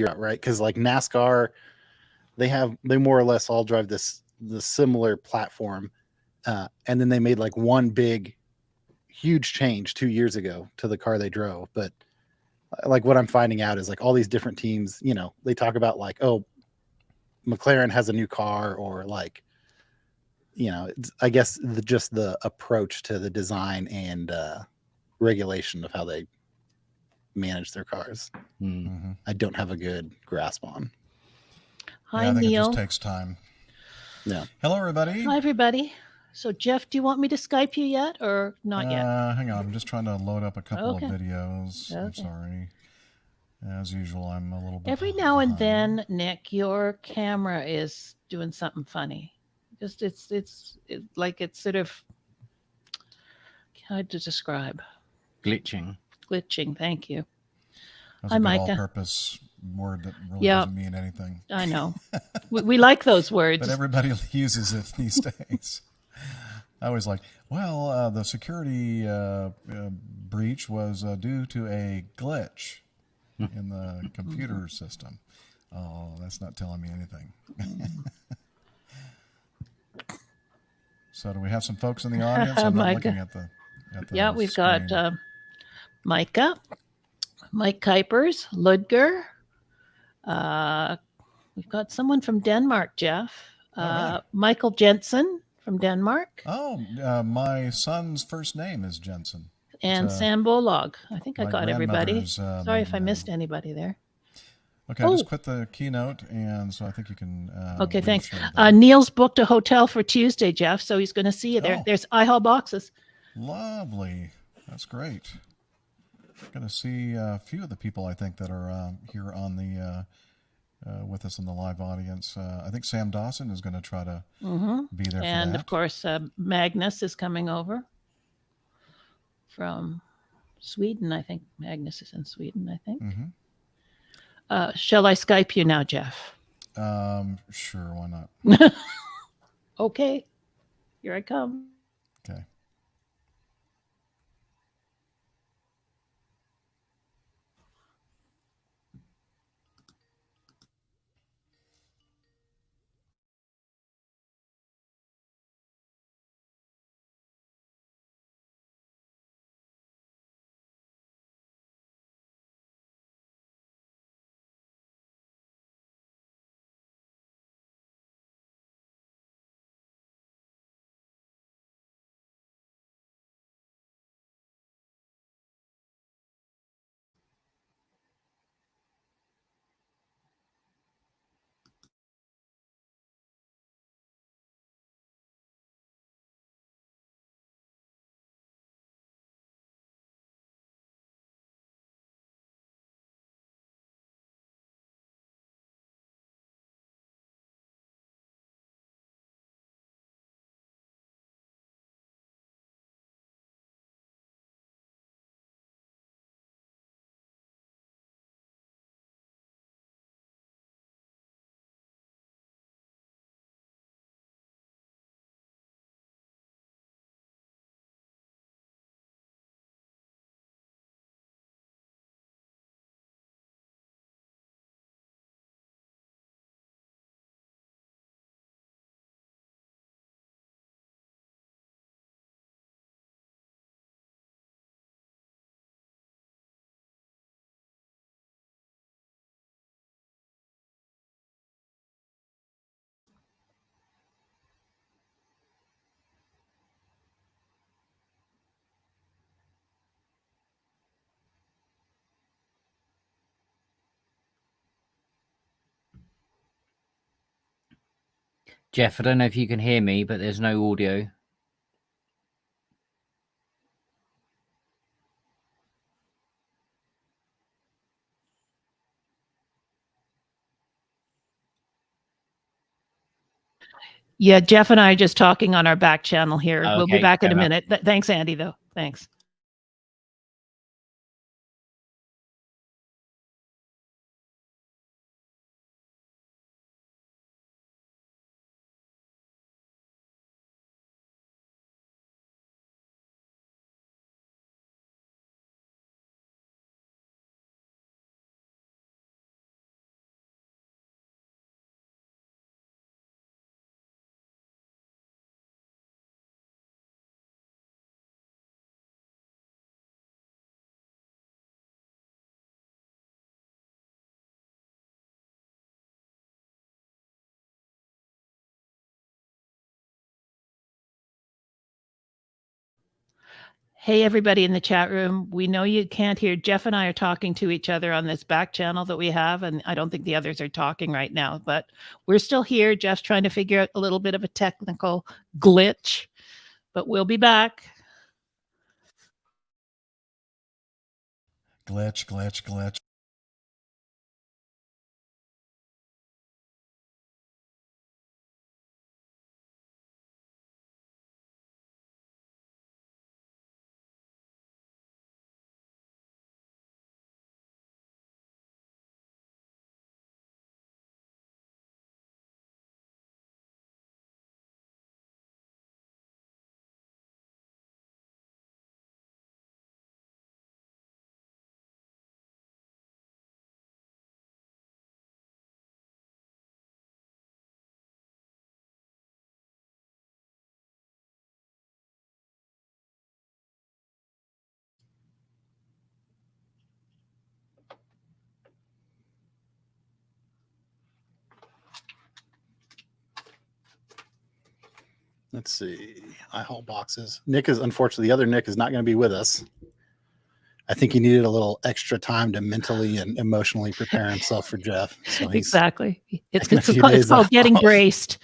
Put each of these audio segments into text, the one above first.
out, right? Because like NASCAR, they more or less all drive the similar platform, and then they made like one big, huge change 2 years ago to the car they drove. But like what I'm finding out is like all these different teams, they talk about like, oh, McLaren has a new car, or like, I guess just the approach to the design and regulation of how they manage their cars. Mm-hmm. I don't have a good grasp on. Hi, I think Neil. it just takes time. Yeah. Hello, everybody. Hi, everybody. So, Jeff, do you want me to Skype you yet or not yet? Hang on. I'm just trying to load up a couple Okay. of videos. I'm Okay. sorry. As usual, I'm a little bit Every now and behind. then, Nick, your camera is doing something funny. Just it's like it's sort of hard to describe. Glitching. Thank you. That's Hi, a good Micah. all-purpose word that really Yeah. doesn't mean anything. I know. we like those words. But everybody uses it these days. I was like, well, the security breach was due to a glitch in the computer system. Oh, that's not telling me anything. So do we have some folks in the audience? I'm not looking at the Yeah, we've screen. got Micah, Mike Kuipers, Ludger. We've got someone from Denmark, Jeff. Really? Michael Jensen from Denmark. Oh, my son's first name is Jensen. And Sam Bolog. I think I my got everybody. grandmother's, Sorry if I maiden missed anybody there. Okay, I just quit the keynote, and so I think you can. Okay, thanks. reshare that. Neil's booked a hotel for Tuesday, Jeff, so he's going to see you there. Oh. There's iHall boxes. Lovely. That's great. Going to see a few of the people I think that are here on the with us in the live audience. I think Sam Dawson is going to try to be there for that. And of course, Magnus is coming over from Sweden. I think Magnus is in Sweden. I think. Mm-hmm. Shall I Skype you now, Jeff? Sure. Why not? Okay. Here I come. Okay. Jeff, I don't know if you can hear me, but there's no audio. Yeah, Jeff and I are just talking on our back channel here. Okay, we'll be back in a fair minute. Thanks, Andy, though. Thanks. Hey, everybody in the chat room. We know you can't hear. Jeff and I are talking to each other on this back channel that we have, and I don't think the others are talking right now, but we're still here. Jeff's trying to figure out a little bit of a technical glitch, but we'll be back. Glitch. Let's see. I haul boxes. Nick is unfortunately the other Nick is not going to be with us. I think he needed a little extra time to mentally and emotionally prepare himself for Jeff. So he's Exactly. It's taking a few called, days off. getting braced.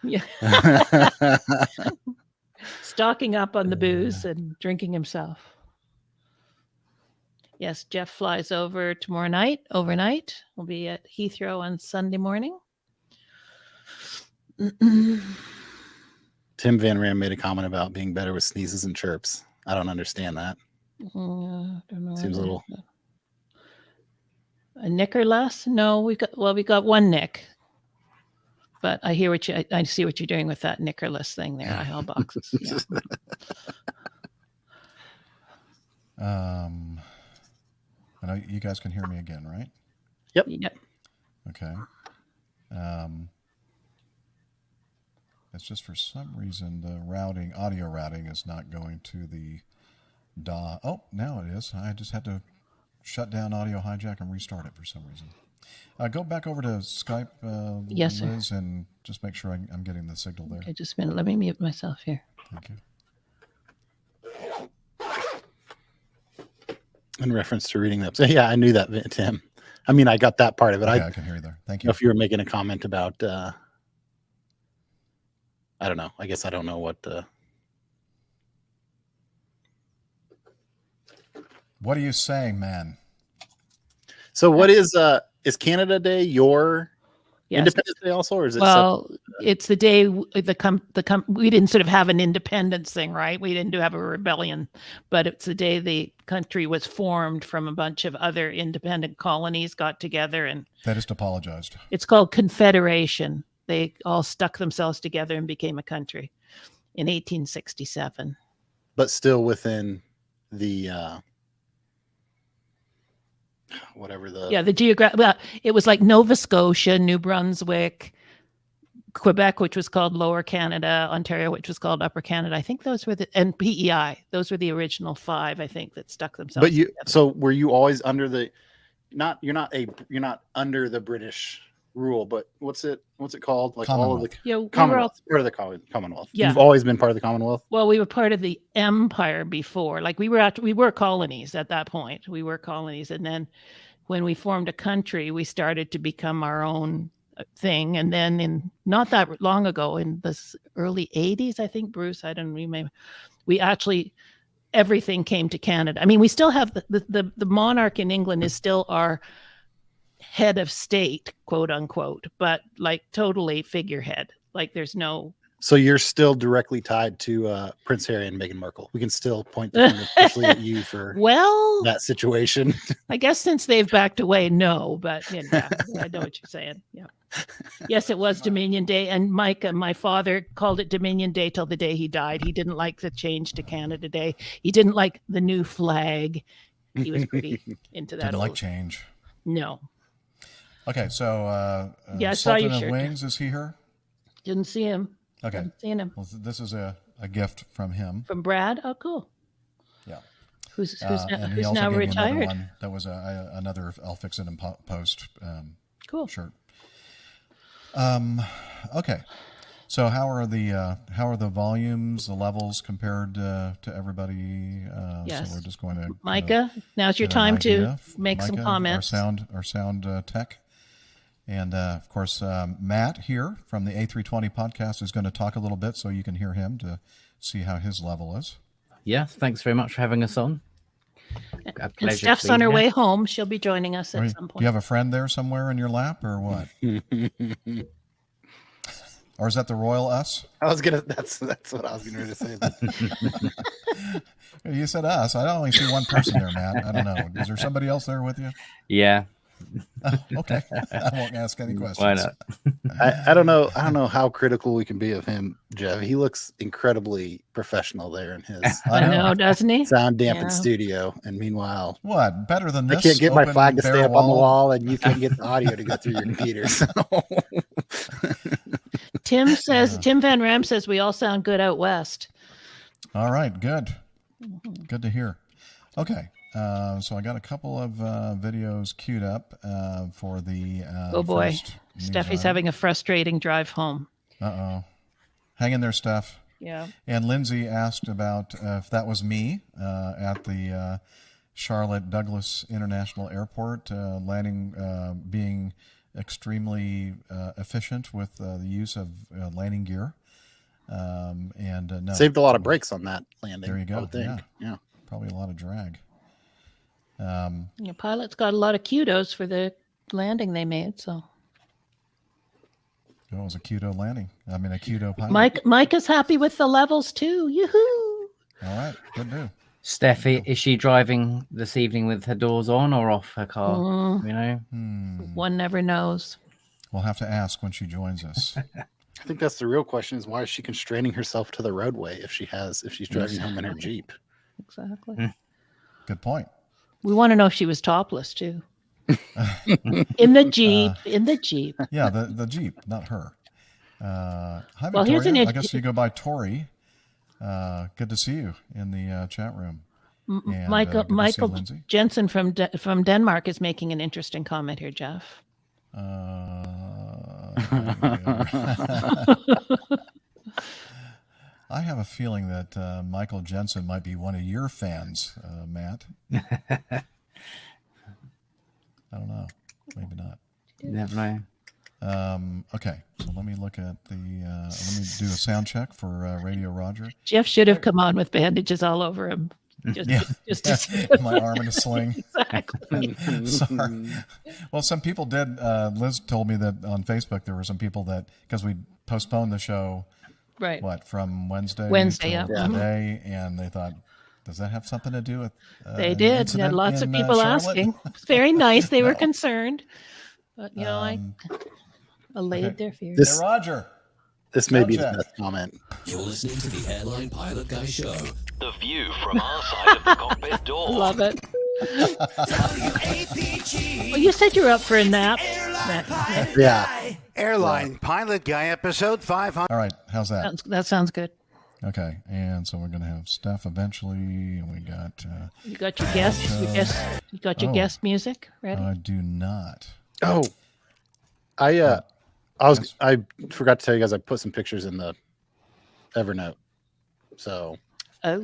Yeah. Stocking up on the booze and drinking himself. Yes, Jeff flies over tomorrow night, overnight. We'll be at Heathrow on Sunday morning. Tim Van Ram made a comment about being better with sneezes and chirps. I don't understand that. Don't know. Seems a little. A nick or less? No, we got one nick. But I hear I see what you're doing with that nickerless thing there. I haul boxes. Yeah. I know you guys can hear me again, right? Yep. Okay. It's just for some reason the audio routing is not going to the DAW. Oh, now it is. I just had to shut down Audio Hijack and restart it for some reason. Go back over to Skype, yes, Liz, sir. And just make sure I'm getting the signal there. Okay, just a minute. Let me mute myself here. Thank you. In reference to reading that. So, yeah, I knew that, Tim. I mean, I got that part of it. Okay, I can hear you there. Thank you. If you were making a comment about, I don't know. I guess I don't know what. What are you saying, man? So what is Canada Day your Independence Day also, or is it? Well, it's the day we didn't sort of have an independence thing, right? We didn't have a rebellion, but it's the day the country was formed from a bunch of other independent colonies got together and they just apologized. It's called Confederation. They all stuck themselves together and became a country in 1867. But still within the the geographic. Well, it was like Nova Scotia, New Brunswick, Quebec, which was called Lower Canada, Ontario, which was called Upper Canada. I think those were and PEI. Those were the original 5, I think, that stuck themselves. But so were you always under the? You're not under the British rule, but what's it called? Like all of the Commonwealth, part of the Commonwealth. Yeah. You've always been part of the Commonwealth. Well, we were part of the Empire before. Like we were colonies at that point. We were colonies, and then when we formed a country, we started to become our own thing. And then in not that long ago, in the early 80s, I think, Bruce, I don't remember, we actually everything came to Canada. I mean, we still have the monarch in England is still our head of state, quote unquote, but like totally figurehead. Like there's no. So you're still directly tied to Prince Harry and Meghan Markle. We can still point the finger especially at you for that situation. I guess since they've backed away, no, but yeah, I know what you're saying. Yeah. Yes, it was Dominion Day, and Mike, my father, called it Dominion Day till the day he died. He didn't like the change to Canada Day. He didn't like the new flag. He was pretty into that. Didn't like change. No. Okay, so I saw your Sultan of shirt. Wings, is he here? Didn't see him. Okay. Haven't seen him. Well, this is a gift from him. From Brad? Oh, cool. Yeah. Who's and he now also gave me retired? another one that was another I'll fix it in post cool shirt. Okay. So how are the volumes, the levels compared to everybody? Yes. So we're just going to Micah, now's your get an time to idea. make some Micah, comments. Our sound tech, and of course Matt here from the A320 podcast is going to talk a little bit, so you can hear him to see how his level is. Yeah, thanks very much for having us on. A And pleasure. Steph's on her way home. She'll be joining us at some Do point. you have a friend there somewhere in your lap, or what? Or is that the royal us? That's what I was gonna say. You said us. I only see one person there, Matt. I don't know. Is there somebody else there with you? Yeah. Oh, okay. I won't ask any questions. Why not? I don't know how critical we can be of him, Jeff. He looks incredibly professional there in his I know, doesn't he? sound dampened Yeah. studio. And meanwhile, What? Better than I this? can't get my open, flag to bare stay up on the wall, and you can't get the audio to go through your computer. So. Tim Van Ram says we all sound good out west. All right. Good. Good to hear. Okay. So I got a couple of videos queued up for the Oh boy, first news Steffi's item. having a frustrating drive home. Uh-oh. Hang in there, Steph. Yeah. And Lindsay asked about if that was me at the Charlotte Douglas International Airport, landing, being extremely efficient with the use of landing gear. And no. Saved a lot of brakes on that landing. There you go. I would think. Yeah. Probably a lot of drag. Your pilots got a lot of kudos for the landing they made. So It was a Kudo landing. I mean, a Kudo pilot. Mike is happy with the levels too. Yoo-hoo! All right. Good do. Steffi, is she driving this evening with her doors on or off her car? You know? One never knows. We'll have to ask when she joins us. I think that's the real question: is why is she constraining herself to the roadway if she's driving home in her Jeep? Exactly. Good point. We want to know if she was topless too. In the Jeep. In the Jeep. Yeah, the Jeep, not her. Hi, Well, here's Victoria. an I guess you go by Tori. Good to see you in the chat room. And, Michael good to see Michael Lindsay. Jensen from Denmark is making an interesting comment here, Jeff. I have a feeling that Michael Jensen might be one of your fans, Matt. I don't know. Maybe not. Never know. Okay, so let me look at the. Let me do a sound check for Radio Roger. Jeff should have come on with bandages all over him. Just My arm in a sling. Exactly. Sorry. Well, some people did. Liz told me that on Facebook there were some people that, because we postponed the show, Right. what, from Wednesday yeah. till today, and they thought, does that have something to do with? They an did. Had incident lots of in, people Charlotte? asking. It's very nice. They were No. concerned. But, you know, I allayed okay. their fears. Hey, Roger. This may be the Sound check. best comment. You're listening to the Airline Pilot Guy Show. The view from our side of the cockpit door. Love it. APG. Well, you said you were up for a nap. Yeah. Airline Pilot Guy, episode 500. All right, how's that? That sounds good. Okay, and so we're going to have Steph eventually, and we got. You got your guest. You got your Oh. guest music ready. I do not. Oh, I forgot to tell you guys I put some pictures in the Evernote. So, Oh,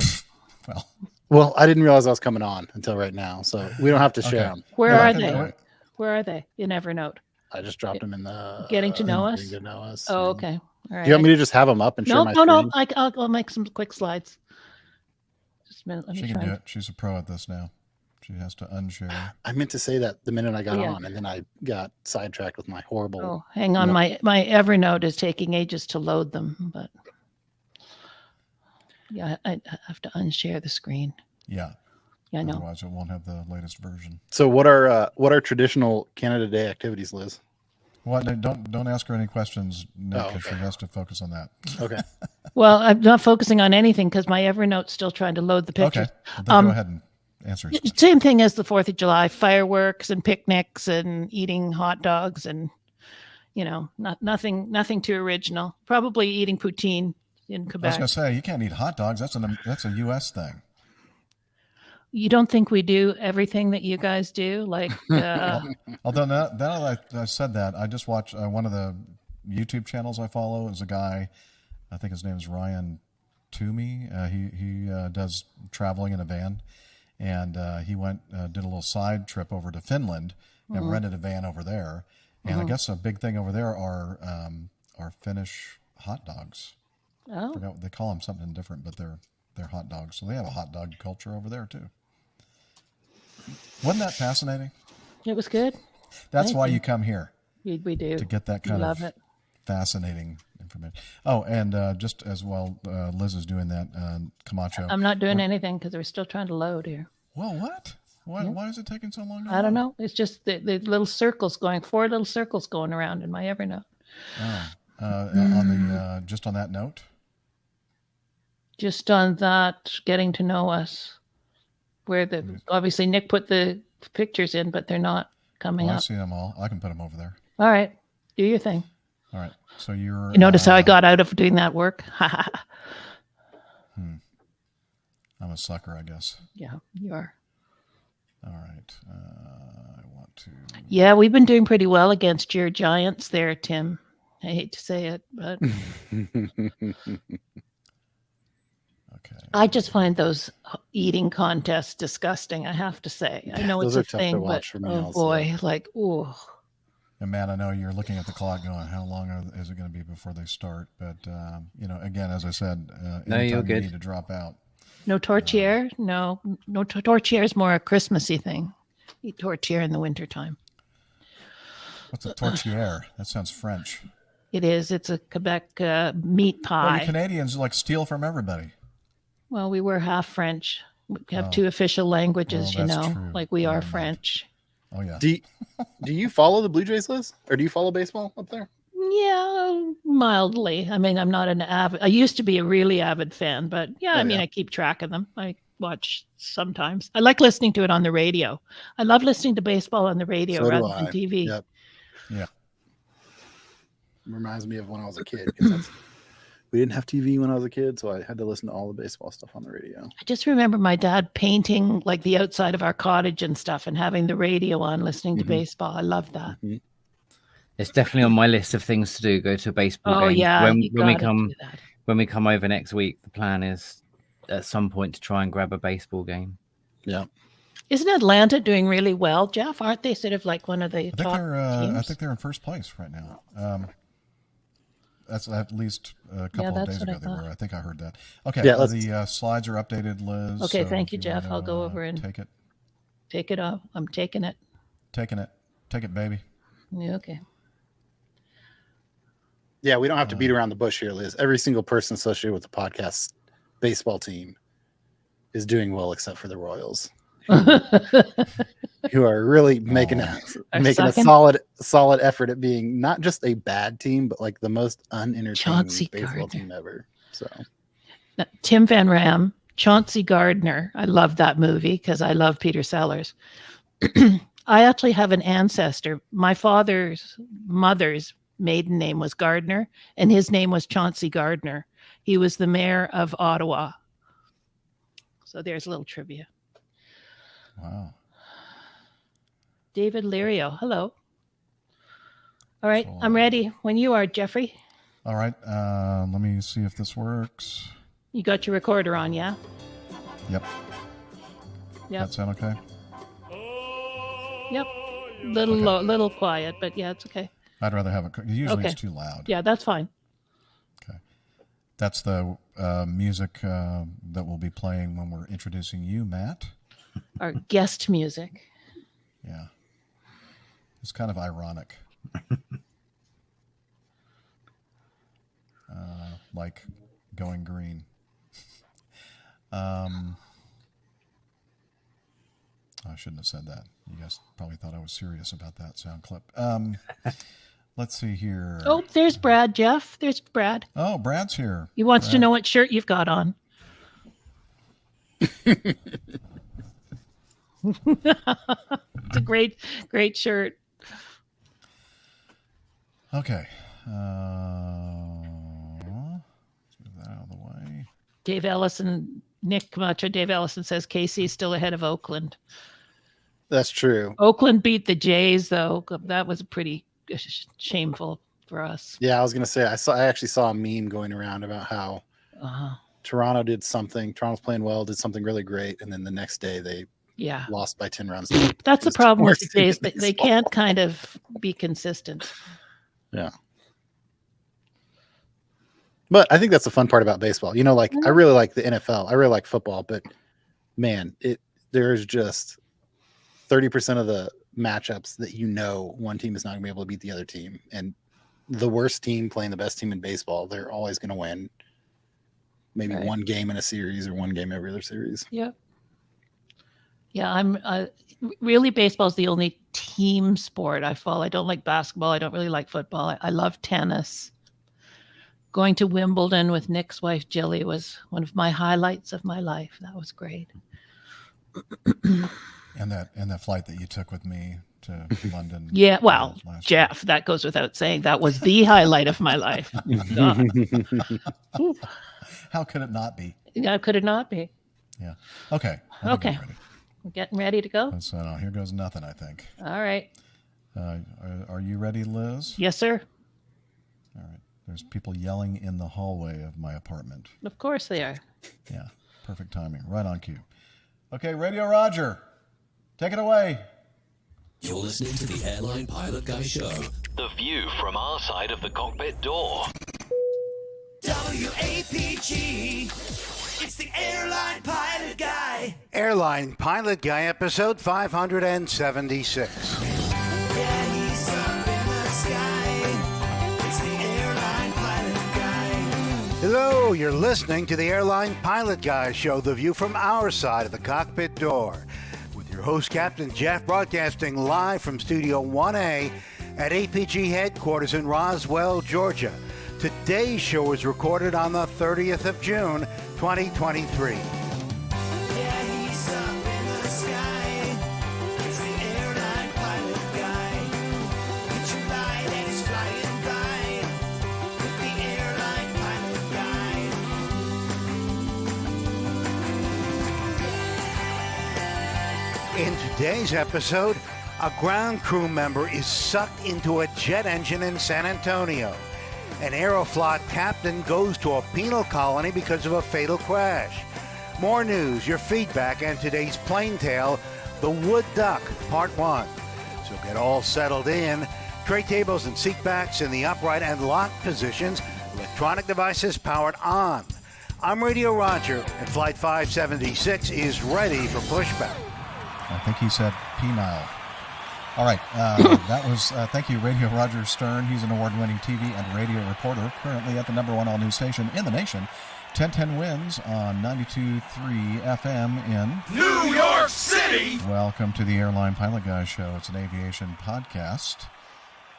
Well, I didn't realize I was coming on until right now. So we don't have to share Okay. them. where No, I are can do they? it. Where are they in Evernote? I just dropped them in the Getting to know us? Getting to know us. Oh, okay. All right. Do you want me to just have them up and share No, my no. screen? I'll make some quick slides. Just a minute. Let She me can do try. it. She's a pro at this now. She has to unshare. I meant to say that the minute I got Yeah. on, and then I got sidetracked with my horrible. Oh, hang on. No. My Evernote is taking ages to load them, but yeah, I have to unshare the screen. Yeah. Yeah, I know. Otherwise, it won't have the latest version. So what are traditional Canada Day activities, Liz? What? Don't ask her any questions, Nick, Oh, because okay. she has to focus on that. Okay. Well, I'm not focusing on anything because my Evernote's still trying to load the pictures. Okay. Well, then go ahead and answer. Same thing as the 4th of July, fireworks and picnics and eating hot dogs and, you know, nothing too original. Probably eating poutine in I was Quebec. going to say, you can't eat hot dogs. That's a U.S. thing. You don't think we do everything that you guys do? Like, Although now that I said that, I just watched one of the YouTube channels I follow is a guy, I think his name is Ryan Toomey. He does traveling in a van, and he did a little side trip over to Finland and rented a van over there. And I guess a big thing over there are Finnish hot dogs. Oh. I forgot what they call them, something different, but they're hot dogs. So they have a hot dog culture over there too. Wasn't that fascinating? It was good. That's Thank why you. you come here, We do. to get that kind Love of it. fascinating information. Oh, and just as well, Liz is doing that Camacho. I'm not doing anything because we're still trying to load here. Well, what? Why is it taking so long? I don't know. It's just the little circles going, 4 little circles going around in my Evernote. On the just on that note. Just on that, getting to know us, where obviously Nick put the pictures in, but they're not coming I up. see them all. I can put them over there. All right, do your thing. All right. So you're. You notice how I got out of doing that work? I'm a sucker, I guess. Yeah, you are. All right. I want to. Yeah, we've been doing pretty well against your Giants there, Tim. I hate to say it, but Okay. I just find those eating contests disgusting. I have to say. I know Those it's are a tough to thing, but watch for me oh also. boy, like oh. And Matt, I know you're looking at the clock going, how long is it going to be before they start? But, again, as I said, No, you're anytime you good. need to drop out. No tortiere? No tortiere is more a Christmassy thing. Eat tortiere in the wintertime. What's a tortiere? That sounds French. It is. It's a Quebec meat Well, you pie. Canadians steal from everybody. Well, we were half French. We have 2 official languages, Well, you that's know, true. like we are Never mind. French. Oh, yeah. Do you follow the Blue Jays, Liz? Or do you follow baseball up there? Yeah, mildly. I mean, I'm not an avid. I used to be a really avid fan, but yeah, Oh, I mean, yeah. I keep track of them. I watch sometimes. I like listening to it on the radio. I love listening to baseball on the radio So do rather I. than TV. Yep. Yeah. Reminds me of when I was a kid. 'Cause we didn't have TV when I was a kid, so I had to listen to all the baseball stuff on the radio. I just remember my dad painting like the outside of our cottage and stuff and having the radio on, listening to baseball. I love that. It's definitely on my list of things to do. Go to a baseball Oh game. yeah, When you we gotta come do that. when we come over next week, the plan is at some point to try and grab a baseball game. Yeah. Isn't Atlanta doing really well, Jeff? Aren't they sort of like one of the top I teams? think they're in first place right now. That's at least a couple of that's days what I ago they thought. were. I think I heard that. Okay, Yeah, let's- the slides are updated, Liz. Okay, so thank if you, Jeff. wanna, I'll go over and take it. take it off. I'm taking it. Take it, baby. Yeah, okay. Yeah, we don't have to beat around the bush here, Liz. Every single person associated with the podcast baseball team is doing well except for the Royals. Who are really making a sucking? solid effort at being not just a bad team, but like the most unentertaining Chauncey baseball Gardner. team ever. So Now, Tim Van Ram, Chauncey Gardner. I love that movie because I love Peter Sellers. I actually have an ancestor. My father's mother's maiden name was Gardner, and his name was Chauncey Gardner. He was the mayor of Ottawa. So there's a little trivia. Wow. David Lirio, hello. All right, So, I'm ready when you are, Jeffrey. All right. Let me see if this works. You got your recorder on, yeah? Yep. Yep. That sound okay? Yep. Little low, little quiet, but yeah, it's okay. I'd rather have it. Usually Okay. it's too loud. Yeah, that's fine. Okay. That's the music that we'll be playing when we're introducing you, Matt. Our guest music. Yeah. It's kind of ironic. Like going green. I shouldn't have said that. You guys probably thought I was serious about that sound clip. Let's see here. Oh, there's Brad, Jeff. There's Brad. Oh, Brad's here. He wants to know what shirt you've got on. It's a great shirt. Okay. Let's move that out of the way. Dave Ellison, Nick Camacho, Dave Ellison says KC is still ahead of Oakland. that's true. Oakland beat the Jays, though. That was a pretty shameful for us. Yeah, I was gonna say I actually saw a meme going around about how Toronto did something. Toronto's playing well, did something really great, and then the next day they lost by 10 runs. That's the problem with these days. They can't kind of be consistent. Yeah. But I think that's the fun part about baseball. You know, like I really like the NFL. I really like football, but man, there's just 30% of the matchups that one team is not going to be able to beat the other team. And the worst team playing the best team in baseball, they're always going to win maybe one game in a series or one game every other series. Yeah. Yeah, I'm really baseball is the only team sport I follow. I don't like basketball. I don't really like football. I love tennis. Going to Wimbledon with Nick's wife, Jilly, was one of my highlights of my life. That was great. And that flight that you took with me to London. Yeah, well, Jeff, that goes without saying. That was the highlight of my life. How could it not be? How could it not be? Yeah. Okay. Okay. We're getting ready to go. So here goes nothing, I think. All right. Are you ready, Liz? Yes, sir. All right. There's people yelling in the hallway of my apartment. Of course they are. Yeah. Perfect timing. Right on cue. Okay, Radio Roger. Take it away. You're listening to the Airline Pilot Guy Show. The view from our side of the cockpit door. WAPG. It's the Airline Pilot Guy. Airline Pilot Guy, episode 576. Yeah, he's up in the sky. It's the Airline Pilot Guy. Hello, you're listening to the Airline Pilot Guy Show, the view from our side of the cockpit door. With your host, Captain Jeff, broadcasting live from Studio 1A at APG headquarters in Roswell, Georgia. Today's show was recorded on the 30th of June, 2023. Yeah, he's up in the sky. It's the Airline Pilot Guy. Get your light and he's flying by. With the Airline Pilot Guy. In today's episode, a ground crew member is sucked into a jet engine in San Antonio. An Aeroflot captain goes to a penal colony because of a fatal crash. More news, your feedback, and today's plane tale, The Wood Duck, Part 1. So get all settled in. Tray tables and seat backs in the upright and locked positions. Electronic devices powered on. I'm Radio Roger, and Flight 576 is ready for pushback. I think he said penile. All right, that was, thank you, Radio Roger Stern. He's an award-winning TV and radio reporter, currently at the #1 all-news station in the nation, 1010 Winds on 92.3 FM in New York City. Welcome to the Airline Pilot Guy Show. It's an aviation podcast.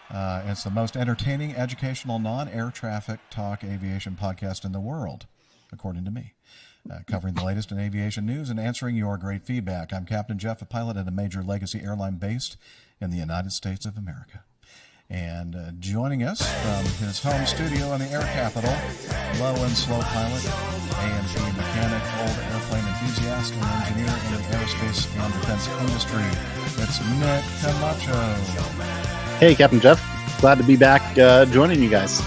It's the most entertaining, educational, non-air traffic talk aviation podcast in the world, according to me. Covering the latest in aviation news and answering your great feedback. I'm Captain Jeff, a pilot at a major legacy airline based in the United States of America. And joining us from his home studio in the air capital, low and slow pilot, A&P mechanic, old airplane enthusiast, and engineer in the aerospace and defense industry, it's Nick Camacho. Hey, Captain Jeff. Glad to be back joining you guys.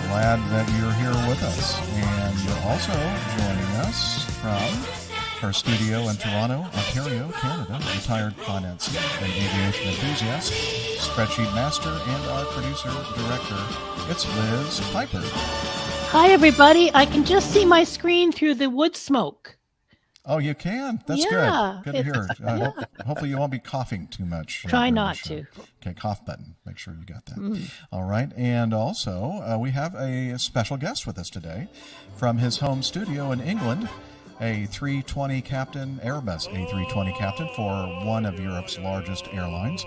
Glad that you're here with us. And also joining us from our studio in Toronto, Ontario, Canada, retired finance and aviation enthusiast, spreadsheet master, and our producer-director, it's Liz Piper. Hi, everybody. I can just see my screen through the wood smoke. Oh, you can? That's Yeah, good. Good to hear. Hopefully you won't be coughing too much. Try during not the show. to. Okay, cough button. Make sure you got that. All right. And also, we have a special guest with us today from his home studio in England, a 320 captain, Airbus A320 captain for one of Europe's largest airlines,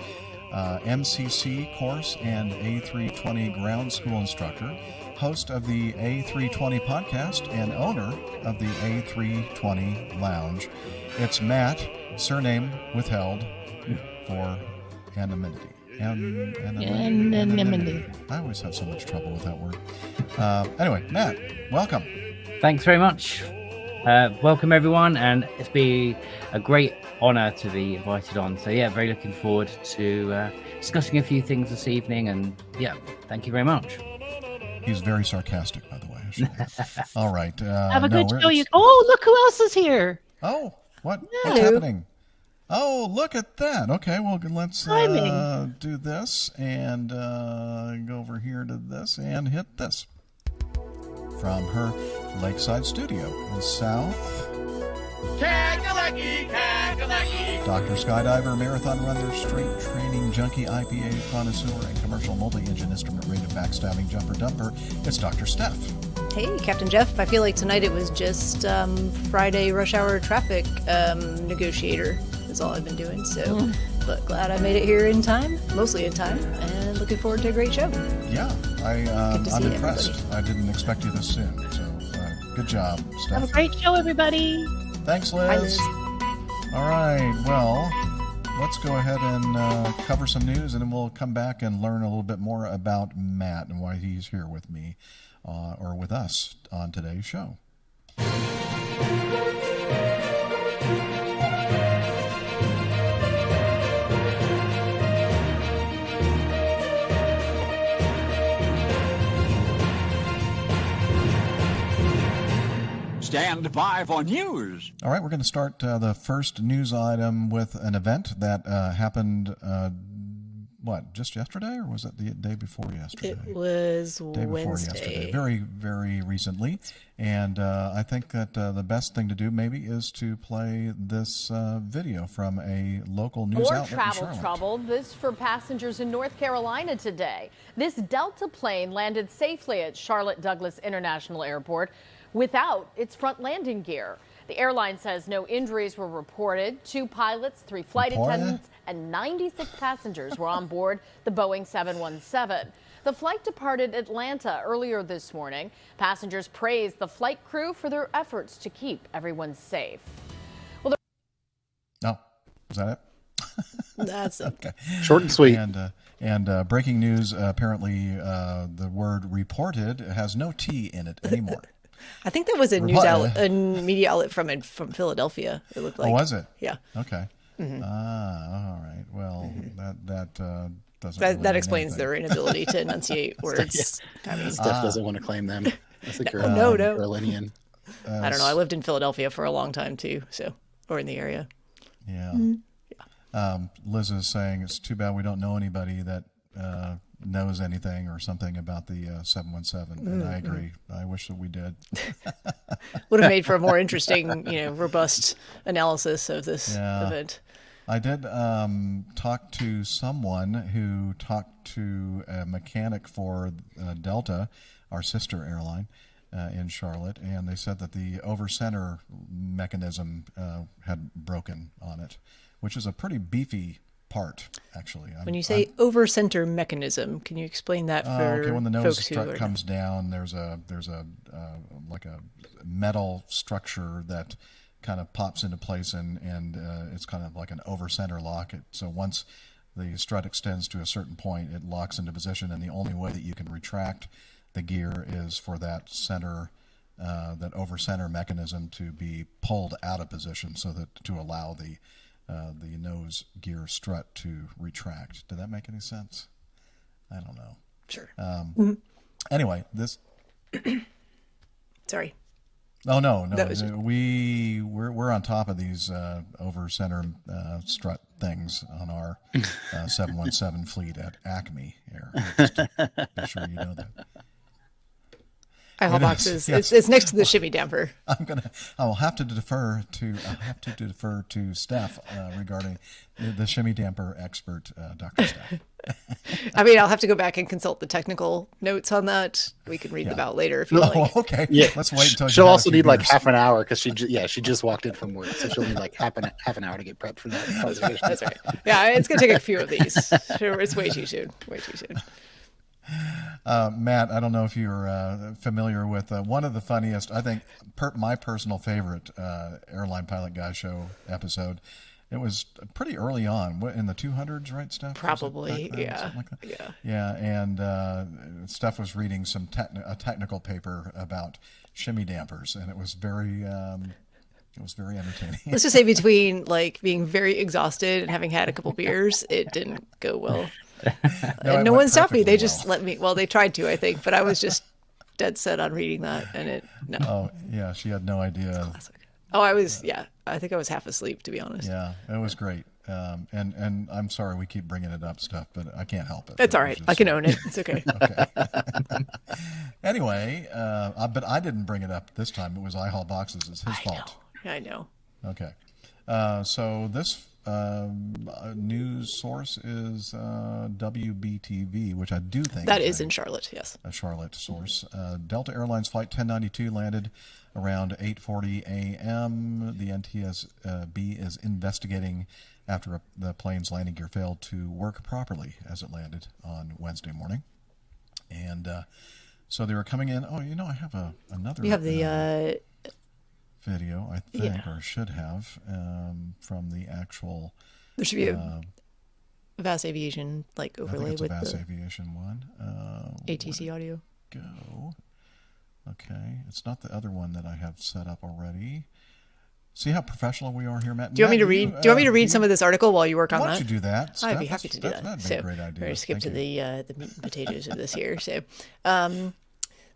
MCC course and A320 ground school instructor, host of the A320 podcast, and owner of the A320 Lounge. It's Matt, surname withheld for anonymity. Anonymity. I always have so much trouble with that word. Anyway, Matt, welcome. Thanks very much. welcome everyone, and it's been a great honor to be invited on. So yeah, very looking forward to discussing a few things this evening, and yeah, thank you very much. He's very sarcastic, by the way. All right. Have a good show. Oh, look who else is here. Oh, what's happening? Oh, look at that. Okay, well, let's do this and go over here to this and hit this. From her lakeside studio in South. Dr. Skydiver, marathon runner, strength training junkie, IPA connoisseur, and commercial multi-engine instrument rated backstabbing jumper dumper. It's Dr. Steph. Hey, Captain Jeff. I feel like tonight it was just Friday rush hour traffic negotiator. That's all I've been doing. So, but glad I made it here in time, mostly in time, and looking forward to a great show. Yeah, I'm impressed. Everybody. I didn't expect you this soon. So, good job, Steph. Have a great show, everybody. Thanks, Liz. Hi, Liz. All right, well, let's go ahead and cover some news, and then we'll come back and learn a little bit more about Matt and why he's here with me, or with us on today's show. Stand by for news. All right, we're going to start the first news item with an event that happened, just yesterday, or was it the day before yesterday? It was day Wednesday. Before yesterday, very, very recently. And I think that the best thing to do maybe is to play this video from a local news outlet in travel Charlotte. trouble. This for passengers in North Carolina today. This Delta plane landed safely at Charlotte Douglas International Airport without its front landing gear. The airline says no injuries were reported. 2 pilots, 3 flight attendants, and 96 passengers were on board the Boeing 717. The flight departed Atlanta earlier this morning. Passengers praised the flight crew for their efforts to keep everyone safe. Well, is that it? That's it. Okay. Short and sweet. And breaking news, apparently the word reported has no T in it anymore. I think that was a news outlet, a media outlet from Philadelphia. It looked like. Oh, was it? Yeah. Okay. Mm-hmm. All right. Well, that doesn't. That explains their inability to enunciate words. Yeah. I mean, Steph doesn't want to claim them. I think you're no. Carolinian. I don't know. I lived in Philadelphia for a long time too, or in the area. Yeah. Liz is saying it's too bad we don't know anybody that knows anything or something about the 717, and I agree. I wish that we did. Would have made for a more interesting, robust analysis of this event. I did talk to someone who talked to a mechanic for Delta, our sister airline, in Charlotte, and they said that the over-center mechanism had broken on it, which is a pretty beefy part, actually. When you say over-center mechanism, can you explain that for okay, when the nose folks strut comes down, there's a like a metal structure that kind of pops into place, and it's kind of like an over-center lock. So once the strut extends to a certain point, it locks into position, and the only way that you can retract the gear is for that center, that over-center mechanism to be pulled out of position, so that to allow the nose gear strut to retract. Did that make any sense? I don't know. Sure. Anyway, this. Sorry. Oh no! We're on top of these over center strut things on our 717 fleet at Acme Air. Just to be sure you know that. Boxes. Yes. It's next to the shimmy damper. I will have to defer to Steph regarding the shimmy damper expert, Dr. Steph. I mean, I'll have to go back and consult the technical notes on that. We can read them out later if you like. Okay. Yeah. Let's wait until she'll also need like half an hour because she just walked in from work, so she'll need like half an hour to get prepped for that. That's right. Yeah, it's gonna take a few of these. It's way too soon. Way too soon. Matt, I don't know if you're familiar with one of the funniest, I think my personal favorite Airline Pilot Guy Show episode It was pretty early on, in the 200s, right, Steph? Probably, yeah. Something like that? Yeah. Yeah, and Steph was reading a technical paper about shimmy dampers, and it was very entertaining. Let's just say between like being very exhausted and having had a couple beers, it didn't go well. And no one stopped me. They just let me. Well, they tried to, I think, but I was just dead set on reading that, and no. Oh yeah, she had no idea. Oh, I was. Yeah, I think I was half asleep, to be honest. Yeah, it was great. And I'm sorry we keep bringing it up, Steph, but I can't help it. It's all right. I can own it. It's okay. Okay. Anyway, but I didn't bring it up this time. It was iHaul Boxes. It's his fault. I know. Okay. So this news source is WBTV, which I do think that is in Charlotte. Yes, a Charlotte source. Delta Airlines Flight 1092 landed around 8:40 a.m. The NTSB is investigating after the plane's landing gear failed to work properly as it landed on Wednesday morning, and so they were coming in. Oh, I have another. You have the. Video, I think, or should have, from the actual. There should be a VAS Aviation overlay with VAS Aviation one. ATC audio. Go. Okay, it's not the other one that I have set up already. See how professional we are here, Matt. Do you want me to read? Do you want me to read some of this article while you work on that? Why don't you do that? I'd be happy to do that. That'd be a great idea. We're going to skip to the meat and potatoes of this here. So.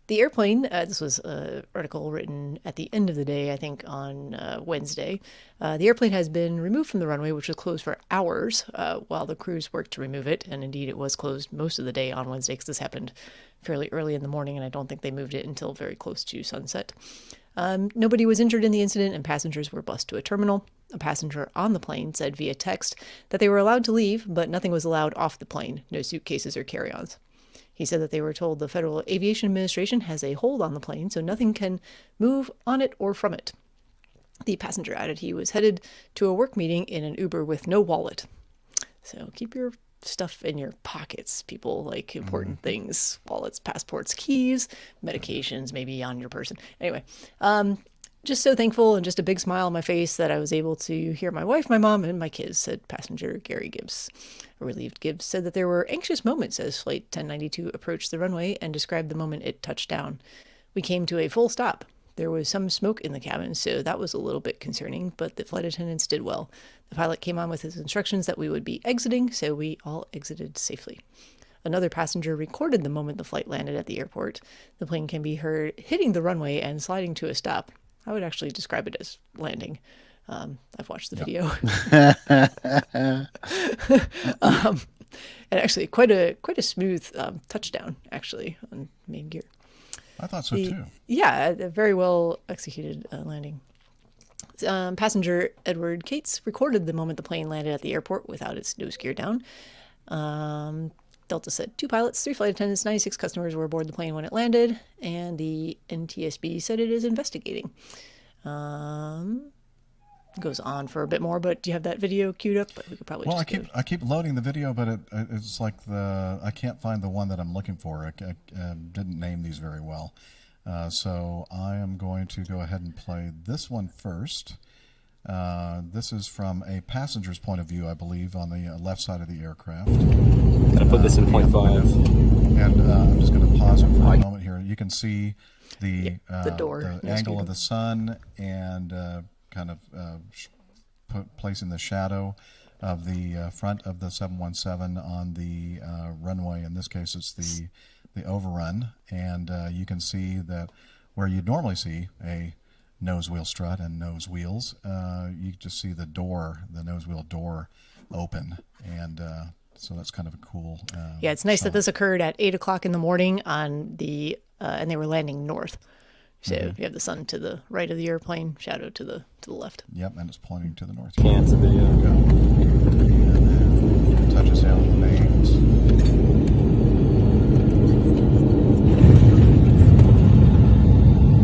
The airplane, this was an article written at the end of the day, I think on Wednesday. The airplane has been removed from the runway, which was closed for hours while the crews worked to remove it. And indeed, it was closed most of the day on Wednesday because this happened fairly early in the morning, and I don't think they moved it until very close to sunset. Nobody was injured in the incident, and passengers were bused to a terminal. A passenger on the plane said via text that they were allowed to leave, but nothing was allowed off the plane, no suitcases or carry-ons. He said that they were told the Federal Aviation Administration has a hold on the plane, so nothing can move on it or from it. The passenger added he was headed to a work meeting in an Uber with no wallet. So keep your stuff in your pockets, people, like important things, wallets, passports, keys, medications, maybe on your person. Anyway, just so thankful and just a big smile on my face that I was able to hear my wife, my mom, and my kids, said passenger Gary Gibbs. A relieved Gibbs said that there were anxious moments as Flight 1092 approached the runway and described the moment it touched down. We came to a full stop. There was some smoke in the cabin, so that was a little bit concerning, but the flight attendants did well. The pilot came on with his instructions that we would be exiting, so we all exited safely. Another passenger recorded the moment the flight landed at the airport. The plane can be heard hitting the runway and sliding to a stop. I would actually describe it as landing. I've watched the video. And actually quite a smooth touchdown, actually, on main gear. I thought so too. Yeah, a very well executed landing. Passenger Edward Cates recorded the moment the plane landed at the airport without its nose gear down. Delta said 2 pilots, 3 flight attendants, 96 customers were aboard the plane when it landed, and the NTSB said it is investigating. Goes on for a bit more, but do you have that video queued up? But we could probably. Well, I keep loading the video, but it's like I can't find the one that I'm looking for. I didn't name these very well, so I am going to go ahead and play this one first. This is from a passenger's point of view, I believe, on the left side of the aircraft. I'm gonna put this in 0.5, and I'm just going to pause it for a moment here. You can see the door, the angle of the sun, and kind of placing the shadow of the front of the 717 on the runway. In this case, it's the overrun, and you can see that where you'd normally see a nose wheel strut and nose wheels, you just see the nose wheel door open, and so that's kind of a cool. Yeah, it's nice that this occurred at 8 o'clock in the morning on the, and they were landing north. So you have the sun to the right of the airplane, shadow to the left. Yep, and it's pointing to the north. Can't the video. And then touches down on the mains.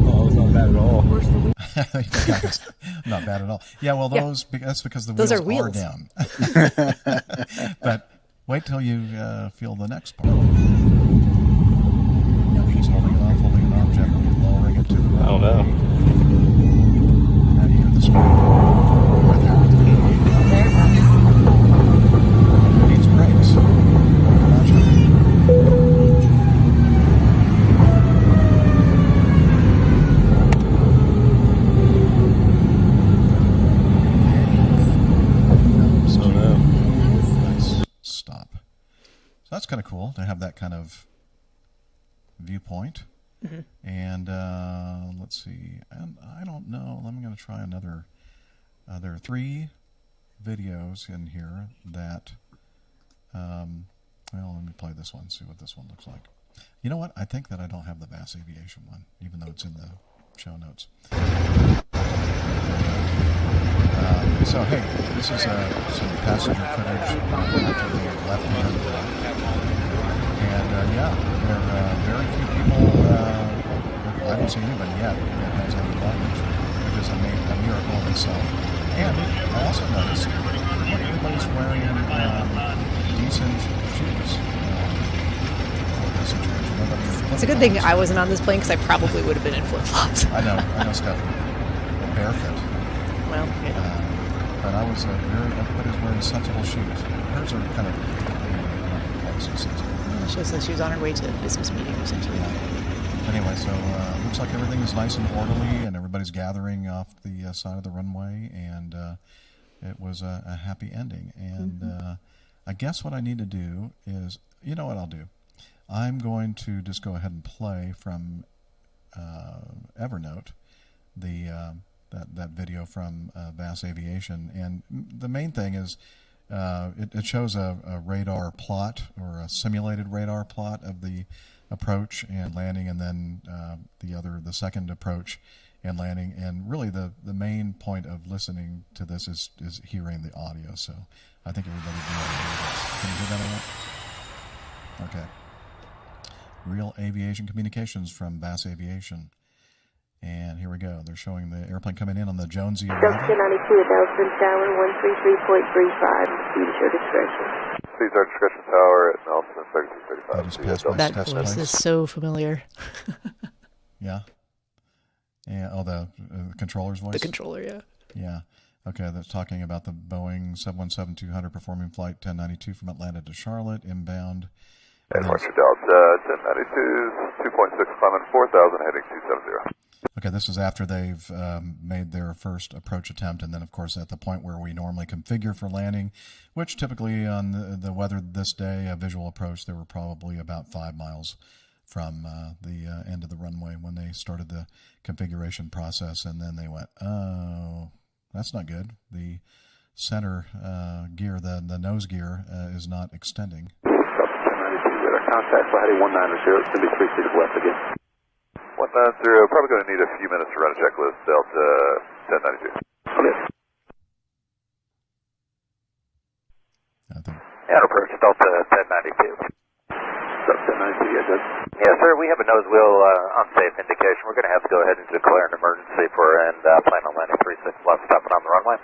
Oh, it's not bad at all. Not bad at all. Yeah, well, that's because the those wheels are down. But wait till you feel the next part. He's holding it off, gently lowering it to the right. I don't know. And you hear the scream right there. that's kind of cool to have that kind of viewpoint. Mm-hmm. And let's see. And I don't know. I'm going to try another. There are 3 videos in here that. Well, let me play this one. See what this one looks like. You know what? I think that I don't have the Bass Aviation one, even though it's in the show notes. So hey, this is some passenger footage after they left the airport. And yeah, there are very few people, I don't see anybody yet that has any luggage, which is a miracle in itself. And I also noticed that everybody's wearing decent shoes for this situation. It's a good thing I wasn't on this plane because I probably would have been in flip-flops. I know, Stephanie. Barefoot. Well, yeah. But I was everybody's wearing sensible shoes. Hers are kind of She looks like she was on her way to a business meeting or something. Yeah. Anyway, so it looks like everything is nice and orderly, and everybody's gathering off the side of the runway, and it was a happy ending. And I guess what I need to do is, you know what I'll do? I'm going to just go ahead and play from Evernote that video from Bass Aviation, and the main thing is it shows a radar plot, or a simulated radar plot of the approach and landing, and then the second approach and landing. And really the main point of listening to this is hearing the audio. So I think everybody will be able to hear this. Can you hear that all right? Okay. Real aviation communications from Bass Aviation. And here we go. They're showing the airplane coming in on the Jonesy arrival. Junction 92 at Nelson Tower, 133.35. Speed at your discretion. Speed at your discretion, tower at Nelson, 3335. That just passed by That Steph's voice place. is so familiar. Yeah. Yeah. Oh, the controller's voice? The controller, yeah. Yeah. Okay, that's talking about the Boeing 717-200 performing flight 1092 from Atlanta to Charlotte, inbound. And Marshall Delta 1092, 2.6 climbing 4,000, heading 270. Okay, this is after they've made their first approach attempt, and then, of course, at the point where we normally configure for landing, which typically on the weather this day, a visual approach, they were probably about 5 miles from the end of the runway when they started the configuration process, and then they went, oh, that's not good. The center gear, the nose gear, is not extending. Contact for heading 190, it's going to be 3 feet left again. 190, probably going to need a few minutes to run a checklist, Delta 1092. Okay. And approach Delta 1092. Delta 1092, yeah, good. Yeah, sir, we have a nose wheel unsafe indication. We're going to have to go ahead and declare an emergency for and plan on landing 36 left, stopping on the runway.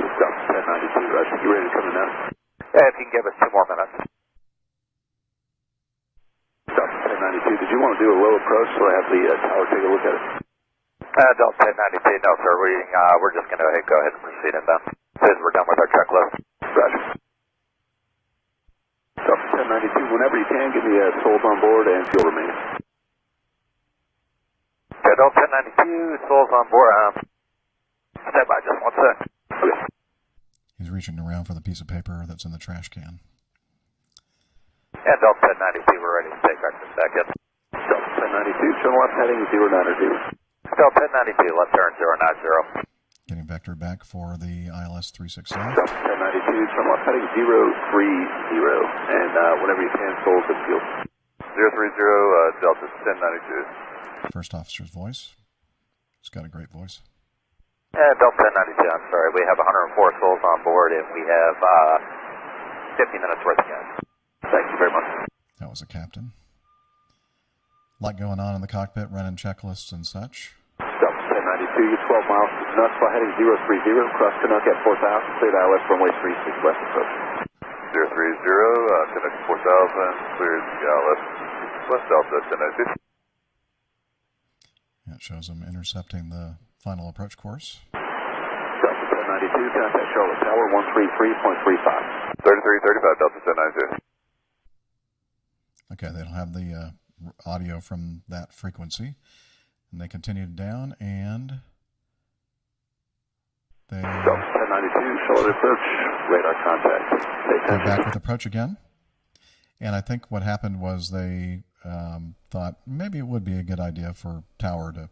Delta 1092, Roger. You ready to come in now? Yeah, if you can give us 2 more minutes. Delta 1092, did you want to do a low approach so I have the tower take a look at it? Delta 1092, no sir, we're just going to go ahead and proceed inbound as soon as we're done with our checklist. Roger. Delta 1092, whenever you can, give me souls on board and fuel remaining. Okay, Delta 1092, souls on board. Stand by just 1 sec. Okay. He's reaching around for the piece of paper that's in the trash can. And Delta 1092, we're ready to take back to second. Delta 1092, turn left heading 090. Delta 1092, left turn 090. Getting vector back for the ILS 360. Delta 1092, turn left heading 030. And whenever you can, souls and fuel. 030, Delta 1092. First officer's voice. He's got a great voice. Delta 1092, I'm sorry. We have 104 souls on board and we have 50 minutes worth of gas. Thank you very much. That was a captain. A lot going on in the cockpit, running checklists and such. Delta 1092, you're 12 miles to Canuck, heading 030, cross Canuck at 4,000, cleared ILS runway 36 west approach. 030, Canuck 4,000, cleared the ILS west, Delta 1092. That shows them intercepting the final approach course. Delta 1092, contact Charlotte Tower 133.35. 3335, Delta 1092. Okay, they don't have the audio from that frequency. And they continued down, and they... Delta 1092, Charlotte approach, radar contact. They're back with approach again. And I think what happened was they thought maybe it would be a good idea for Tower to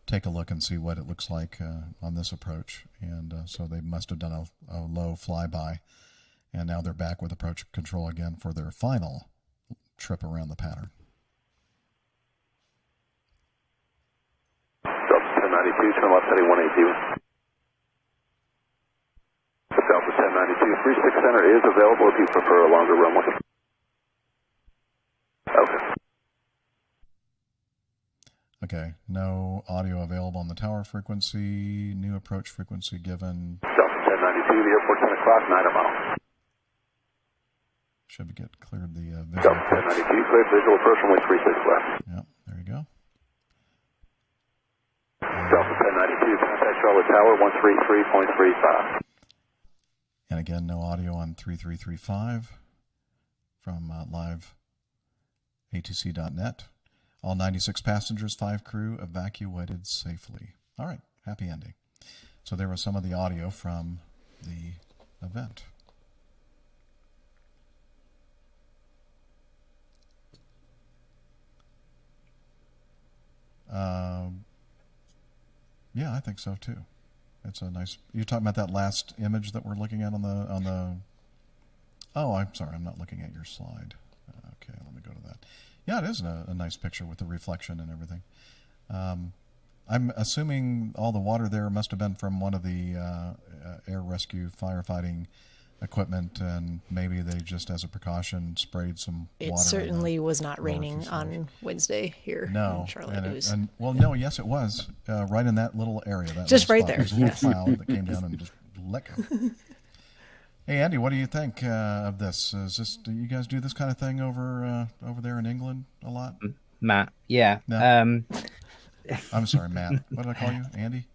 take a look and see what it looks like on this approach. And so they must have done a low flyby. And now they're back with approach control again for their final trip around the pattern. Delta 1092, turn left heading 180. Delta 1092, 36 center is available if you prefer a longer runway. Okay. Okay, no audio available on the tower frequency, new approach frequency given. Delta 1092, the airport 10 o'clock, 9 mile. Should get cleared the visual Delta approach. 1092, cleared visual approach runway 36 left. Yep, there you go. Delta 1092, contact Charlotte Tower 133.35. And again, no audio on 3335 from live atc.net. All 96 passengers, 5 crew evacuated safely. All right, happy ending. So there was some of the audio from the event. Yeah, I think so too. It's a nice. You're talking about that last image that we're looking at on the. Oh, I'm sorry, I'm not looking at your slide. Okay, let me go to that. Yeah, it is a nice picture with the reflection and everything. I'm assuming all the water there must have been from one of the air rescue firefighting equipment, and maybe they just, as a precaution, sprayed some water. It certainly was not raining on Wednesday here in Charlotte. Yes, it was right in that little area. That just right spot. there. There's a little cloud that came down and just let go. Hey, Andy, what do you think of this? Do you guys do this kind of thing over there in England a lot? Matt, yeah. No. I'm sorry, Matt. What did I call you, Andy?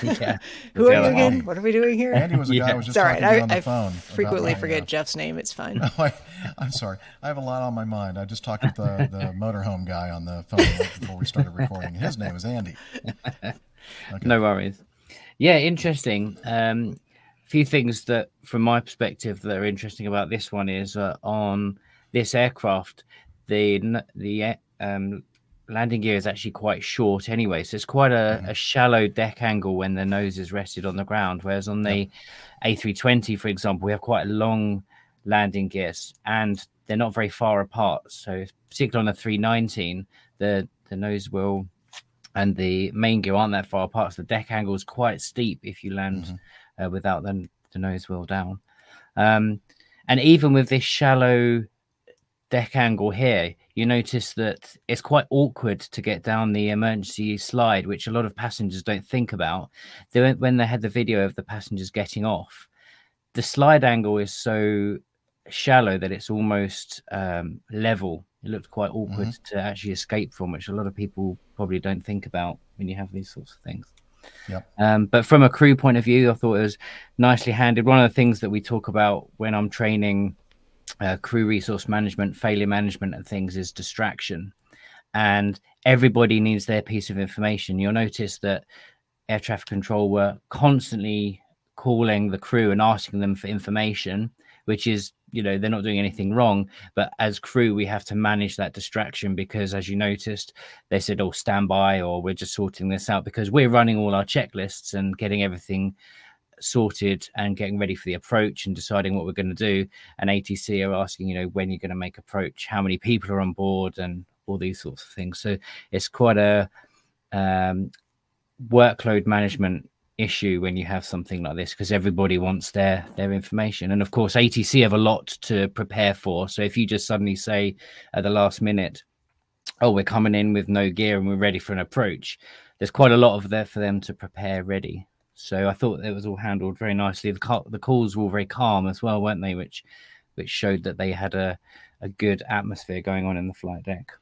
Yeah. Who are you again? What are we doing here? Andy was a guy who was just talking on the I phone. frequently forget Jeff's name. It's fine. No, I'm sorry. I have a lot on my mind. I just talked with the motorhome guy on the phone before we started recording. His name is Andy. Okay. No worries. Yeah, interesting. Few things that, from my perspective, that are interesting about this one is on this aircraft, the landing gear is actually quite short anyway, so it's quite a shallow deck angle when the nose is rested on the ground, whereas on the A320, for example, we have quite a long landing gears and they're not very far apart. So particularly on the 319, the nose wheel and the main gear aren't that far apart, so the deck angle is quite steep if you land without the nose wheel down. And even with this shallow deck angle here, you notice that it's quite awkward to get down the emergency slide, which a lot of passengers don't think about. When they had the video of the passengers getting off, the slide angle is so shallow that it's almost level. It looked quite awkward to actually escape from, which a lot of people probably don't think about when you have these sorts of things. Yep. But from a crew point of view, I thought it was nicely handled. One of the things that we talk about when I'm training crew resource management, failure management and things is distraction. And everybody needs their piece of information. You'll notice that air traffic control were constantly calling the crew and asking them for information, which is, they're not doing anything wrong. But as crew, we have to manage that distraction because, as you noticed, they said, oh, stand by, or we're just sorting this out, because we're running all our checklists and getting everything sorted and getting ready for the approach and deciding what we're going to do. And ATC are asking, when you're going to make approach, how many people are on board, and all these sorts of things. So it's quite a workload management issue when you have something like this, because everybody wants their information. And of course, ATC have a lot to prepare for. So if you just suddenly say at the last minute, oh, we're coming in with no gear and we're ready for an approach, there's quite a lot of there for them to prepare ready. So I thought it was all handled very nicely. The calls were all very calm as well, weren't they? Which showed that they had a good atmosphere going on in the flight deck.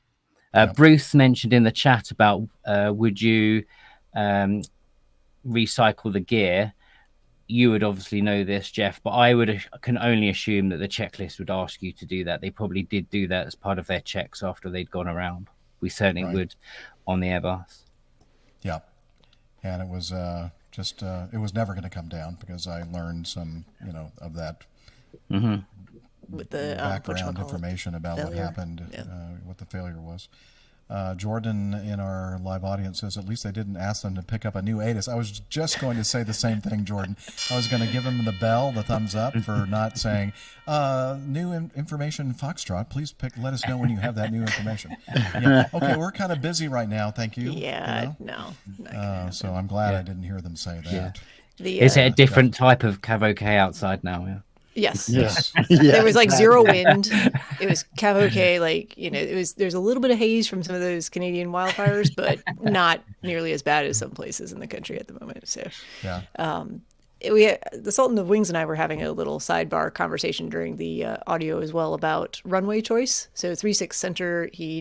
Bruce mentioned in the chat about would you recycle the gear? You would obviously know this, Jeff, but I can only assume that the checklist would ask you to do that. They probably did do that as part of their checks after they'd gone around. We certainly would on the Airbus. Yeah, and it was it was never going to come down, because I learned some, of that with the background information about what happened, what the failure was. Jordan in our live audience says, at least they didn't ask them to pick up a new ATIS. I was just going to say the same thing, Jordan. I was going to give them the bell, the thumbs up, for not saying, new information, Foxtrot, please let us know when you have that new information. Yeah. Okay, we're kind of busy right now, thank you. Yeah, no. So I'm glad I didn't hear them say that. Yeah. Is it a different type of Cavo K outside now? Yeah. Yes. Yeah, there was like zero wind. It was Cavo K, like, there's a little bit of haze from some of those Canadian wildfires, but not nearly as bad as some places in the country at the moment. So, the Sultan of Wings and I were having a little sidebar conversation during the audio as well about runway choice. So 36 Center, he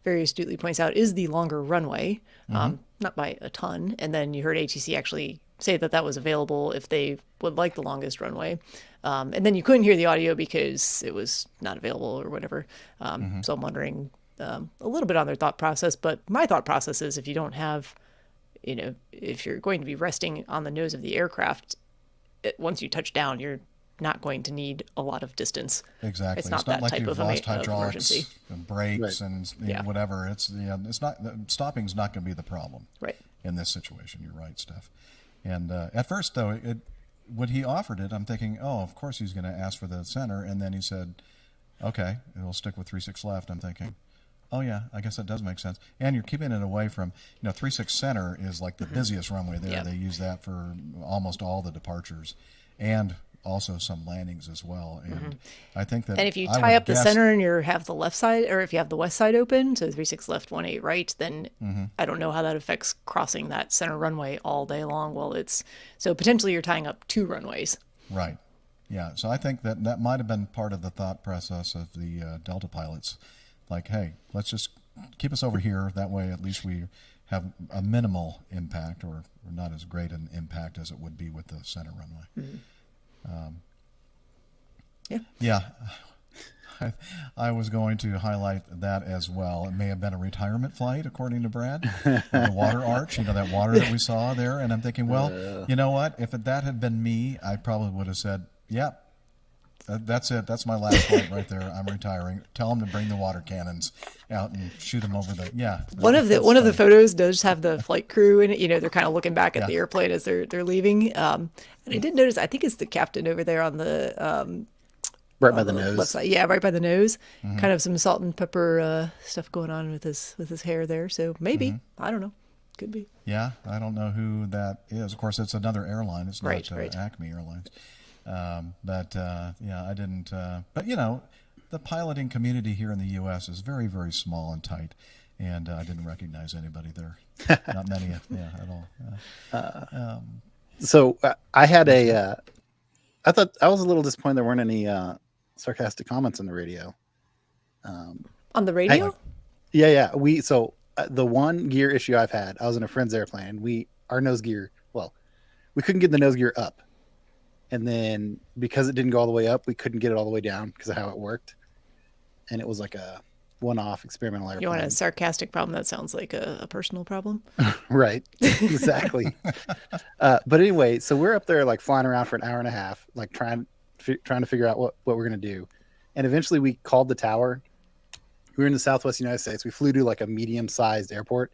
very astutely points out, is the longer runway, not by a ton. And then you heard ATC actually say that was available if they would like the longest runway. And then you couldn't hear the audio because it was not available or whatever. So I'm wondering a little bit on their thought process. But my thought process is, if you don't have, if you're going to be resting on the nose of the aircraft, once you touch down, you're not going to need a lot of distance. Exactly. It's not that like type you've of lost emergency. hydraulics and brakes and whatever. It's not, stopping's not going to be the problem. Right. In this situation, you're right, Steph. And at first, though, when he offered it, I'm thinking, oh, of course he's going to ask for the center. And then he said, okay, we'll stick with 36 left. I'm thinking, oh, yeah, I guess that does make sense. And you're keeping it away from, 36 center is like the busiest runway there. Yeah. They use that for almost all the departures and also some landings as well. And I think that, and if you tie up the center and you have the left side, or if you have the west side open, so 36 left, 18 right, then I don't know how that affects crossing that center runway all day long. Well, so potentially you're tying up two runways. Right. Yeah. So I think that might have been part of the thought process of the Delta pilots. Like, hey, let's just keep us over here. That way, at least we have a minimal impact, or not as great an impact as it would be with the center runway. I was going to highlight that as well. It may have been a retirement flight, according to Brad. The water arch, that water that we saw there. And I'm thinking, well, you know what? If that had been me, I probably would have said, yeah, that's it. That's my last flight right there. I'm retiring. Tell them to bring the water cannons out and shoot them over the, One of the photos does have the flight crew in it. They're kind of looking back at the airplane as they're leaving. And I did notice, I think it's the captain over there on the right by the nose. Left side. Yeah, right by the nose. Kind of some salt and pepper stuff going on with his hair there. So maybe, I don't know, could be. Yeah, I don't know who that is. Of course, it's another airline. It's not right. Acme Airlines. I didn't. But the piloting community here in the U.S. is very, very small and tight, and I didn't recognize anybody there. Not many, at all. So I had I thought I was a little disappointed there weren't any sarcastic comments on the radio. On the radio? Yeah. The one gear issue I've had, I was in a friend's airplane. Our nose gear, we couldn't get the nose gear up. And then because it didn't go all the way up, we couldn't get it all the way down because of how it worked. And it was like a one-off experimental airplane. You want a sarcastic problem that sounds like a personal problem? Right. Exactly. But anyway, so we're up there like flying around for an hour and a half, like trying to figure out what we're going to do. And eventually we called the tower. We were in the Southwest United States. We flew to like a medium-sized airport.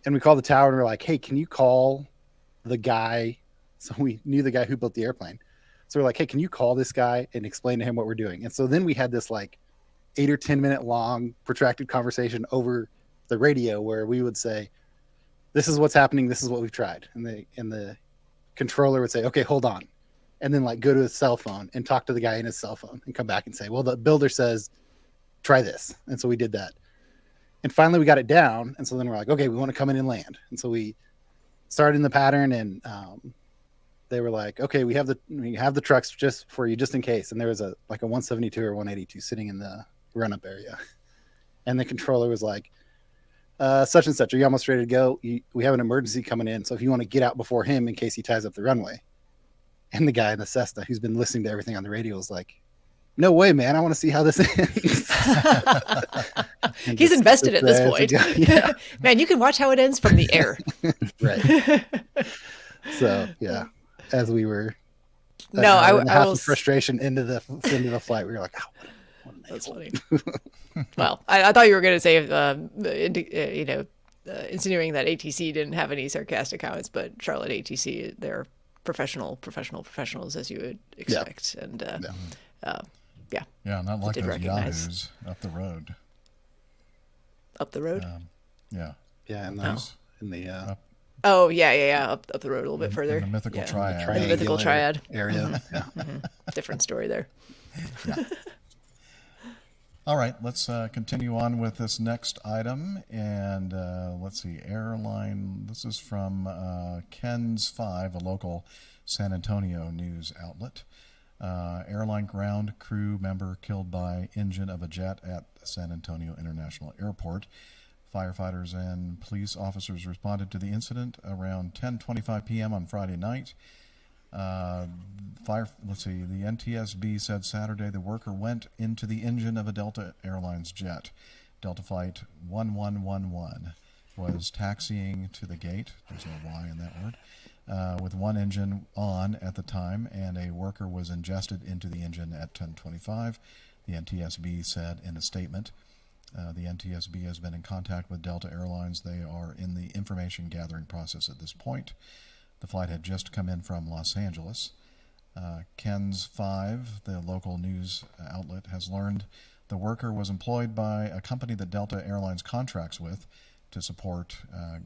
And we called the tower and we're like, hey, can you call the guy? So we knew the guy who built the airplane. So we're like, hey, can you call this guy and explain to him what we're doing? And so then we had this like 8 or 10 minute long protracted conversation over the radio where we would say, this is what's happening. This is what we've tried. And the controller would say, okay, hold on. And then like go to his cell phone and talk to the guy in his cell phone and come back and say, well, the builder says, try this. And so we did that. And finally we got it down. And so then we're like, okay, we want to come in and land. And so we started in the pattern and, they were like, okay, we have the trucks just for you, just in case. And there was a 172 or 182 sitting in the run-up area. And the controller was like, such and such, are you almost ready to go? We have an emergency coming in. So if you want to get out before him in case he ties up the runway. And the guy in the Cessna who's been listening to everything on the radio was like, no way, man. I want to see how this ends. He's invested at this point. Yeah. Man, you can watch how it ends from the air. Right. So, yeah. As we were No, I half will. of frustration into the flight. We were like, oh, That's funny. Well, I thought you were going to say, insinuating that ATC didn't have any sarcastic comments, but Charlotte ATC, they're professionals as you would expect, and not like did those recognize. yahoos up the road. Up the road. Yeah. Yeah, and in the up the road a little bit further. In the mythical triad. In the mythical triad area. Yeah. Different story there. Yeah. All right, let's continue on with this next item. And let's see, airline. This is from Ken's 5, a local San Antonio news outlet. Airline ground crew member killed by engine of a jet at San Antonio International Airport. Firefighters and police officers responded to the incident around 10:25 p.m. on Friday night. The NTSB said Saturday the worker went into the engine of a Delta Airlines jet. Delta Flight 1111 was taxiing to the gate, there's no Y in that word, with one engine on at the time, and a worker was ingested into the engine at 10:25, the NTSB said in a statement. The NTSB has been in contact with Delta Airlines. They are in the information gathering process at this point. The flight had just come in from Los Angeles. Ken's 5, the local news outlet, has learned the worker was employed by a company that Delta Airlines contracts with to support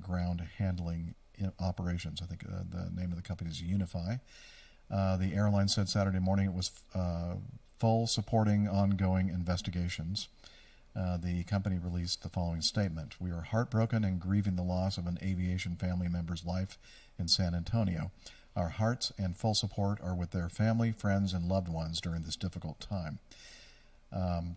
ground handling operations. I think the name of the company is Unify. The airline said Saturday morning it was full supporting ongoing investigations. The company released the following statement. We are heartbroken and grieving the loss of an aviation family member's life in San Antonio. Our hearts and full support are with their family, friends, and loved ones during this difficult time. The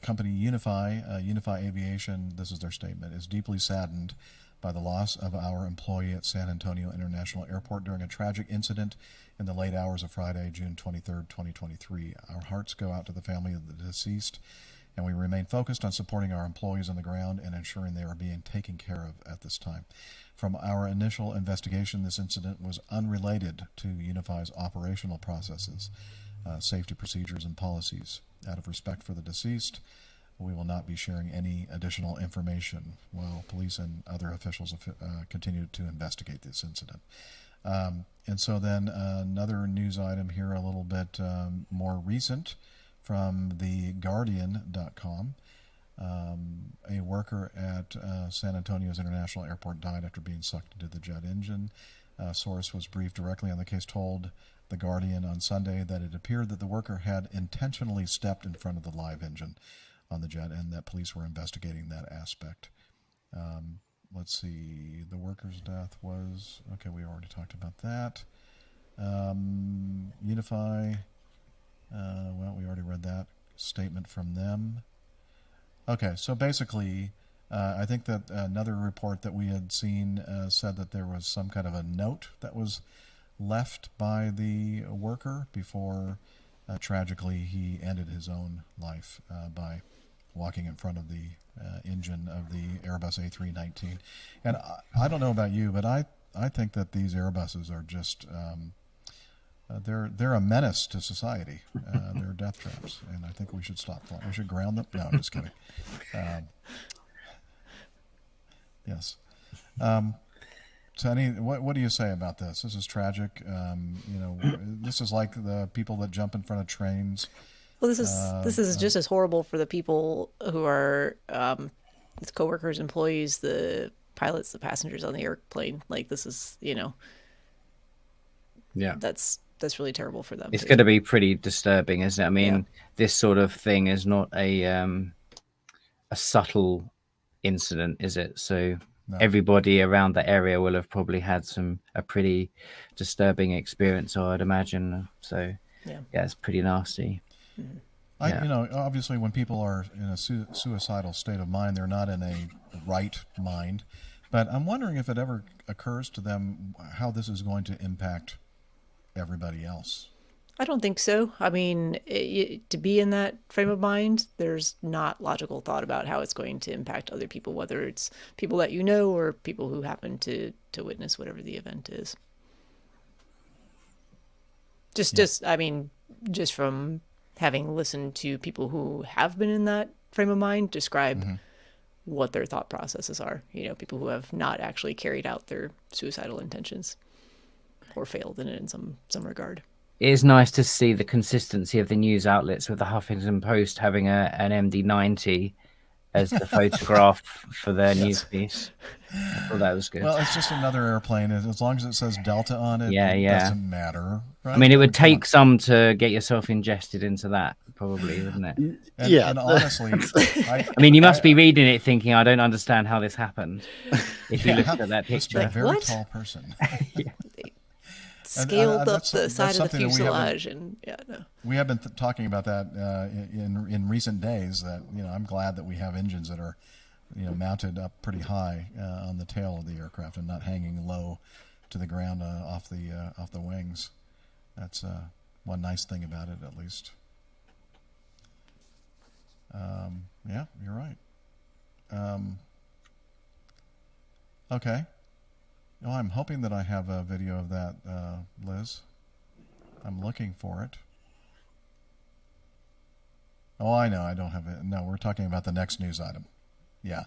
company Unify Aviation, this is their statement, is deeply saddened by the loss of our employee at San Antonio International Airport during a tragic incident in the late hours of Friday, June 23rd, 2023. Our hearts go out to the family of the deceased, and we remain focused on supporting our employees on the ground and ensuring they are being taken care of at this time. From our initial investigation, this incident was unrelated to Unify's operational processes, safety procedures, and policies. Out of respect for the deceased, we will not be sharing any additional information while police and other officials continue to investigate this incident. And so then another news item here, a little bit more recent, from theguardian.com. A worker at San Antonio's International Airport died after being sucked into the jet engine. A source was briefed directly on the case, told The Guardian on Sunday that it appeared that the worker had intentionally stepped in front of the live engine on the jet, and that police were investigating that aspect. Let's see, the worker's death was, okay, we already talked about that. Unify, well, we already read that statement from them. Okay, so basically, I think that another report that we had seen said that there was some kind of a note that was left by the worker before, tragically, he ended his own life by walking in front of the engine of the Airbus A319. And I don't know about you, but I think that these Airbuses are just, they're a menace to society. They're death traps, and I think we should stop flying. We should ground them. No, I'm just kidding. Yes. So what do you say about this? This is tragic. This is like the people that jump in front of trains. Well, this is just as horrible for the people who are its coworkers, employees, the pilots, the passengers on the airplane. Like, this is, yeah, that's really terrible for them. It's going to be pretty disturbing, isn't it? I mean, this sort of thing is not a subtle incident, is it? So no. Everybody around the area will have probably had a pretty disturbing experience, I'd imagine. So yeah, it's pretty nasty. Mm-hmm. Obviously when people are in a suicidal state of mind, they're not in a right mind. But I'm wondering if it ever occurs to them how this is going to impact everybody else. I don't think so. I mean, to be in that frame of mind, there's not logical thought about how it's going to impact other people, whether it's people that you know or people who happen to witness whatever the event is. Just I mean, just from having listened to people who have been in that frame of mind describe what their thought processes are. You know, people who have not actually carried out their suicidal intentions or failed in it in some regard. It is nice to see the consistency of the news outlets, with the Huffington Post having an MD-90 as the photograph for their news piece. I thought that was good. Well, it's just another airplane. As long as it says Delta on it, it doesn't matter. Right? I mean, it would take some to get yourself ingested into that, probably, wouldn't it? And honestly, I mean, you must be reading it thinking, I don't understand how this happened. If you look at that picture. A very tall person. Scaled up the side of the fuselage, we have been talking about that in recent days. That I'm glad that we have engines that are mounted up pretty high on the tail of the aircraft and not hanging low to the ground off the wings. That's one nice thing about it, at least. Yeah, you're right. Okay. Oh, I'm hoping that I have a video of that, Liz. I'm looking for it. Oh, I know. I don't have it. No, we're talking about the next news item. Yeah.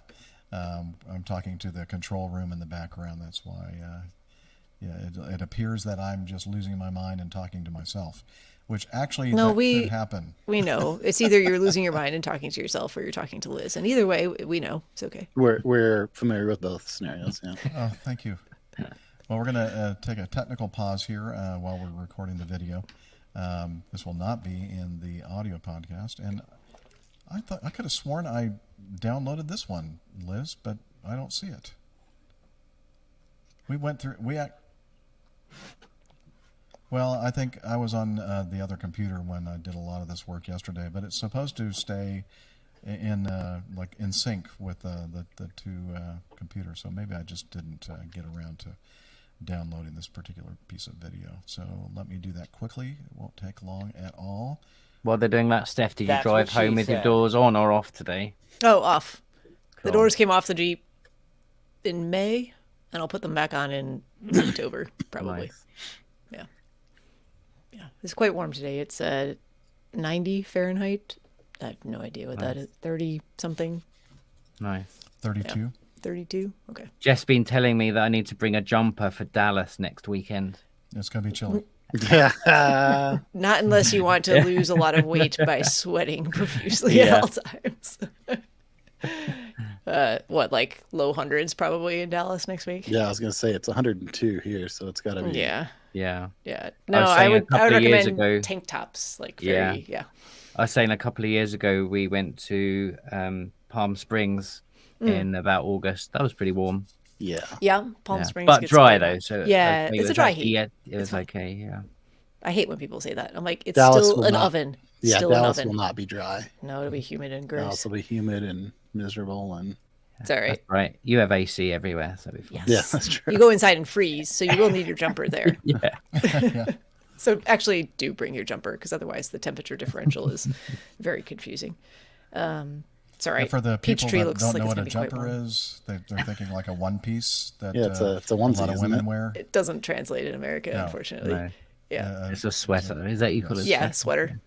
I'm talking to the control room in the background. That's why, it appears that I'm just losing my mind and talking to myself, which actually could happen. We know. It's either you're losing your mind and talking to yourself or you're talking to Liz. And either way, we know. It's okay. We're familiar with both scenarios. Yeah. Oh, thank you. Well, we're going to take a technical pause here while we're recording the video. This will not be in the audio podcast. And I could have sworn I downloaded this one, Liz, but I don't see it. We went through... Well, I think I was on the other computer when I did a lot of this work yesterday, but it's supposed to stay in sync with the two computers. So maybe I just didn't get around to downloading this particular piece of video. So let me do that quickly. It won't take long at all. While they're doing that, Steph, did you drive home with your doors on or off today? Oh, off. Cool. The doors came off the Jeep in May, and I'll put them back on in October, probably. Nice. Yeah. It's quite warm today. It's 90 Fahrenheit. I have no idea what that is. 30 something. Nice. 32? Yeah. 32? Okay. Jeff's been telling me that I need to bring a jumper for Dallas next weekend. It's going to be chilly. Not unless you want to lose a lot of weight by sweating profusely at all times. Like low hundreds probably in Dallas next week? Yeah, I was going to say it's 102 here, so it's got to be. Yeah. No, I would recommend tank tops. I was saying a couple of years ago we went to Palm Springs in about August. That was pretty warm. Yeah, Palm Springs. But dry though, so it's a dry heat. Yeah, it was okay. Yeah. I hate when people say that. I'm like, it's Dallas still an oven. Yeah, still Dallas an oven. will not be dry. No, it'll be humid and gross. Dallas will be humid and miserable and. It's all right. That's right. You have AC everywhere, so before. Yes. Yeah, that's true. You go inside and freeze, so you will need your jumper there. Yeah. So actually, do bring your jumper because otherwise the temperature differential is very confusing. It's all right. And for the people Peachtree that looks don't like know it's what a gonna be quite jumper warm. is, they're thinking like a one piece that it's a onesie, a lot of women wear. It doesn't translate in America, No. unfortunately. No. Yeah. It's a sweater. Is that you call it? Yeah, sweater.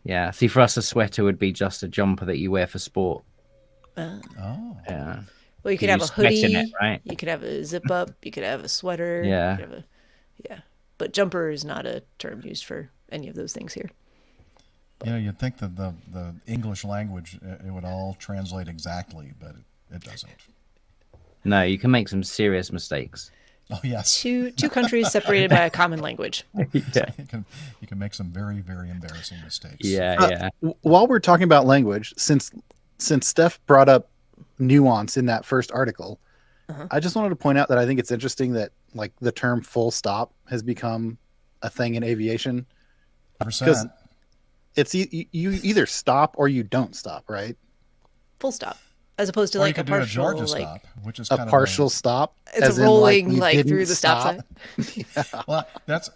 Yeah. See, for us, a sweater would be just a jumper that you wear for sport. Oh. Yeah. Well, you could You have a sweat in hoodie. it, right? You could have a zip up. You could have a sweater. Yeah. You could have but jumper is not a term used for any of those things here. You'd think that the English language, it would all translate exactly, but it doesn't. No, you can make some serious mistakes. Oh, yes. Two countries separated by a common language. Yeah. You can make some very, very embarrassing mistakes. Yeah. While we're talking about language, since Steph brought up nuance in that first article, I just wanted to point out that I think it's interesting that like the term full stop has become a thing in aviation. Because it's you either stop or you don't stop, right? Full stop. As opposed to Or like you a could do partial Georgia stop, which is a kind partial of stop. It's as a in, rolling you like didn't through the stop sign. Well, that's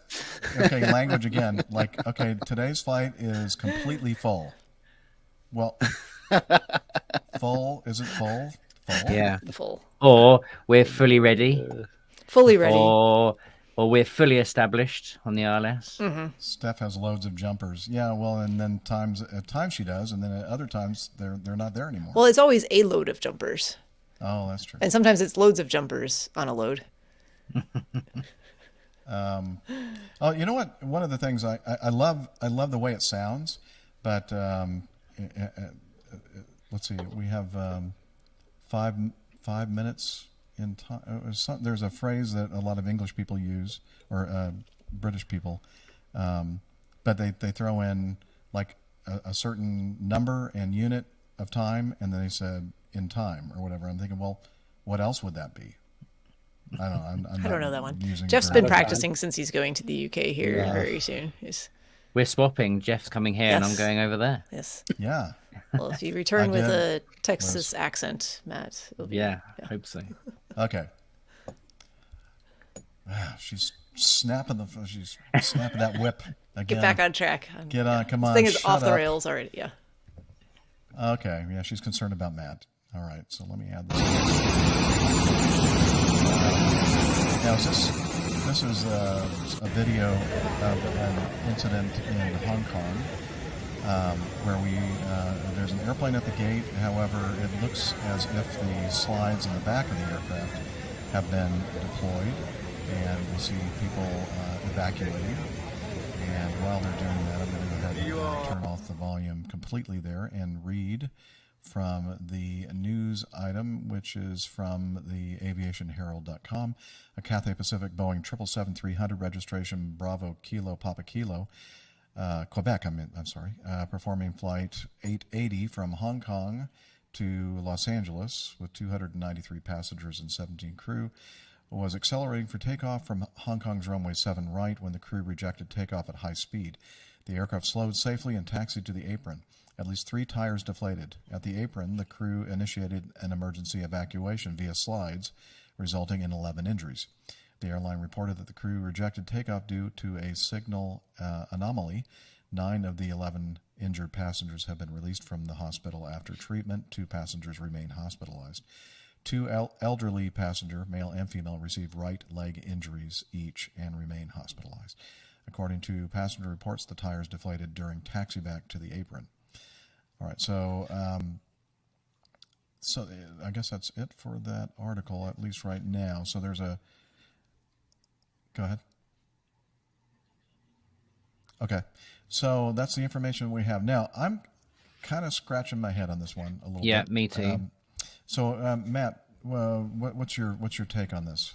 okay. Language again. Like, okay, today's flight is completely full. Well, full is it full? Full. Yeah. Full. Or we're fully ready. Fully ready. Or Or we're fully established on the ILS. Mm-hmm. Steph has loads of jumpers. Yeah, well, and then at times she does, and then at other times they're not there anymore. Well, it's always a load of jumpers. Oh, that's true. And sometimes it's loads of jumpers on a load. Oh, you know what? One of the things I love the way it sounds, but let's see. We have 5 minutes in time. There's a phrase that a lot of English people use, or British people, but they throw in like a certain number and unit of time, and then they said in time or whatever. I'm thinking, well, what else would that be? I don't know. I don't know that one. Jeff's been practicing since he's going to the UK here very soon. We're swapping. Jeff's coming here and I'm going over there. Yes. Yeah. Well, if you return with a Texas accent, Matt. I hope so. Okay. She's snapping that whip again. Get back on track. Get on, come on. This thing is off the rails already, yeah. Okay, yeah, she's concerned about Matt. All right, so let me add this. Now, this is a video of an incident in Hong Kong where there's an airplane at the gate. However, it looks as if the slides in the back of the aircraft have been deployed, and we see people evacuating. And while they're doing that, I'm going to go ahead and turn off the volume completely there and read from the news item, which is from the aviationherald.com. A Cathay Pacific Boeing 777-300 registration Bravo Kilo Papa Kilo, Quebec, I'm sorry, performing flight 880 from Hong Kong to Los Angeles with 293 passengers and 17 crew, was accelerating for takeoff from Hong Kong's runway 7 right when the crew rejected takeoff at high speed. The aircraft slowed safely and taxied to the apron. At least 3 tires deflated. At the apron, the crew initiated an emergency evacuation via slides, resulting in 11 injuries. The airline reported that the crew rejected takeoff due to a signal anomaly. 9 of the 11 injured passengers have been released from the hospital after treatment. 2 passengers remain hospitalized. 2 elderly passenger, male and female, received right leg injuries each and remain hospitalized. According to passenger reports, the tires deflated during taxi back to the apron. All right, so I guess that's it for that article, at least right now. So there's a... Go ahead. Okay, so that's the information we have. Now, I'm kind of scratching my head on this one a little bit. Yeah, me too. So, Matt, what's your take on this?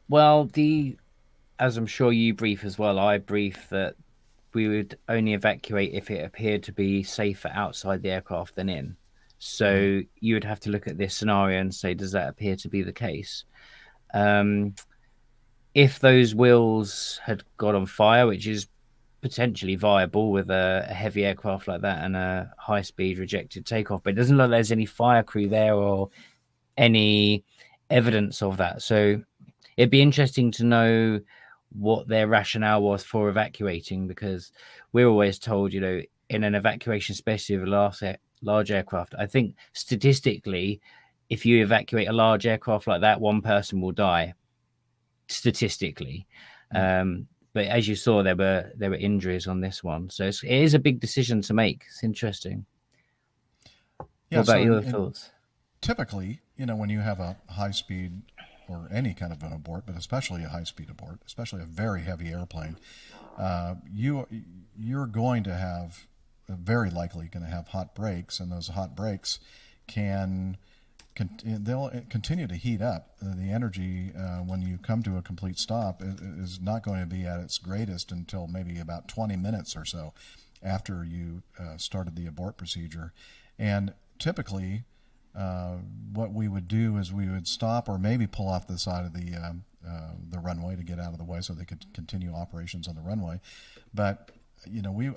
Well, as I'm sure you brief as well, I brief that we would only evacuate if it appeared to be safer outside the aircraft than in. So you would have to look at this scenario and say, does that appear to be the case? If those wheels had got on fire, which is potentially viable with a heavy aircraft like that and a high-speed rejected takeoff, but it doesn't look like there's any fire crew there or any evidence of that. So it'd be interesting to know what their rationale was for evacuating, because we're always told, in an evacuation, especially of a large aircraft, I think statistically, if you evacuate a large aircraft like that, 1 person will die statistically. But as you saw, there were injuries on this one, so it is a big decision to make. It's interesting. Yeah, what about your thoughts? Typically, when you have a high speed or any kind of an abort, but especially a high-speed abort, especially a very heavy airplane, you're going to have, very likely going to have hot brakes, and those hot brakes they'll continue to heat up. The energy, when you come to a complete stop, is not going to be at its greatest until maybe about 20 minutes or so after you started the abort procedure. And typically, what we would do is we would stop or maybe pull off the side of the runway to get out of the way so they could continue operations on the runway. But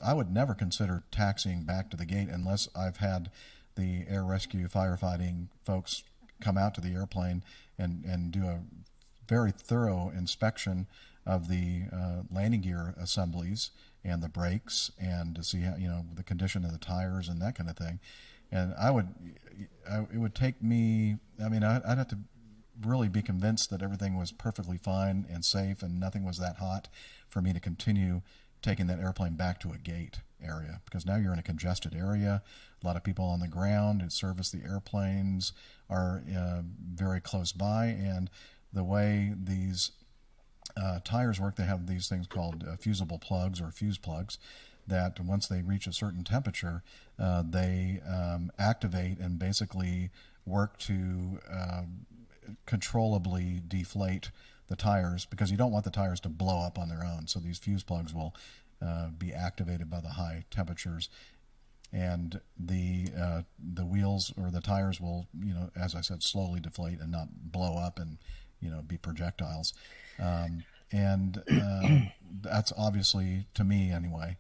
I would never consider taxiing back to the gate unless I've had the air rescue firefighting folks come out to the airplane and do a very thorough inspection of the landing gear assemblies and the brakes, and to see how, the condition of the tires and that kind of thing. And it would take me, I'd have to really be convinced that everything was perfectly fine and safe and nothing was that hot for me to continue taking that airplane back to a gate area, because now you're in a congested area. A lot of people on the ground who service the airplanes are very close by, and the way these tires work, they have these things called fusible plugs or fuse plugs that once they reach a certain temperature, they activate and basically work to controllably deflate the tires, because you don't want the tires to blow up on their own. So these fuse plugs will be activated by the high temperatures, and the wheels or the tires will, as I said, slowly deflate and not blow up and be projectiles. And that's obviously, to me anyway,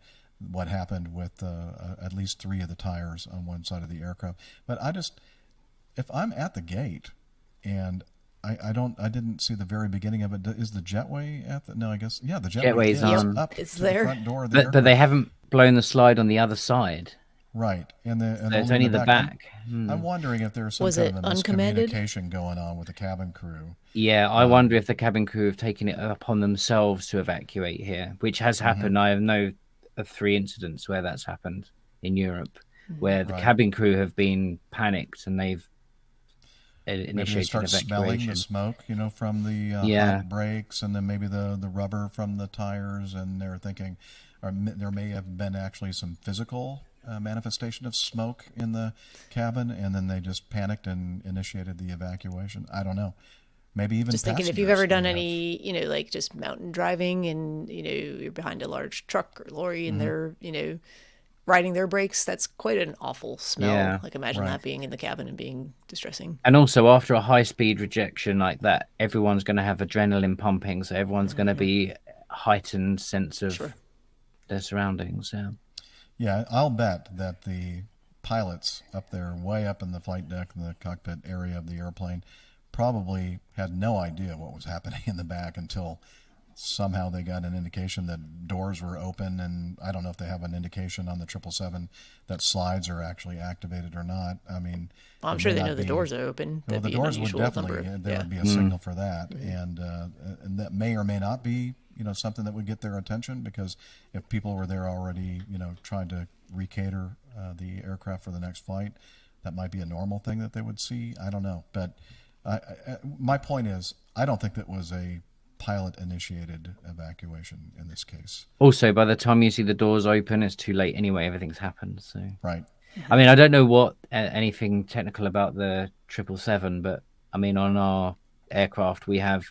what happened with at least 3 of the tires on one side of the aircraft. But if I'm at the gate and I didn't see the very beginning of it. Is the jetway at the? No, I guess the jetway is up it's to there. the front door of the but they haven't blown the slide on the other side. Right, and it's only the back. I'm wondering if there's some Was kind it of a uncommanded? miscommunication going on with the cabin crew. Yeah, I wonder if the cabin crew have taken it upon themselves to evacuate here, which has happened. I know of 3 incidents where that's happened in Europe, where the cabin crew have been panicked and they've initiated maybe they start evacuation. smelling the smoke, from the hot brakes, and then maybe the rubber from the tires, and they're thinking, or there may have been actually some physical manifestation of smoke in the cabin, and then they just panicked and initiated the evacuation. I don't know. Maybe even just thinking if you've ever done any, like just mountain driving, and you're behind a large truck or lorry, and they're riding their brakes, that's quite an awful smell. Yeah. Like imagine that being in the cabin and being distressing. And also after a high-speed rejection like that, everyone's going to have adrenaline pumping, so everyone's going to be heightened sense of their surroundings. Yeah, I'll bet that the pilots up there, way up in the flight deck and the cockpit area of the airplane, probably had no idea what was happening in the back until somehow they got an indication that doors were open, and I don't know if they have an indication on the 777 that slides are actually activated or not. I mean, well, I'm sure they know the doors are open. Well, the doors would definitely, there would be a signal for that, and that may or may not be something that would get their attention, because if people were there already, trying to recater the aircraft for the next flight, that might be a normal thing that they would see. I don't know, but my point is, I don't think that was a pilot-initiated evacuation in this case. Also, by the time you see the doors open, it's too late anyway. Everything's happened. So right. I mean, I don't know what anything technical about the 777, but I mean, on our aircraft, we have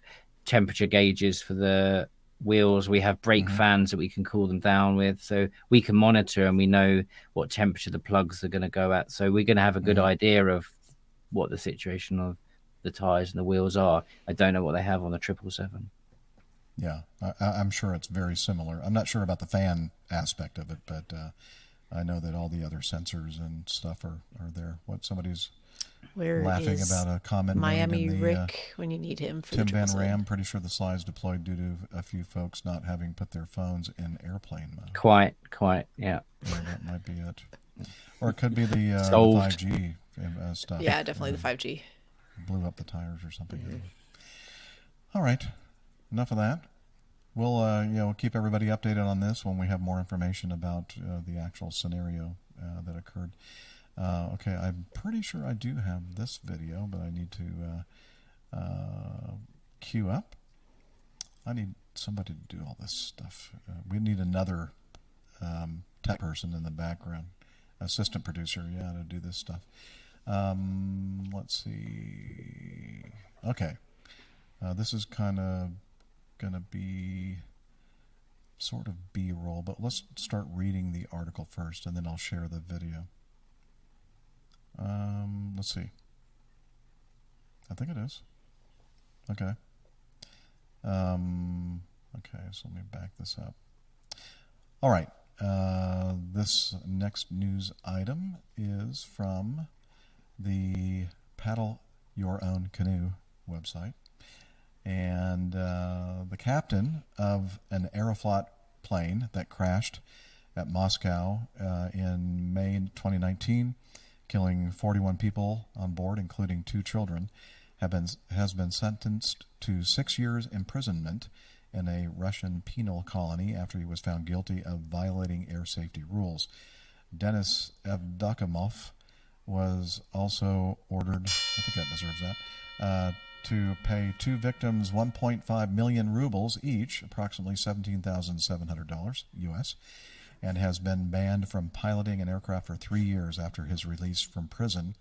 temperature gauges for the wheels. We have brake fans that we can cool them down with, so we can monitor and we know what temperature the plugs are going to go at. So we're going to have a good idea of what the situation of the tires and the wheels are. I don't know what they have on the 777. Yeah, I'm sure it's very similar. I'm not sure about the fan aspect of it, but I know that all the other sensors and stuff are there. Somebody's laughing about a comment Miami made in the, Rick when you need him for Tim the Van Ram, pretty sure the slide's deployed due to a few folks not having put their phones in airplane mode. Quite, yeah. That might be it. Or it could be the 5G stuff. Yeah, definitely the 5G. Blew up the tires or something. All right. Enough of that. We'll keep everybody updated on this when we have more information about the actual scenario that occurred. Okay, I'm pretty sure I do have this video, but I need to queue up. I need somebody to do all this stuff. We need another tech person in the background, assistant producer, to do this stuff. Let's see. Okay. This is kind of going to be sort of B-roll, but let's start reading the article first, and then I'll share the video. Let's see. I think it is. Okay. Okay, so let me back this up. All right. This next news item is from the Paddle Your Own Canoe website. And the captain of an Aeroflot plane that crashed at Moscow in May 2019, killing 41 people on board, including 2 children, has been sentenced to 6 years imprisonment in a Russian penal colony after he was found guilty of violating air safety rules. Denis Evdokimov was also ordered, I think that deserves that, to pay two victims 1.5 million rubles each, approximately $17,700 U.S., and has been banned from piloting an aircraft for 3 years after his release from prison.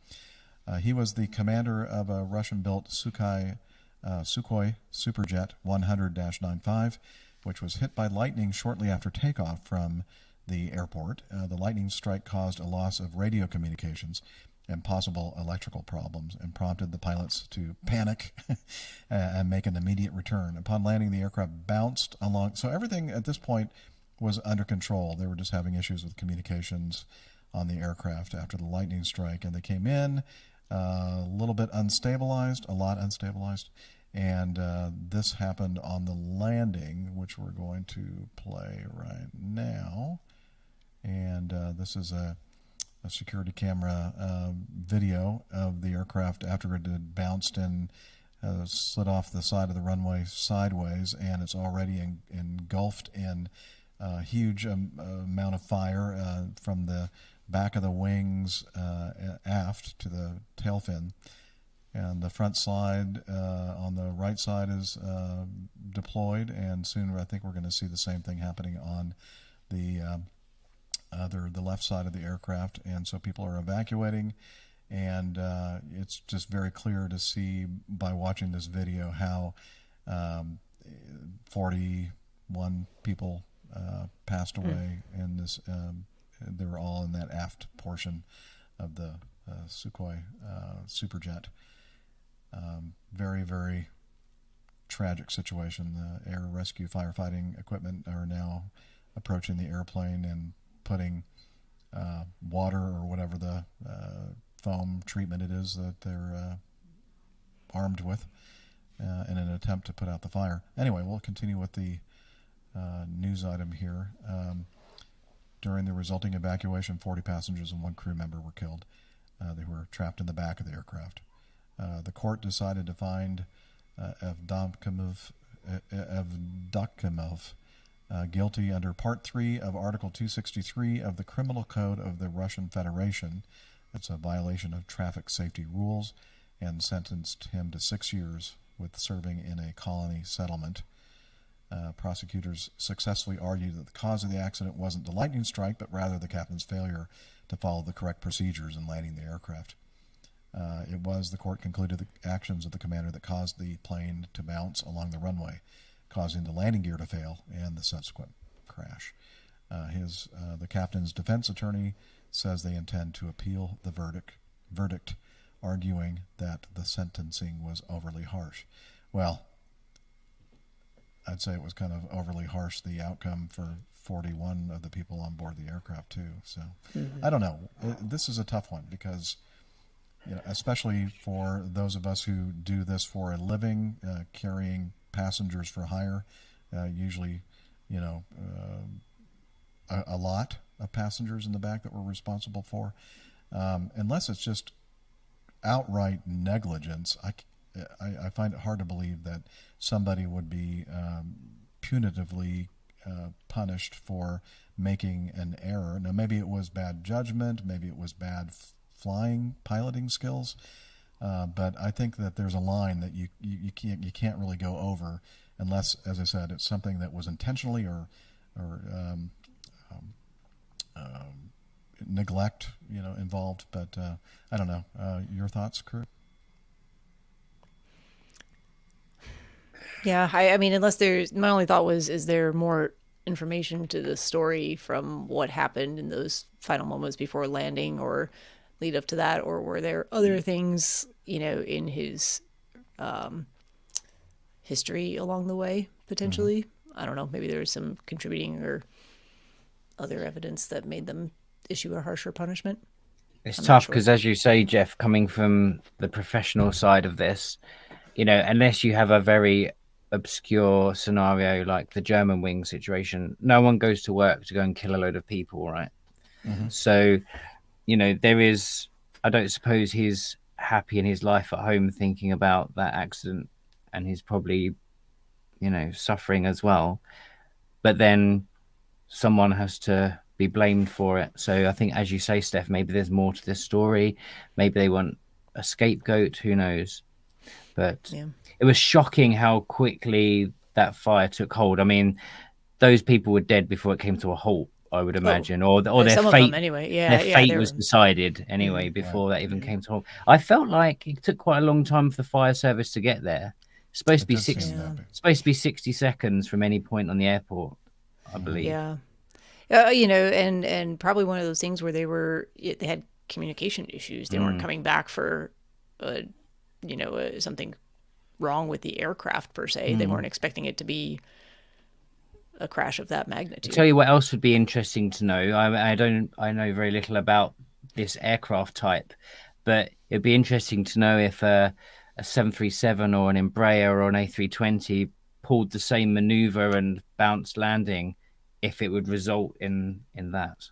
He was the commander of a Russian-built Sukhoi Superjet 100-95, which was hit by lightning shortly after takeoff from the airport. The lightning strike caused a loss of radio communications and possible electrical problems and prompted the pilots to panic and make an immediate return. Upon landing, the aircraft bounced along. So everything at this point was under control. They were just having issues with communications on the aircraft after the lightning strike, and they came in a little bit unstabilized, a lot unstabilized, and this happened on the landing, which we're going to play right now. And this is a security camera video of the aircraft after it had bounced and slid off the side of the runway sideways, and it's already engulfed in a huge amount of fire from the back of the wings aft to the tail fin. And the front slide on the right side is deployed, and soon I think we're going to see the same thing happening on the left side of the aircraft. And so people are evacuating, and it's just very clear to see by watching this video how 41 people passed away in this. They were all in that aft portion of the Sukhoi Superjet. Very, very tragic situation. The air rescue firefighting equipment are now approaching the airplane and putting water or whatever the foam treatment it is that they're armed with in an attempt to put out the fire. Anyway, we'll continue with the news item here. During the resulting evacuation, 40 passengers and one crew member were killed. They were trapped in the back of the aircraft. The court decided to find Evdokimov guilty under Part 3 of Article 263 of the Criminal Code of the Russian Federation. It's a violation of traffic safety rules, and sentenced him to 6 years with serving in a colony settlement. Prosecutors successfully argued that the cause of the accident wasn't the lightning strike, but rather the captain's failure to follow the correct procedures in landing the aircraft. It was, the court concluded, the actions of the commander that caused the plane to bounce along the runway, causing the landing gear to fail and the subsequent crash. The captain's defense attorney says they intend to appeal the verdict, arguing that the sentencing was overly harsh. Well, I'd say it was kind of overly harsh, the outcome for 41 of the people on board the aircraft too. So I don't know. This is a tough one because, especially for those of us who do this for a living, carrying passengers for hire, usually, a lot of passengers in the back that we're responsible for. Unless it's just outright negligence, I find it hard to believe that somebody would be punitively punished for making an error. Now, maybe it was bad judgment, maybe it was bad piloting skills, but I think that there's a line that you can't really go over unless, as I said, it's something that was intentionally or neglect involved. But I don't know. Your thoughts, crew? Yeah, I mean, unless my only thought was, is there more information to the story from what happened in those final moments before landing or lead up to that, or were there other things, in his history along the way, potentially? I don't know, maybe there was some contributing or other evidence that made them issue a harsher punishment. It's tough because, as you say, Jeff, coming from the professional side of this, unless you have a very obscure scenario like the German wing situation, no one goes to work to go and kill a load of people, right? So, there is, I don't suppose his happy in his life at home thinking about that accident, and he's probably, suffering as well. But then someone has to be blamed for it. So I think, as you say, Steph, maybe there's more to this story. Maybe they want a scapegoat. Who knows? But it was shocking how quickly that fire took hold. I mean, those people were dead before it came to a halt, I would imagine, or their some fate. of them anyway. Their fate was decided anyway before that even came to halt. I felt like it took quite a long time for the fire service to get there. It's supposed to be supposed to be 60 seconds from any point on the airport, I believe. Yeah. And probably one of those things where they had communication issues. They weren't coming back for, something wrong with the aircraft per se. They weren't expecting it to be a crash of that magnitude. I'll tell you what else would be interesting to know. I know very little about this aircraft type, but it'd be interesting to know if a 737 or an Embraer or an A320 pulled the same maneuver and bounced landing, if it would result in that.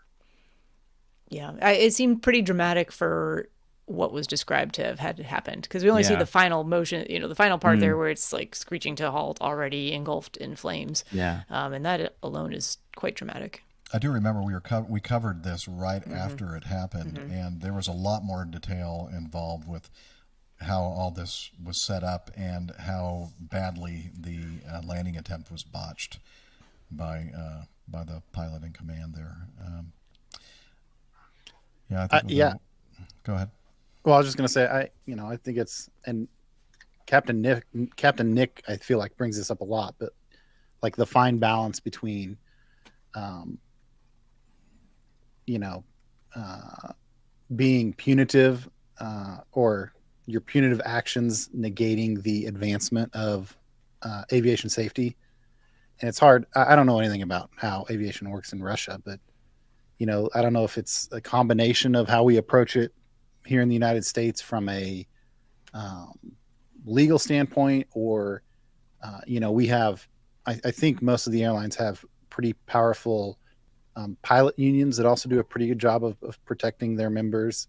Yeah, it seemed pretty dramatic for what was described to have had happened, because we only see the final motion, the final part there where it's like screeching to a halt, already engulfed in flames. Yeah. And that alone is quite dramatic. I do remember we covered this right after it happened, and there was a lot more detail involved with how all this was set up and how badly the landing attempt was botched by the pilot in command there. Go ahead. Well, I was just going to say, I think it's, and Captain Nick, I feel like brings this up a lot, but like the fine balance between, being punitive, or your punitive actions negating the advancement of aviation safety. And it's hard. I don't know anything about how aviation works in Russia, but, I don't know if it's a combination of how we approach it here in the United States from a legal standpoint, or, we have, I think most of the airlines have pretty powerful pilot unions that also do a pretty good job of protecting their members.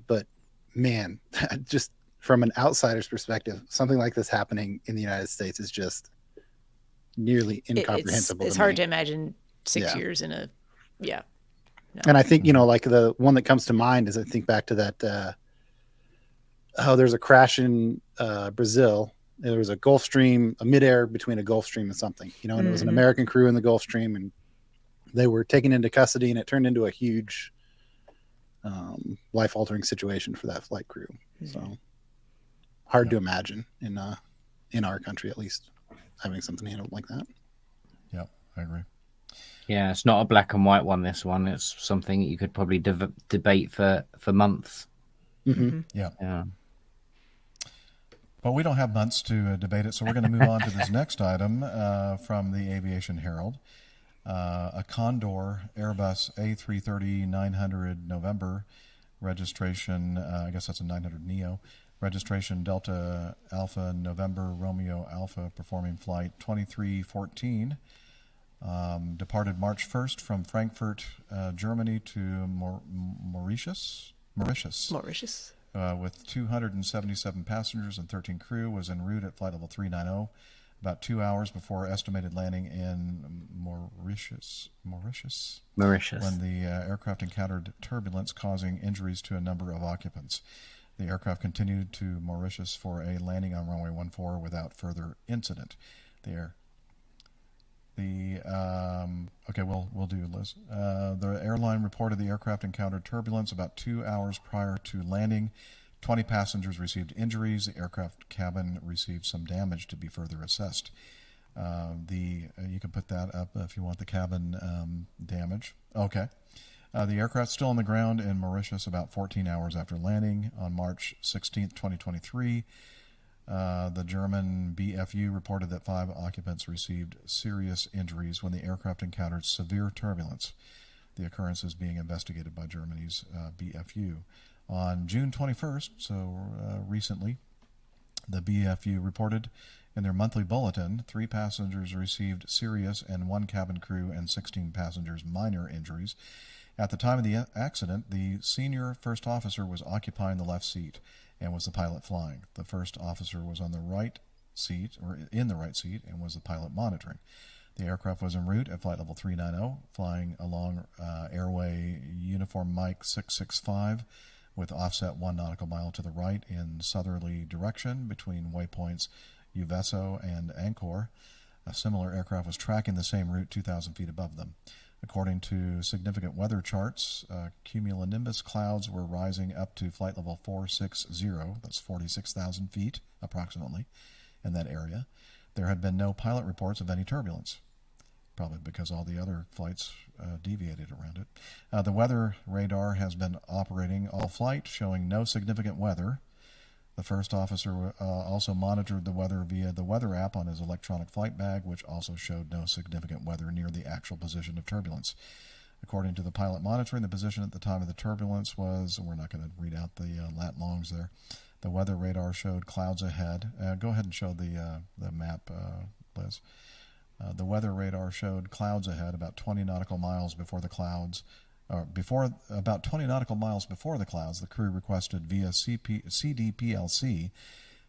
But man, just from an outsider's perspective, something like this happening in the United States is just nearly incomprehensible. It's hard to imagine 6 years in a, No. And I think, like the one that comes to mind is I think back to that, there's a crash in Brazil. There was a Gulfstream, a midair between a Gulfstream and something, and it was an American crew in the Gulfstream, and they were taken into custody, and it turned into a huge life-altering situation for that flight crew. So hard to imagine in our country, at least, having something handled like that. Yeah, I agree. Yeah, it's not a black and white one, this one. It's something you could probably debate for months. Yeah. But we don't have months to debate it, so we're going to move on to this next item from the Aviation Herald. A Condor Airbus A330-900 November registration, I guess that's a 900 Neo, registration Delta Alpha November Romeo Alpha, performing flight 2314. Departed March 1st from Frankfurt, Germany to Mauritius. With 277 passengers and 13 crew, was en route at flight level 390 about 2 hours before estimated landing in Mauritius. When the aircraft encountered turbulence causing injuries to a number of occupants. The aircraft continued to Mauritius for a landing on runway 14 without further incident. We'll do Liz. The airline reported the aircraft encountered turbulence about 2 hours prior to landing. 20 passengers received injuries. The aircraft cabin received some damage to be further assessed. You can put that up if you want the cabin damage. Okay. The aircraft still on the ground in Mauritius about 14 hours after landing on March 16th, 2023. The German BFU reported that 5 occupants received serious injuries when the aircraft encountered severe turbulence. The occurrence is being investigated by Germany's BFU. On June 21st, so recently, The BFU reported in their monthly bulletin 3 passengers received serious and 1 cabin crew and 16 passengers minor injuries. At the time of the accident, the senior first officer was occupying the left seat and was the pilot flying. The first officer was on the right seat, or in the right seat, and was the pilot monitoring. The aircraft was en route at flight level 390, flying along airway uniform Mike 665 with offset 1 nautical mile to the right in southerly direction between waypoints Uveso and Angkor. A similar aircraft was tracking the same route 2,000 feet above them. According to significant weather charts, cumulonimbus clouds were rising up to flight level 460, that's 46,000 feet approximately, in that area. There had been no pilot reports of any turbulence, probably because all the other flights deviated around it. The weather radar has been operating all flight, showing no significant weather. The first officer also monitored the weather via the weather app on his electronic flight bag, which also showed no significant weather near the actual position of turbulence. According to the pilot monitoring, the position at the time of the turbulence was, we're not going to read out the lat longs there. The weather radar showed clouds ahead. Go ahead and show the map, Liz. The weather radar showed clouds ahead about 20 nautical miles before the clouds. About 20 nautical miles before the clouds, the crew requested via CDPLC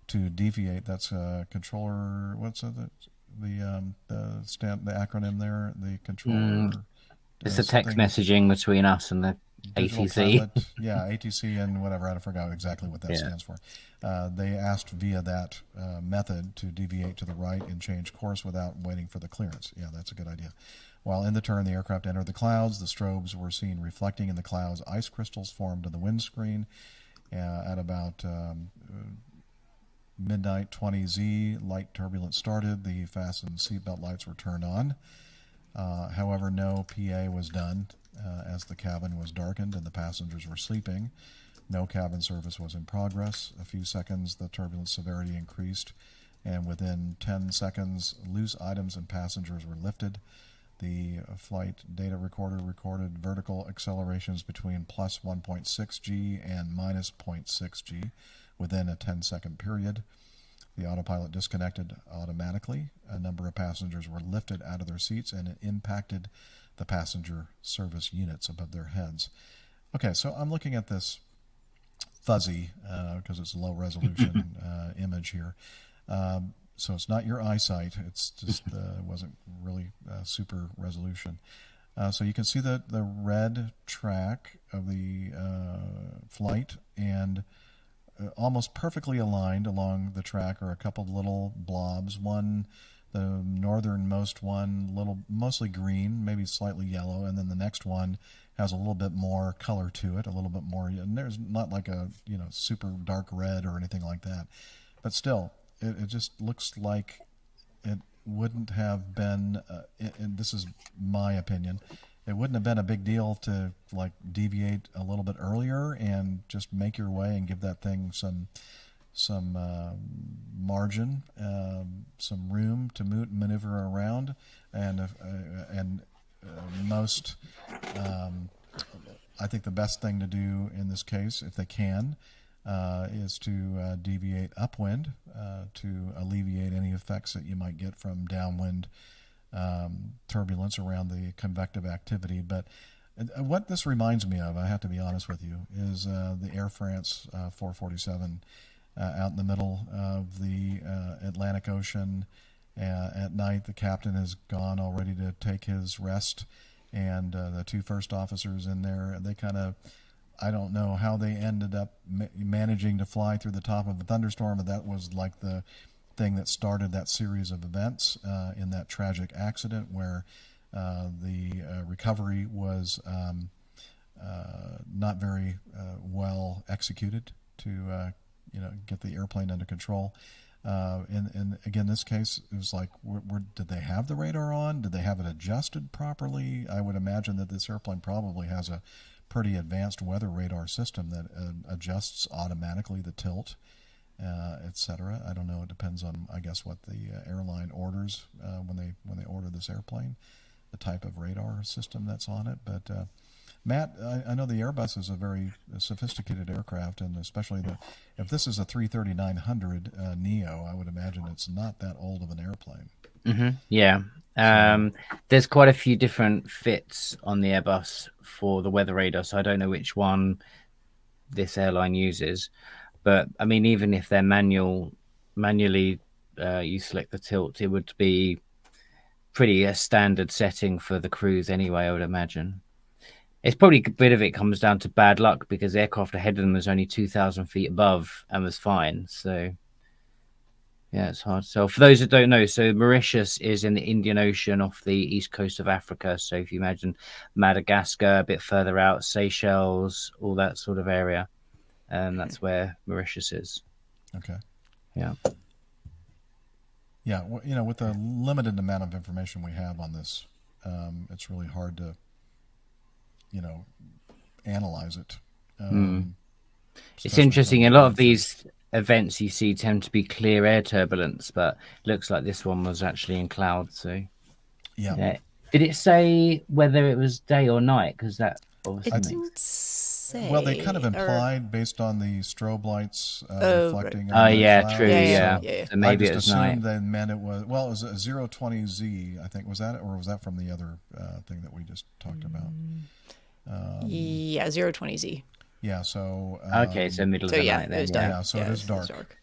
to deviate. That's controller. What's the acronym there? The controller. It's the text messaging between us and the ATC. Pilot, yeah, ATC and whatever. I forgot exactly what that stands for. They asked via that method to deviate to the right and change course without waiting for the clearance. Yeah, that's a good idea. While in the turn, the aircraft entered the clouds. The strobes were seen reflecting in the clouds. Ice crystals formed in the windscreen at about midnight 20Z. Light turbulence started. The fastened seatbelt lights were turned on. However, no PA was done as the cabin was darkened and the passengers were sleeping. No cabin service was in progress. A few seconds, the turbulence severity increased, and within 10 seconds, loose items and passengers were lifted. The flight data recorder recorded vertical accelerations between plus 1.6 G and minus 0.6 G within a 10-second period. The autopilot disconnected automatically. A number of passengers were lifted out of their seats, and it impacted the passenger service units above their heads. Okay, so I'm looking at this fuzzy, because it's a low-resolution image here. So it's not your eyesight. It's just wasn't really super resolution. So you can see the red track of the flight, and almost perfectly aligned along the track are a couple of little blobs. One, the northernmost one, mostly green, maybe slightly yellow, and then the next one has a little bit more color to it, a little bit more. And there's not like a super dark red or anything like that, but still. It just looks like it wouldn't have been, and this is my opinion, it wouldn't have been a big deal to like deviate a little bit earlier and just make your way and give that thing some margin, some room to maneuver around, and most, I think the best thing to do in this case, if they can, is to deviate upwind to alleviate any effects that you might get from downwind turbulence around the convective activity. But what this reminds me of, I have to be honest with you, is the Air France 447 out in the middle of the Atlantic Ocean. At night, the captain has gone already to take his rest, and the two first officers in there, they kind of, I don't know how they ended up managing to fly through the top of a thunderstorm, but that was like the thing that started that series of events in that tragic accident where the recovery was not very well executed to get the airplane under control. And again, this case, it was like, did they have the radar on? Did they have it adjusted properly? I would imagine that this airplane probably has a pretty advanced weather radar system that adjusts automatically the tilt, etc. I don't know. It depends on, I guess, what the airline orders when they order this airplane, the type of radar system that's on it. But Matt, I know the Airbus is a very sophisticated aircraft, and especially if this is a 330-900 Neo, I would imagine it's not that old of an airplane. Yeah. There's quite a few different fits on the Airbus for the weather radar, so I don't know which one this airline uses. But I mean, even if they're manually you select the tilt, it would be pretty a standard setting for the cruise anyway, I would imagine. It's probably a bit of it comes down to bad luck because the aircraft ahead of them was only 2,000 feet above and was fine. So, yeah, it's hard. So, for those that don't know, so Mauritius is in the Indian Ocean off the east coast of Africa. So, if you imagine Madagascar a bit further out, Seychelles, all that sort of area, that's where Mauritius is. Okay. Yeah. Yeah, well, with the limited amount of information we have on this, it's really hard to, analyze it. It's interesting. A lot of these events you see tend to be clear air turbulence, but it looks like this one was actually in cloud. So, yeah. Did it say whether it was day or night? Because that obviously It didn't say. Well, they kind of implied based on the strobe lights reflecting. On the yeah, clouds. true, yeah. So So maybe I it just was assumed night. they meant it was. Well, it was a 020Z, I think. Was that, or was that from the other thing that we just talked about? Yeah, 020Z. Yeah. So. Okay, so middle of the night. It was Then, dark. Yeah. So it is dark.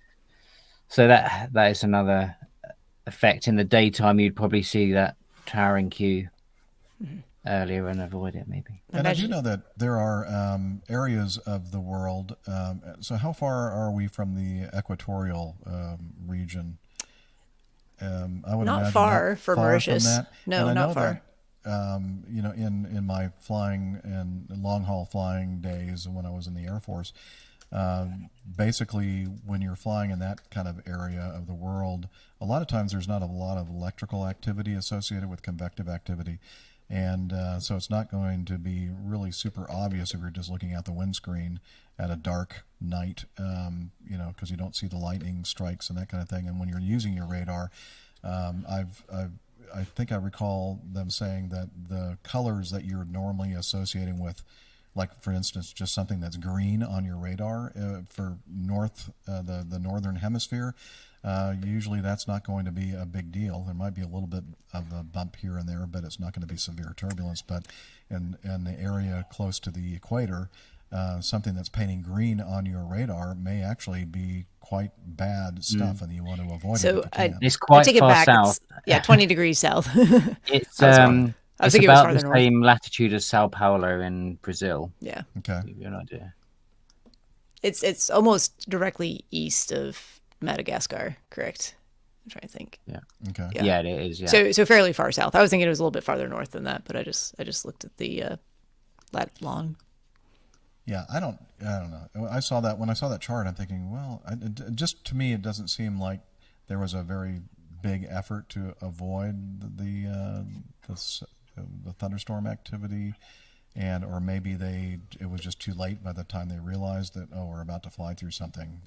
So that is another effect. In the daytime, you'd probably see that towering queue earlier and avoid it, maybe. And I do know that there are areas of the world. So how far are we from the equatorial region? I would Not imagine far not for far Mauritius. From that. No, and I not know far. That, in my flying and long haul flying days when I was in the Air Force, basically when you're flying in that kind of area of the world, a lot of times there's not a lot of electrical activity associated with convective activity. And so it's not going to be really super obvious if you're just looking out the windscreen at a dark night, because you don't see the lightning strikes and that kind of thing. And when you're using your radar, I think I recall them saying that the colors that you're normally associating with, like for instance, just something that's green on your radar for the northern hemisphere, usually that's not going to be a big deal. There might be a little bit of a bump here and there, but it's not going to be severe turbulence. But in the area close to the equator, something that's painting green on your radar may actually be quite bad stuff, and you want to avoid it. So if you can. It's quite take it far back. south. It's 20 degrees south. It's I was it's thinking it was about farther the north. same latitude as Sao Paulo in Brazil. Yeah. Okay. To give you an idea. It's almost directly east of Madagascar, correct? I'm trying to think. Yeah. Okay. Yeah, it is. Yeah. So fairly far south. I was thinking it was a little bit farther north than that, but I just looked at the lat long. Yeah, I don't know. When I saw that chart, I'm thinking, well, just to me, it doesn't seem like there was a very big effort to avoid the thunderstorm activity, or maybe it was just too late by the time they realized that, oh, we're about to fly through something.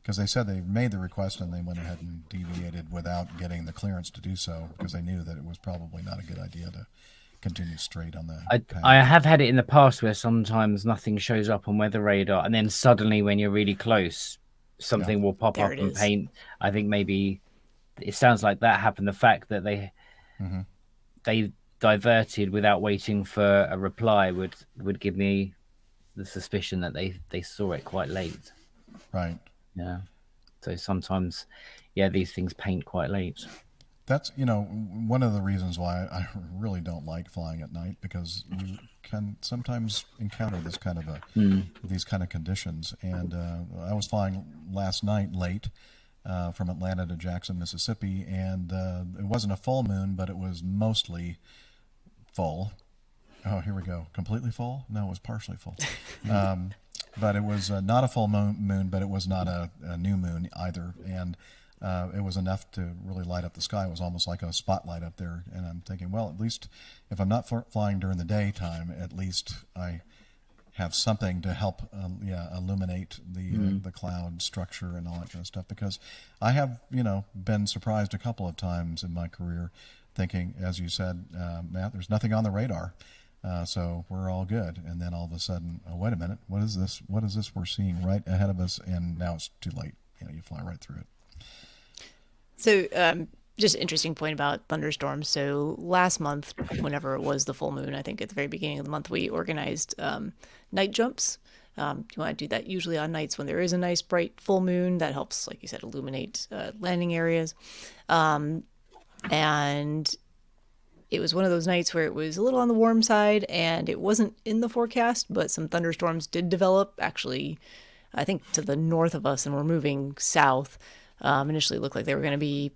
Because they said they made the request and they went ahead and deviated without getting the clearance to do so because they knew that it was probably not a good idea to continue straight on the path. I have had it in the past where sometimes nothing shows up on weather radar, and then suddenly when you're really close, something will pop There up it and is. paint. I think maybe it sounds like that happened. The fact that they diverted without waiting for a reply would give me the suspicion that they saw it quite late. Right. Yeah. So sometimes, these things paint quite late. That's, one of the reasons why I really don't like flying at night, because you can sometimes encounter this kind of these kind of conditions. And I was flying last night late from Atlanta to Jackson, Mississippi, and it wasn't a full moon, but it was mostly full. Oh, here we go. Completely full? No, it was partially full. But it was not a full moon, but it was not a new moon either. And it was enough to really light up the sky. It was almost like a spotlight up there. And I'm thinking, well, at least if I'm not flying during the daytime, at least I have something to help illuminate the cloud structure and all that kind of stuff. Because I have, been surprised a couple of times in my career thinking, as you said, Matt, there's nothing on the radar. So we're all good. And then all of a sudden, oh, wait a minute, what is this? What is this we're seeing right ahead of us? And now it's too late. You fly right through it. So, just an interesting point about thunderstorms. So last month, whenever it was the full moon, I think at the very beginning of the month, we organized night jumps. You want to do that usually on nights when there is a nice bright full moon. That helps, like you said, illuminate landing areas. And it was one of those nights where it was a little on the warm side, and it wasn't in the forecast, but some thunderstorms did develop, actually, I think to the north of us, and we're moving south. Initially it looked like they were going to be,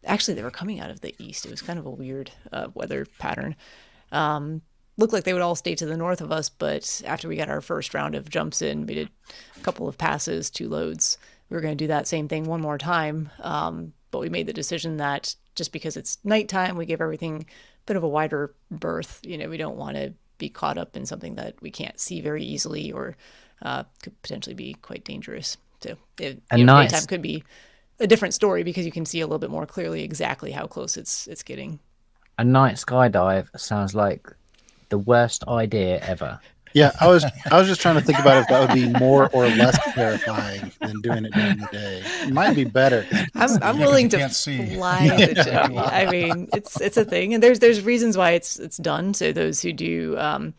actually they were coming out of the east. It was kind of a weird weather pattern. Looked like they would all stay to the north of us, but after we got our first round of jumps in, we did a couple of passes, 2 loads. We were going to do that same thing one more time, but we made the decision that just because it's nighttime, we give everything a bit of a wider berth. We don't want to be caught up in something that we can't see very easily or could potentially be quite dangerous. So daytime could be a different story because you can see a little bit more clearly exactly how close it's getting. A night skydive sounds like the worst idea ever. Yeah, I was just trying to think about if that would be more or less terrifying than doing it during the day. It might be better. I'm willing to fly the jet. I mean, it's a thing, and there's reasons why it's done. So those who do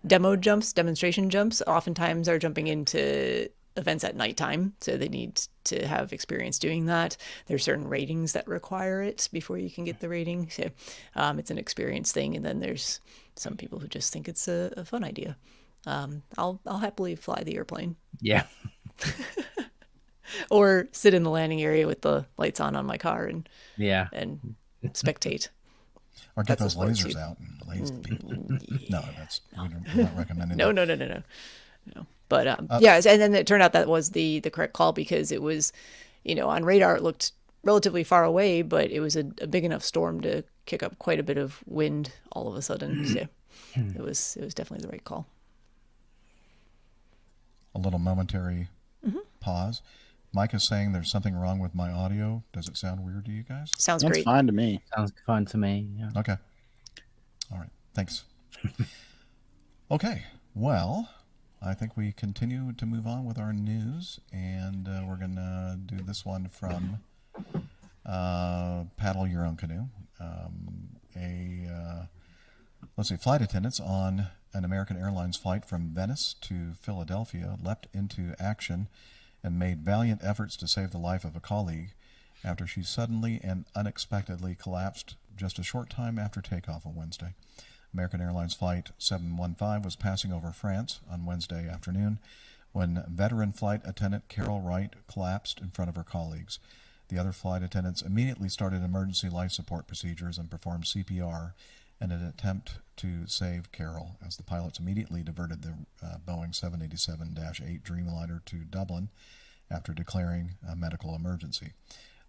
demonstration jumps, oftentimes are jumping into events at nighttime, so they need to have experience doing that. There's certain ratings that require it before you can get the rating. So it's an experience thing, and then there's some people who just think it's a fun idea. I'll happily fly the airplane. Yeah. Or sit in the landing area with the lights on my car and spectate. Or get those lasers out and laser the people. No, we're not recommending that. No. But and then it turned out that was the correct call because it was, on radar it looked relatively far away, but it was a big enough storm to kick up quite a bit of wind all of a sudden. So it was definitely the right call. A little momentary pause. Mike is saying there's something wrong with my audio. Does it sound weird to you guys? Sounds great. Fine to me. Sounds fine to me. Yeah. Okay. All right. Thanks. Okay. Well, I think we continue to move on with our news, and we're going to do this one from Paddle Your Own Canoe. Let's see, flight attendants on an American Airlines flight from Venice to Philadelphia leapt into action and made valiant efforts to save the life of a colleague after she suddenly and unexpectedly collapsed just a short time after takeoff on Wednesday. American Airlines Flight 715 was passing over France on Wednesday afternoon when veteran flight attendant Carol Wright collapsed in front of her colleagues. The other flight attendants immediately started emergency life support procedures and performed CPR in an attempt to save Carol, as the pilots immediately diverted the Boeing 787-8 Dreamliner to Dublin after declaring a medical emergency.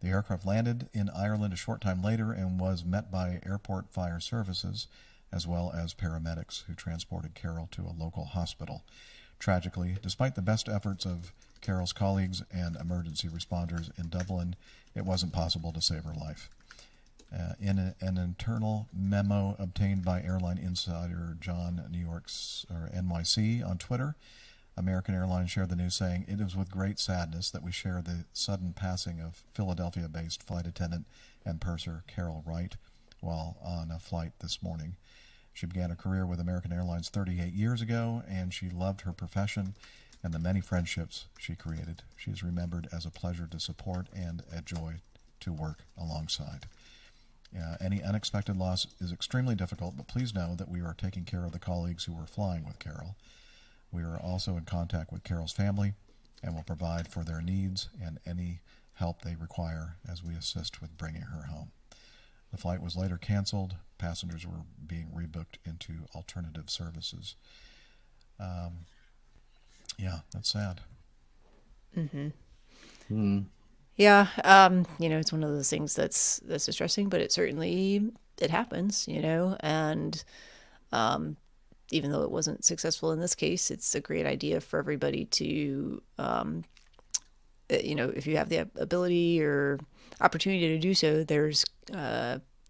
The aircraft landed in Ireland a short time later and was met by airport fire services, as well as paramedics who transported Carol to a local hospital. Tragically, despite the best efforts of Carol's colleagues and emergency responders in Dublin, it wasn't possible to save her life. In an internal memo obtained by airline insider John NYC on Twitter, American Airlines shared the news saying, "It is with great sadness that we share the sudden passing of Philadelphia-based flight attendant and purser Carol Wright while on a flight this morning. She began her career with American Airlines 38 years ago, and she loved her profession and the many friendships she created. She is remembered as a pleasure to support and a joy to work alongside. Any unexpected loss is extremely difficult, but please know that we are taking care of the colleagues who were flying with Carol. We are also in contact with Carol's family and will provide for their needs and any help they require as we assist with bringing her home." The flight was later canceled. Passengers were being rebooked into alternative services. That's sad. Yeah, it's one of those things that's distressing, but it happens, and even though it wasn't successful in this case, it's a great idea for everybody to, if you have the ability or opportunity to do so, there's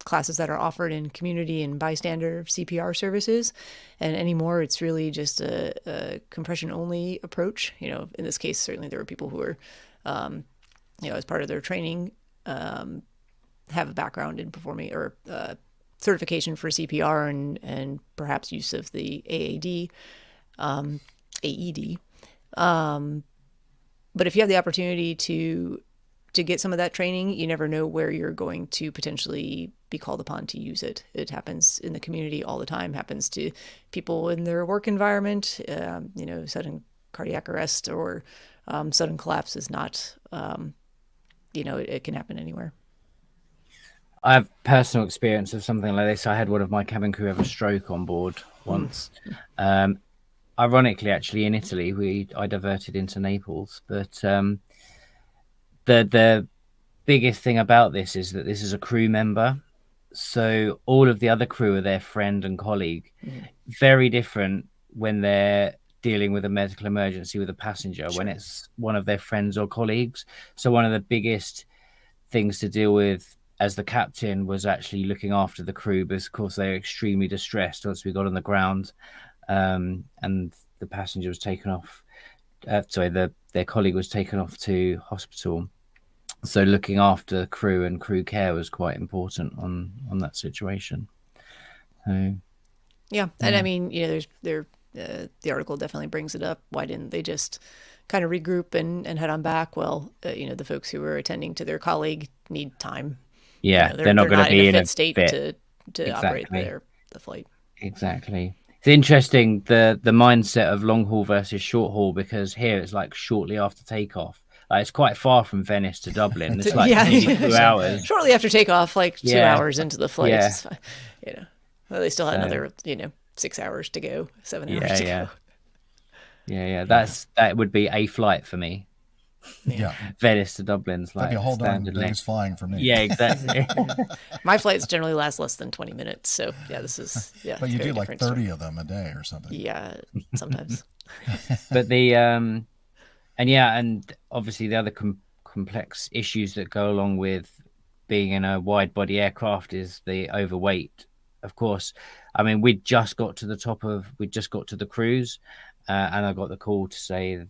classes that are offered in community and bystander CPR services. And anymore, it's really just a compression-only approach. In this case, certainly there were people who were, as part of their training, have a background in performing or certification for CPR and perhaps use of the AED. But if you have the opportunity to get some of that training, you never know where you're going to potentially be called upon to use it. It happens in the community all the time, happens to people in their work environment. Sudden cardiac arrest or sudden collapse is not, it can happen anywhere. I have personal experience of something like this. I had one of my cabin crew have a stroke on board once. Ironically, actually, in Italy, I diverted into Naples. But the biggest thing about this is that this is a crew member. So all of the other crew are their friend and colleague. Very different when they're dealing with a medical emergency with a passenger, when it's one of their friends or colleagues. So one of the biggest things to deal with as the captain was actually looking after the crew, because of course they're extremely distressed once we got on the ground, and the passenger was taken off. Their colleague was taken off to hospital. So looking after crew and crew care was quite important on that situation. Yeah, and I mean, the article definitely brings it up. Why didn't they just kind of regroup and head on back? Well, the folks who were attending to their colleague need time. Yeah, they're not going to be in a fit state to operate the flight. Exactly. It's interesting the mindset of long haul versus short haul, because here it's like shortly after takeoff. It's quite far from Venice to Dublin. It's like maybe 2 hours. Shortly after takeoff, 2 hours into the flight. Yeah. It's fine. Well, they still had another 6 hours to go, 7 hours to go. Yeah. That would be a flight for me. Yeah. Venice to Dublin's like that'd be a whole darn standard day's length. flying for me. Yeah, exactly. My flights generally last less than 20 minutes. So this is, But you do like 30 of them a day or something. Yeah, sometimes. But and obviously the other complex issues that go along with being in a wide body aircraft is the overweight. Of course, I mean, we just got to the cruise, and I got the call to say,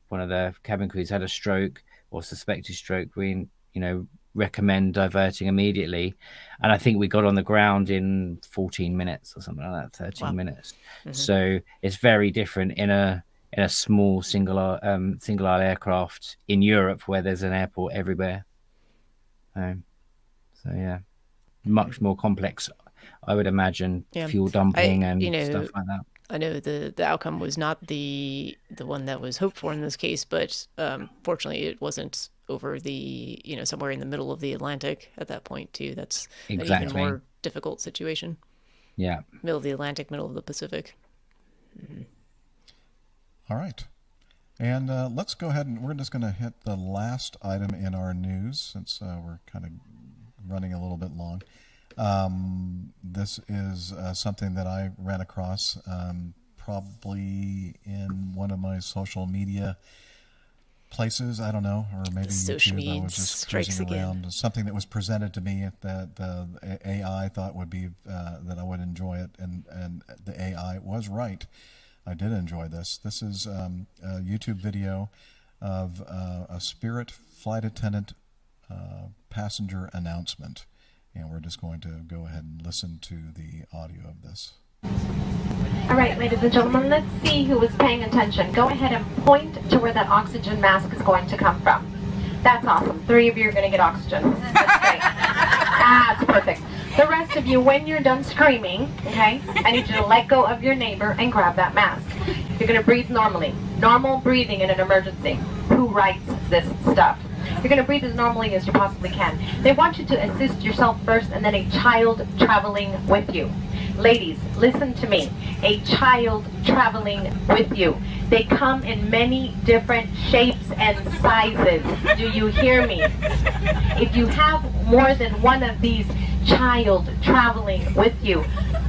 one of the cabin crews had a stroke or suspected stroke. We, recommend diverting immediately. And I think we got on the ground in 14 minutes or something like that, 13 minutes. Mm-hmm. So it's very different in a small single aisle aircraft in Europe where there's an airport everywhere. So yeah, much more complex, I would imagine, fuel dumping and stuff like that. I know the outcome was not the one that was hoped for in this case, but fortunately it wasn't over the, somewhere in the middle of the Atlantic at that point too. That's an even more difficult situation. Yeah. Middle of the Atlantic, middle of the Pacific. Mm-hmm. All right. And let's go ahead and we're just going to hit the last item in our news since we're kind of running a little bit long. This is something that I ran across probably in one of my social media places. I don't know, or maybe YouTube. I was just cruising around. Something that was presented to me that the AI thought would be that I would enjoy it, and the AI was right. I did enjoy this. This is a YouTube video of a Spirit flight attendant passenger announcement. And we're just going to go ahead and listen to the audio of this. All right, ladies and gentlemen, let's see who is paying attention. Go ahead and point to where that oxygen mask is going to come from. That's awesome. 3 of you are going to get oxygen. That's great. That's perfect. The rest of you, when you're done screaming, okay, I need you to let go of your neighbor and grab that mask. You're going to breathe normally. Normal breathing in an emergency. Who writes this stuff? You're going to breathe as normally as you possibly can. They want you to assist yourself first and then a child traveling with you. Ladies, listen to me. A child traveling with you. They come in many different shapes and sizes. Do you hear me? If you have more than one of these child traveling with you,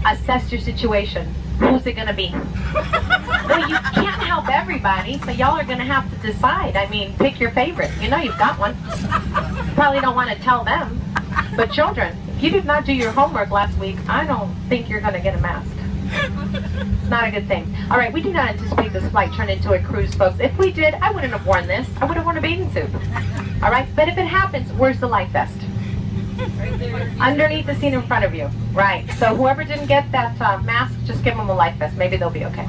assess your situation. Who's it going to be? Well, you can't help everybody, so y'all are going to have to decide. I mean, pick your favorite. You know you've got one. You probably don't want to tell them. But children, if you did not do your homework last week, I don't think you're going to get a mask. It's not a good thing. All right, we do not anticipate this flight turn into a cruise, folks. If we did, I wouldn't have worn this. I would have worn a bathing suit. All right, but if it happens, where's the life vest? Right there. Underneath the seat in front of you. Right. So whoever didn't get that mask, just give them a life vest. Maybe they'll be okay.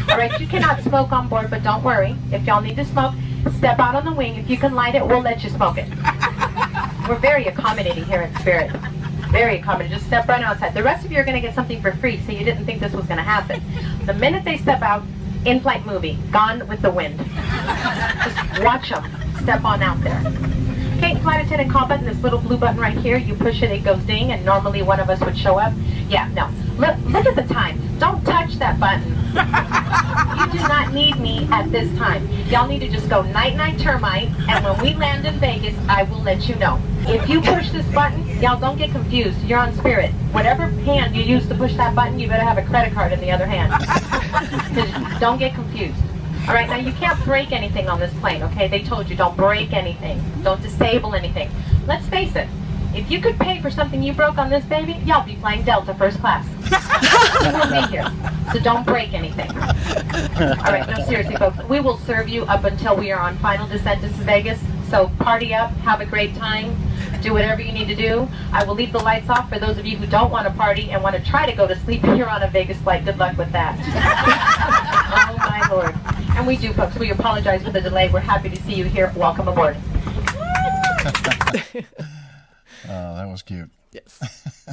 All right, you cannot smoke on board, but don't worry. If y'all need to smoke, step out on the wing. If you can light it, we'll let you smoke it. We're very accommodating here at Spirit. Very accommodating. Just step right outside. The rest of you are going to get something for free, so you didn't think this was going to happen. The minute they step out, in-flight movie, Gone with the Wind. Just watch them step on out there. Okay, flight attendant call button, this little blue button right here, you push it, it goes ding, and normally one of us would show up. Yeah, no. Look at the time. Don't touch that button. You do not need me at this time. Y'all need to just go night-night termite, and when we land in Vegas, I will let you know. If you push this button, y'all don't get confused. You're on Spirit. Whatever hand you use to push that button, you better have a credit card in the other hand. Don't get confused. All right, now you can't break anything on this plane, okay? They told you don't break anything. Don't disable anything. Let's face it. If you could pay for something you broke on this baby, y'all be flying Delta first class. You will be here. So don't break anything. All right, no, seriously, folks. We will serve you up until we are on final descent to Vegas. So party up, have a great time, do whatever you need to do. I will leave the lights off for those of you who don't want to party and want to try to go to sleep if you're on a Vegas flight. Good luck with that. Oh, my Lord. And we do, folks. We apologize for the delay. We're happy to see you here. Welcome aboard. That was cute. Yes.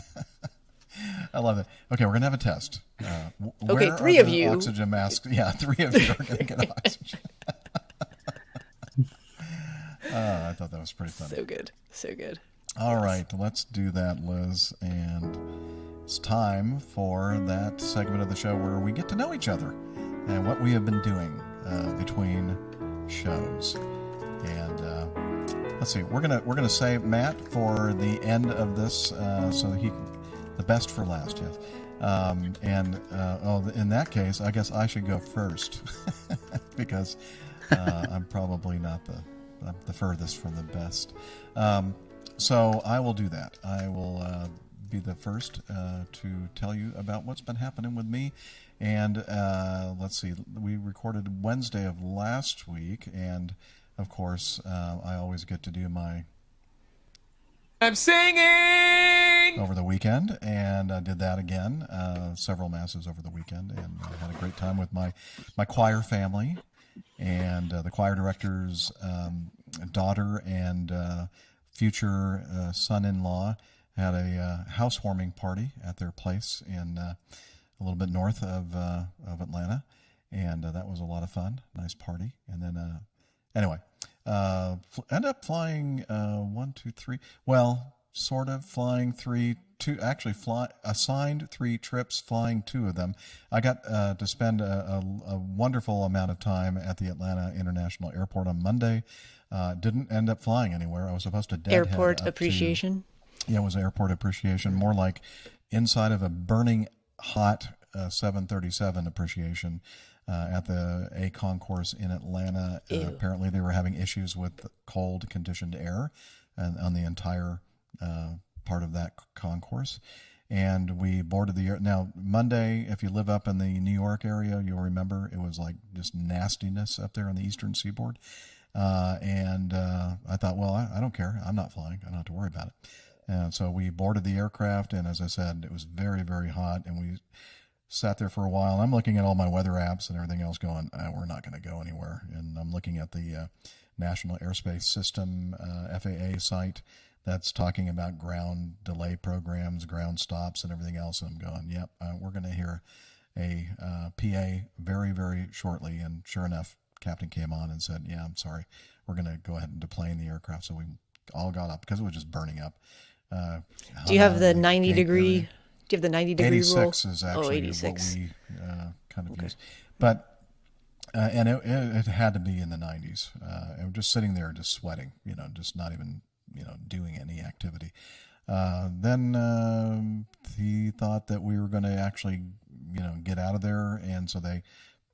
I love it. Okay, we're going to have a test. Okay, three of you. Oxygen masks. Yeah, 3 of you are going to get oxygen. I thought that was pretty fun. So good. So good. All right, let's do that, Liz. And it's time for that segment of the show where we get to know each other and what we have been doing between shows. And let's see, we're gonna save Matt for the end of this, so he the best for last. Yes. In that case, I guess I should go first because I'm probably not the furthest from the best. So I will do that. I will be the first to tell you about what's been happening with me. And let's see, we recorded Wednesday of last week, and of course, I always get to do my I'm singing over the weekend, and I did that again, several masses over the weekend, and I had a great time with my choir family, and the choir director's daughter and future son-in-law had a housewarming party at their place in a little bit north of Atlanta, and that was a lot of fun. Nice party. And then anyway, end up flying sort of flying assigned 3 trips, flying 2 of them. I got to spend a wonderful amount of time at the Atlanta International Airport on Monday. Didn't end up flying anywhere. I was supposed to airport appreciation. It was airport appreciation, more like inside of a burning hot 737 appreciation at the A concourse in Atlanta. Apparently they were having issues with cold conditioned air and on the entire part of that concourse. And we boarded the air. Now, Monday, if you live up in the New York area, you'll remember it was like just nastiness up there on the eastern seaboard. And I thought, well, I don't care. I'm not flying. I don't have to worry about it. And so we boarded the aircraft, and as I said, it was very, very hot, and we sat there for a while. I'm looking at all my weather apps and everything else going, we're not going to go anywhere. And I'm looking at the National Airspace System, FAA site that's talking about ground delay programs, ground stops, and everything else. And I'm going, yep, we're going to hear a PA very, very shortly. And sure enough, Captain came on and said, yeah, I'm sorry, we're going to go ahead and deplane the aircraft. So we all got up because it was just burning up. Do you have the 90 degree? Do you have the 90 degree 86 rule? Is actually 86. what we kind of use. But and it had to be in the 90s. And we're just sitting there, just sweating, just not even doing any activity. Then he thought that we were going to actually get out of there, and so they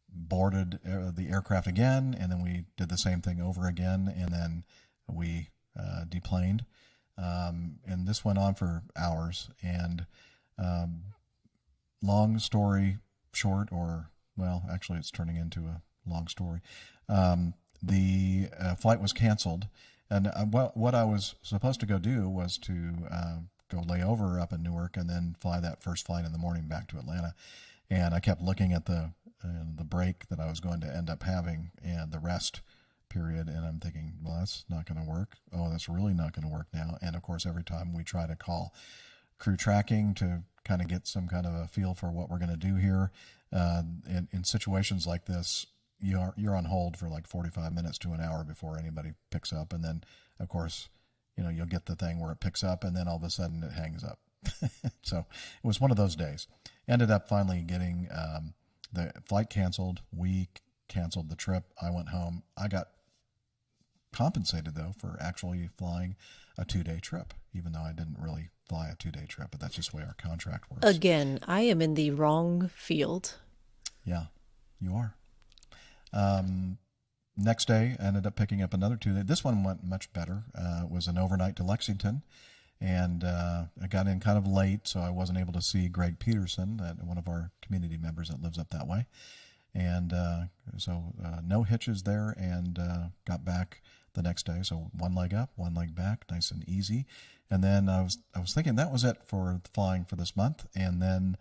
boarded the aircraft again, and then we did the same thing over again, and then we deplaned And this went on for hours. And long story short, or, well, actually it's turning into a long story. The flight was canceled. And what I was supposed to go do was to go lay over up in Newark and then fly that first flight in the morning back to Atlanta. And I kept looking at the break that I was going to end up having and the rest period, and I'm thinking, well, that's not going to work. Oh, that's really not going to work now. And of course, every time we try to call crew tracking to kind of get some kind of a feel for what we're going to do here, in situations like this, you're on hold for like 45 minutes to an hour before anybody picks up, and then of course, you'll get the thing where it picks up, and then all of a sudden it hangs up. So it was one of those days. Ended up finally getting the flight canceled. We canceled the trip. I went home. I got compensated, though, for actually flying a 2-day trip, even though I didn't really fly a 2-day trip, but that's just the way our contract works. Again, I am in the wrong field. Yeah, you are. Next day, I ended up picking up another 2-day. This one went much better. It was an overnight to Lexington. And I got in kind of late, so I wasn't able to see Greg Peterson, one of our community members that lives up that way. And so no hitches there, and got back the next day. So one leg up, one leg back, nice and easy. And then I was thinking that was it for flying for this month. And then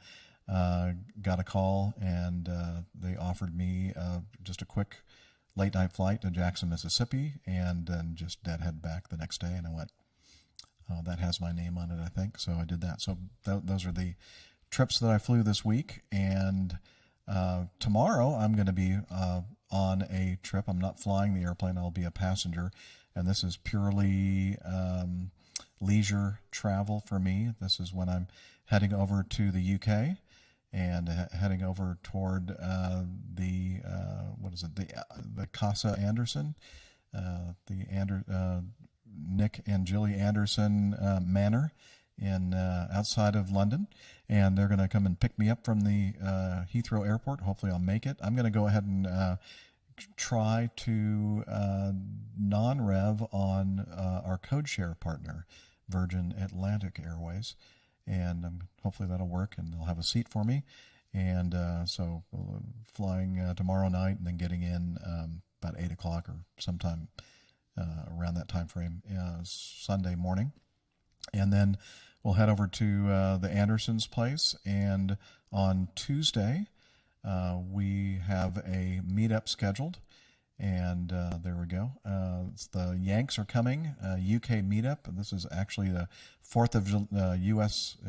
got a call, and they offered me just a quick late night flight to Jackson, Mississippi, and then just deadhead back the next day. And I went, oh, that has my name on it, I think. So I did that. So those are the trips that I flew this week. And tomorrow I'm going to be on a trip. I'm not flying the airplane. I'll be a passenger. And this is purely leisure travel for me. This is when I'm heading over to the UK and heading over toward the Casa Anderson, Nick and Jilly Anderson Manor in outside of London, and they're going to come and pick me up from the Heathrow Airport. Hopefully I'll make it. I'm going to go ahead and try to non-rev on our code share partner, Virgin Atlantic Airways, and hopefully that'll work and they'll have a seat for me. And so flying tomorrow night and then getting in about 8 o'clock or sometime around that time frame Sunday morning, and then we'll head over to the Andersons' place. And on Tuesday we have a meetup scheduled, and there we go. The Yanks are coming, UK meetup. This is actually the 4th of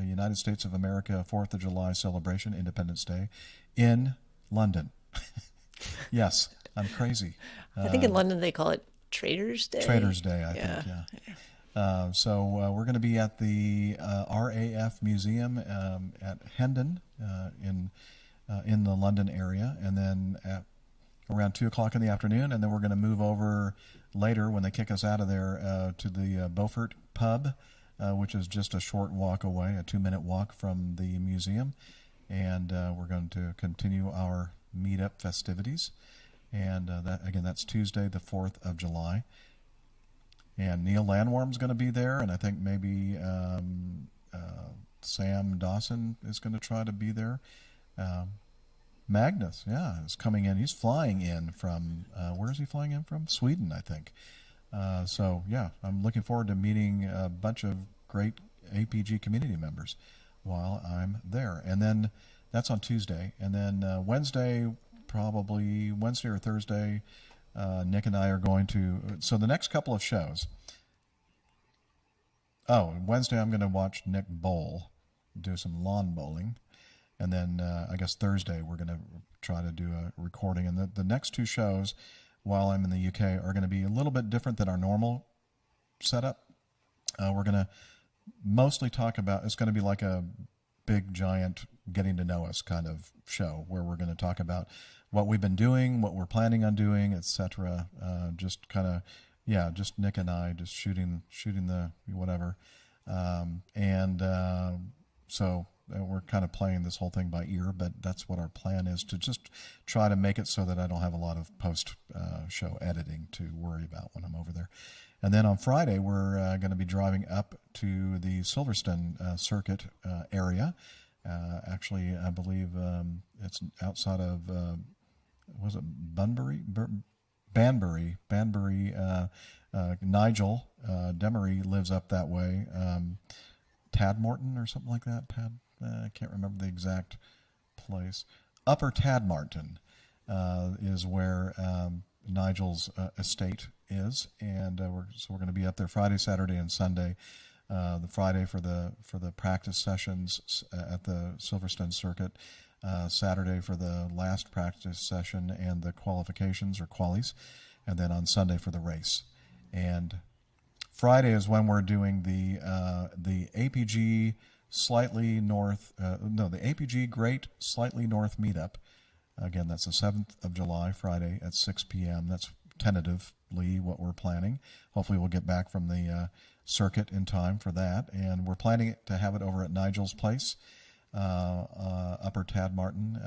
United States of America 4th of July celebration, Independence Day, in London. Yes, I'm crazy. I think in London they call it Traders Day. Traders Day, I think, yeah. So we're going to be at the RAF Museum at Hendon in the London area, and then at around 2 o'clock in the afternoon, and then we're going to move over later when they kick us out of there to the Beaufort Pub, which is just a short walk away, a 2-minute walk from the museum, and we're going to continue our meetup festivities. And that's Tuesday, the 4th of July. And Neil Landwarm's going to be there, and I think maybe Sam Dawson is going to try to be there. Magnus, is coming in. He's flying in from, where is he flying in from? Sweden, I think. So, I'm looking forward to meeting a bunch of great APG community members while I'm there. And then that's on Tuesday. And then Wednesday, probably Wednesday or Thursday, Nick and I are going to, so the next couple of shows. Oh, Wednesday I'm going to watch Nick bowl, do some lawn bowling. And then I guess Thursday we're going to try to do a recording. And the next two shows while I'm in the UK are going to be a little bit different than our normal setup. We're going to mostly talk about, it's going to be like a big, giant getting to know us kind of show where we're going to talk about what we've been doing, what we're planning on doing, etc. Just kind of, just Nick and I just shooting the whatever. So we're kind of playing this whole thing by ear, but that's what our plan is, to just try to make it so that I don't have a lot of post-show editing to worry about when I'm over there. And then on Friday, we're going to be driving up to the Silverstone circuit area. Actually, I believe it's outside of, was it Banbury? Banbury. Nigel Demery lives up that way. Tadmorton or something like that. I can't remember the exact place. Upper Tadmarton is where Nigel's estate is, and we're going to be up there Friday, Saturday, and Sunday. The Friday for the practice sessions at the Silverstone circuit, Saturday for the last practice session and the qualifications or qualies, and then on Sunday for the race. And Friday is when we're doing the APG slightly north, the APG Great Slightly North meetup. Again, that's the 7th of July, Friday at 6 p.m. That's tentatively what we're planning. Hopefully we'll get back from the circuit in time for that. And we're planning to have it over at Nigel's place, Upper Tadmarton,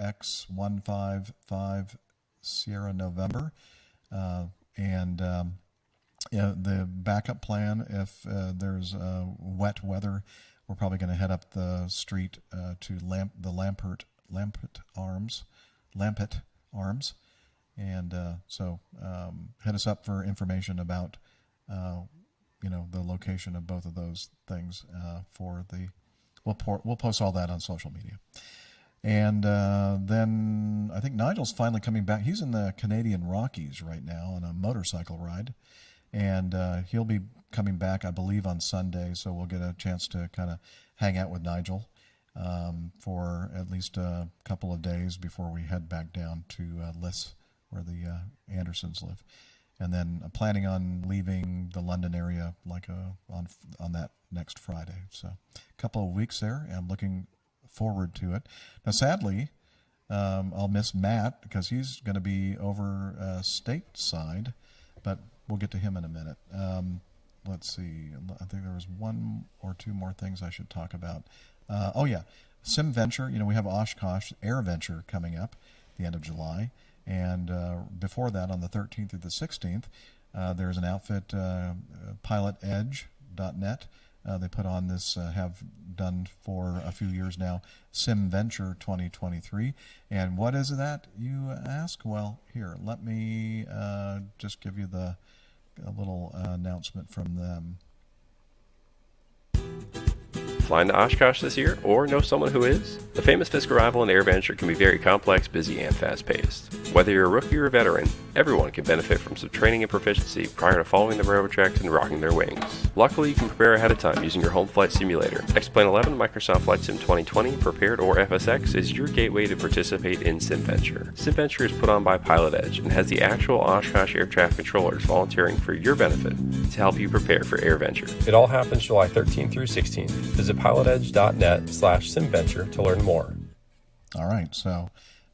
OX155 Sierra November. The backup plan, if there's wet weather, we're probably going to head up the street to the Lampert Arms, and so hit us up for information about the location of both of those things. We'll post all that on social media. And then I think Nigel's finally coming back. He's in the Canadian Rockies right now on a motorcycle ride, and he'll be coming back, I believe, on Sunday. So we'll get a chance to kind of hang out with Nigel for at least a couple of days before we head back down to Liss, where the Andersons live. And then planning on leaving the London area on that next Friday. So a couple of weeks there, and I'm looking forward to it. Now, sadly, I'll miss Matt because he's going to be over stateside, but we'll get to him in a minute. Let's see. I think there was one or two more things I should talk about. Sim Venture. We have Oshkosh Air Venture coming up the end of July. And before that, on the 13th through the 16th, there's an outfit, pilotedge.net. They put on this, have done for a few years now, Sim Venture 2023. And what is that, you ask? Well, here, let me just give you a little announcement from them. Flying to Oshkosh this year, or know someone who is? The famous Fisk arrival and AirVenture can be very complex, busy, and fast-paced. Whether you're a rookie or a veteran, everyone can benefit from some training and proficiency prior to following the railroad tracks and rocking their wings. Luckily, you can prepare ahead of time using your home flight simulator. X-Plane 11 Microsoft Flight Sim 2020 Prepared or FSX is your gateway to participate in SimVenture. SimVenture is put on by Pilot Edge and has the actual Oshkosh air traffic controllers volunteering for your benefit to help you prepare for AirVenture. It all happens July 13th through 16th. Visit pilotedge.net/SimVenture to learn more. All right, so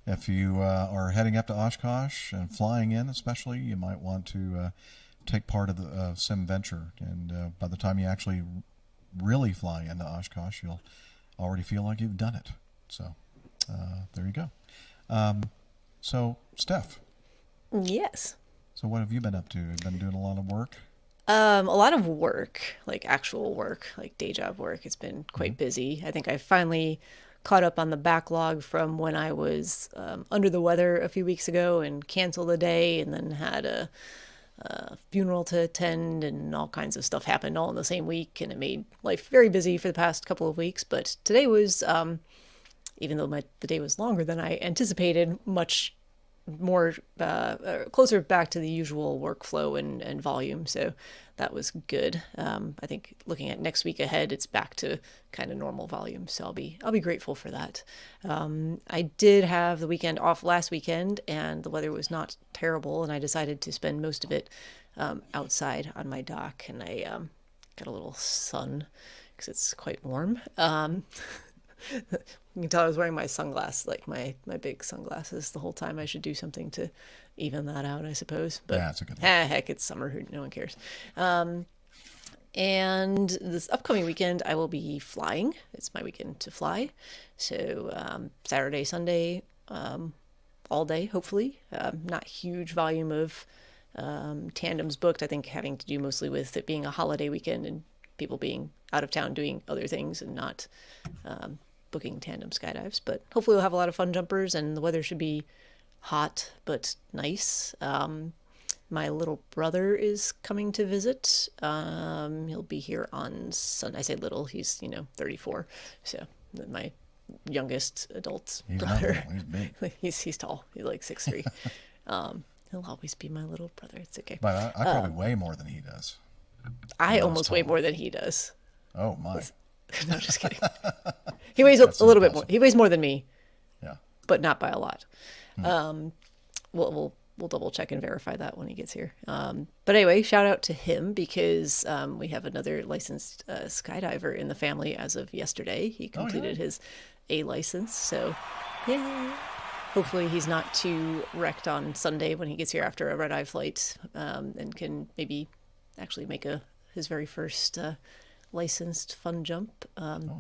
if you are heading up to Oshkosh and flying in especially, you might want to take part of the SimVenture. And by the time you actually really fly into Oshkosh, you'll already feel like you've done it. So there you go. So, Steph. Yes. So what have you been up to? Have you been doing a lot of work? A lot of work, like actual work, like day job work. It's been quite busy. I think I finally caught up on the backlog from when I was under the weather a few weeks ago and canceled a day, and then had a funeral to attend, and all kinds of stuff happened all in the same week, and it made life very busy for the past couple of weeks. But today was, even though the day was longer than I anticipated, much more closer back to the usual workflow and volume, so that was good. I think looking at next week ahead, it's back to kind of normal volume, so I'll be grateful for that. I did have the weekend off last weekend, and the weather was not terrible, and I decided to spend most of it outside on my dock, and I got a little sun because it's quite warm. You can tell I was wearing my sunglasses, like my big sunglasses, the whole time. I should do something to even that out, I suppose. But yeah, that's a good thing. Heck, it's summer. No one cares. And this upcoming weekend, I will be flying. It's my weekend to fly. So Saturday, Sunday, all day, hopefully. Not huge volume of tandems booked. I think having to do mostly with it being a holiday weekend and people being out of town doing other things and not booking tandem skydives. But hopefully we'll have a lot of fun jumpers, and the weather should be hot but nice. My little brother is coming to visit. He'll be here on Sunday. I say little, he's 34. So my youngest adult brother. He's big. he's tall. He's like 6'3". He'll always be my little brother. It's okay. But I probably weigh more than he does. I almost weigh more than he does. Oh my! No, just kidding. He weighs a little bit more. He weighs more than me. Yeah, but not by a lot. We'll double check and verify that when he gets here. But anyway, shout out to him because we have another licensed skydiver in the family as of yesterday. He completed his A license, so yay! Hopefully he's not too wrecked on Sunday when he gets here after a red-eye flight, and can maybe actually make his very first licensed fun jump,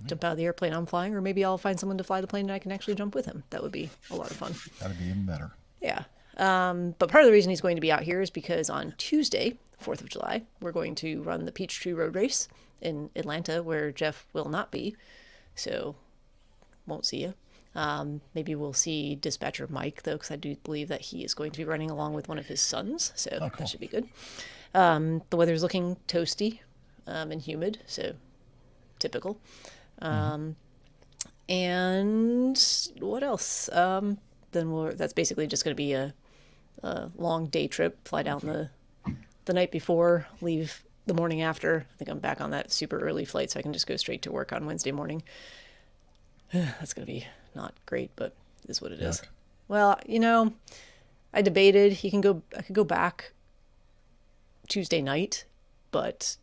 jump out of the airplane I'm flying, or maybe I'll find someone to fly the plane and I can actually jump with him. That would be a lot of fun. That'd be even better. Yeah. But part of the reason he's going to be out here is because on Tuesday, 4th of July, we're going to run the Peachtree Road Race in Atlanta, where Jeff will not be. So won't see you. Maybe we'll see Dispatcher Mike, though, because I do believe that he is going to be running along with one of his sons. So that should be good. The weather's looking toasty and humid, so typical. And what else? Then that's basically just going to be a long day trip. Fly down the night before, leave the morning after. I think I'm back on that super early flight, so I can just go straight to work on Wednesday morning. That's going to be not great, but it is what it is. Well, I debated. I could go back Tuesday night, but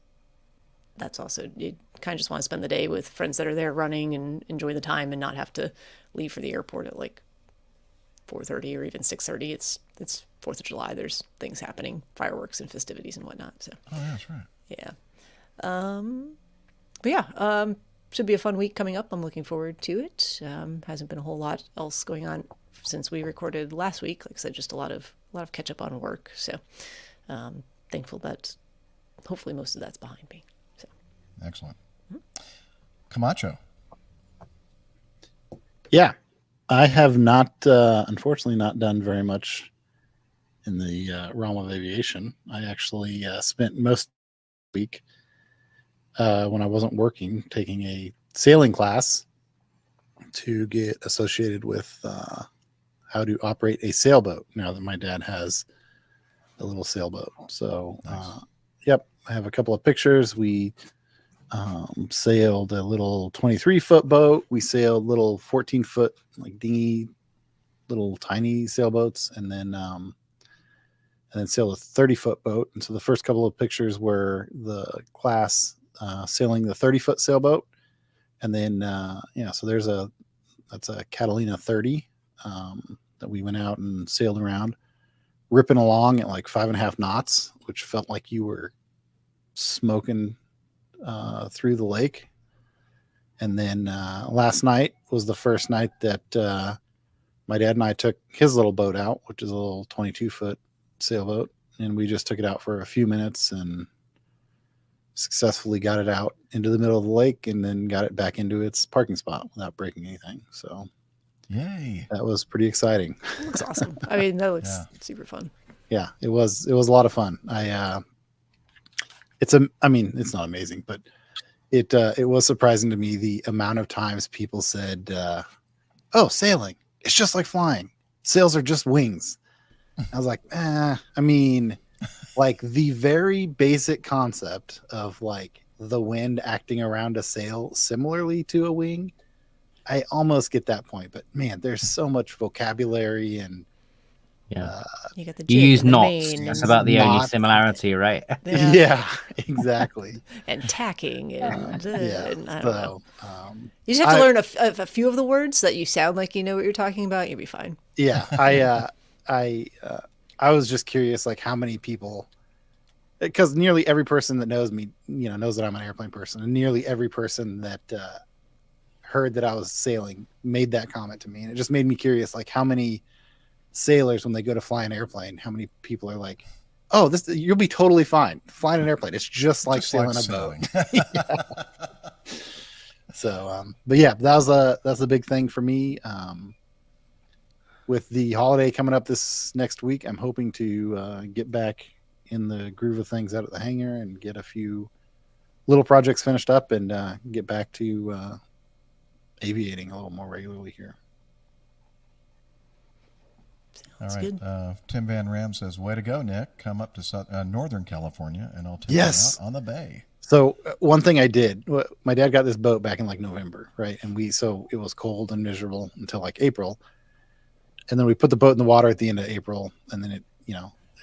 that's also, you kind of just want to spend the day with friends that are there running and enjoy the time and not have to leave for the airport at like 4:30 or even 6:30. It's 4th of July. There's things happening, fireworks and festivities and whatnot. So that's right. Yeah. But yeah, should be a fun week coming up. I'm looking forward to it. Hasn't been a whole lot else going on since we recorded last week. Like I said, just a lot of catch up on work. So thankful that hopefully most of that's behind me. So excellent. Camacho. Yeah, I have not, unfortunately, not done very much in the realm of aviation. I actually spent most of the week when I wasn't working taking a sailing class to get associated with how to operate a sailboat now that my dad has a little sailboat. So, yep, I have a couple of pictures. We sailed a little 23-foot boat. We sailed little 14-foot like dinghy, little tiny sailboats, and then sailed a 30-foot boat. And so the first couple of pictures were the class sailing the 30-foot sailboat, and then so that's a Catalina 30 that we went out and sailed around, ripping along at like 5.5 knots, which felt like you were smoking through the lake. And then last night was the first night that my dad and I took his little boat out, which is a little 22-foot sailboat, and we just took it out for a few minutes and successfully got it out into the middle of the lake and then got it back into its parking spot without breaking anything. So yay, that was pretty exciting. That looks awesome. I mean, that looks super fun. Yeah, it was a lot of fun. It's not amazing, but it was surprising to me the amount of times people said, oh, sailing, it's just like flying. Sails are just wings. I was like, like the very basic concept of like the wind acting around a sail similarly to a wing, I almost get that point. But man, there's so much vocabulary and you got the you use knots. That's about the only similarity, right? Yeah, exactly. And tacking and, and I don't know. You You just have to learn a few of the words so that you sound like you know what you're talking about. You'll be fine. Yeah, I was just curious, like how many people, because nearly every person that knows me, knows that I'm an airplane person, and nearly every person that heard that I was sailing made that comment to me, and it just made me curious, like how many sailors, when they go to fly an airplane, how many people are like, oh, you'll be totally fine flying an airplane. It's just like sailing a boat. So, but yeah, that's a big thing for me. With the holiday coming up this next week, I'm hoping to get back in the groove of things out at the hangar and get a few little projects finished up and get back to aviating a little more regularly here. All right. Tim Van Ram says, way to go, Nick. Come up to Northern California and I'll take you out on the bay. So one thing I did, my dad got this boat back in like November, right? And so it was cold and miserable until like April. And then we put the boat in the water at the end of April. And then it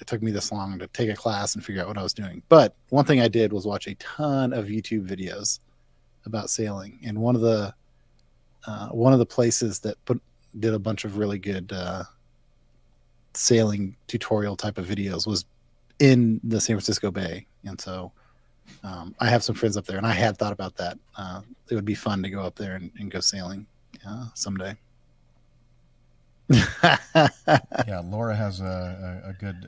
took me this long to take a class and figure out what I was doing. But one thing I did was watch a ton of YouTube videos about sailing. And one of the places that did a bunch of really good sailing tutorial type of videos was in the San Francisco Bay. And so I have some friends up there, and I had thought about that. It would be fun to go up there and go sailing someday. Yeah, Laura has a good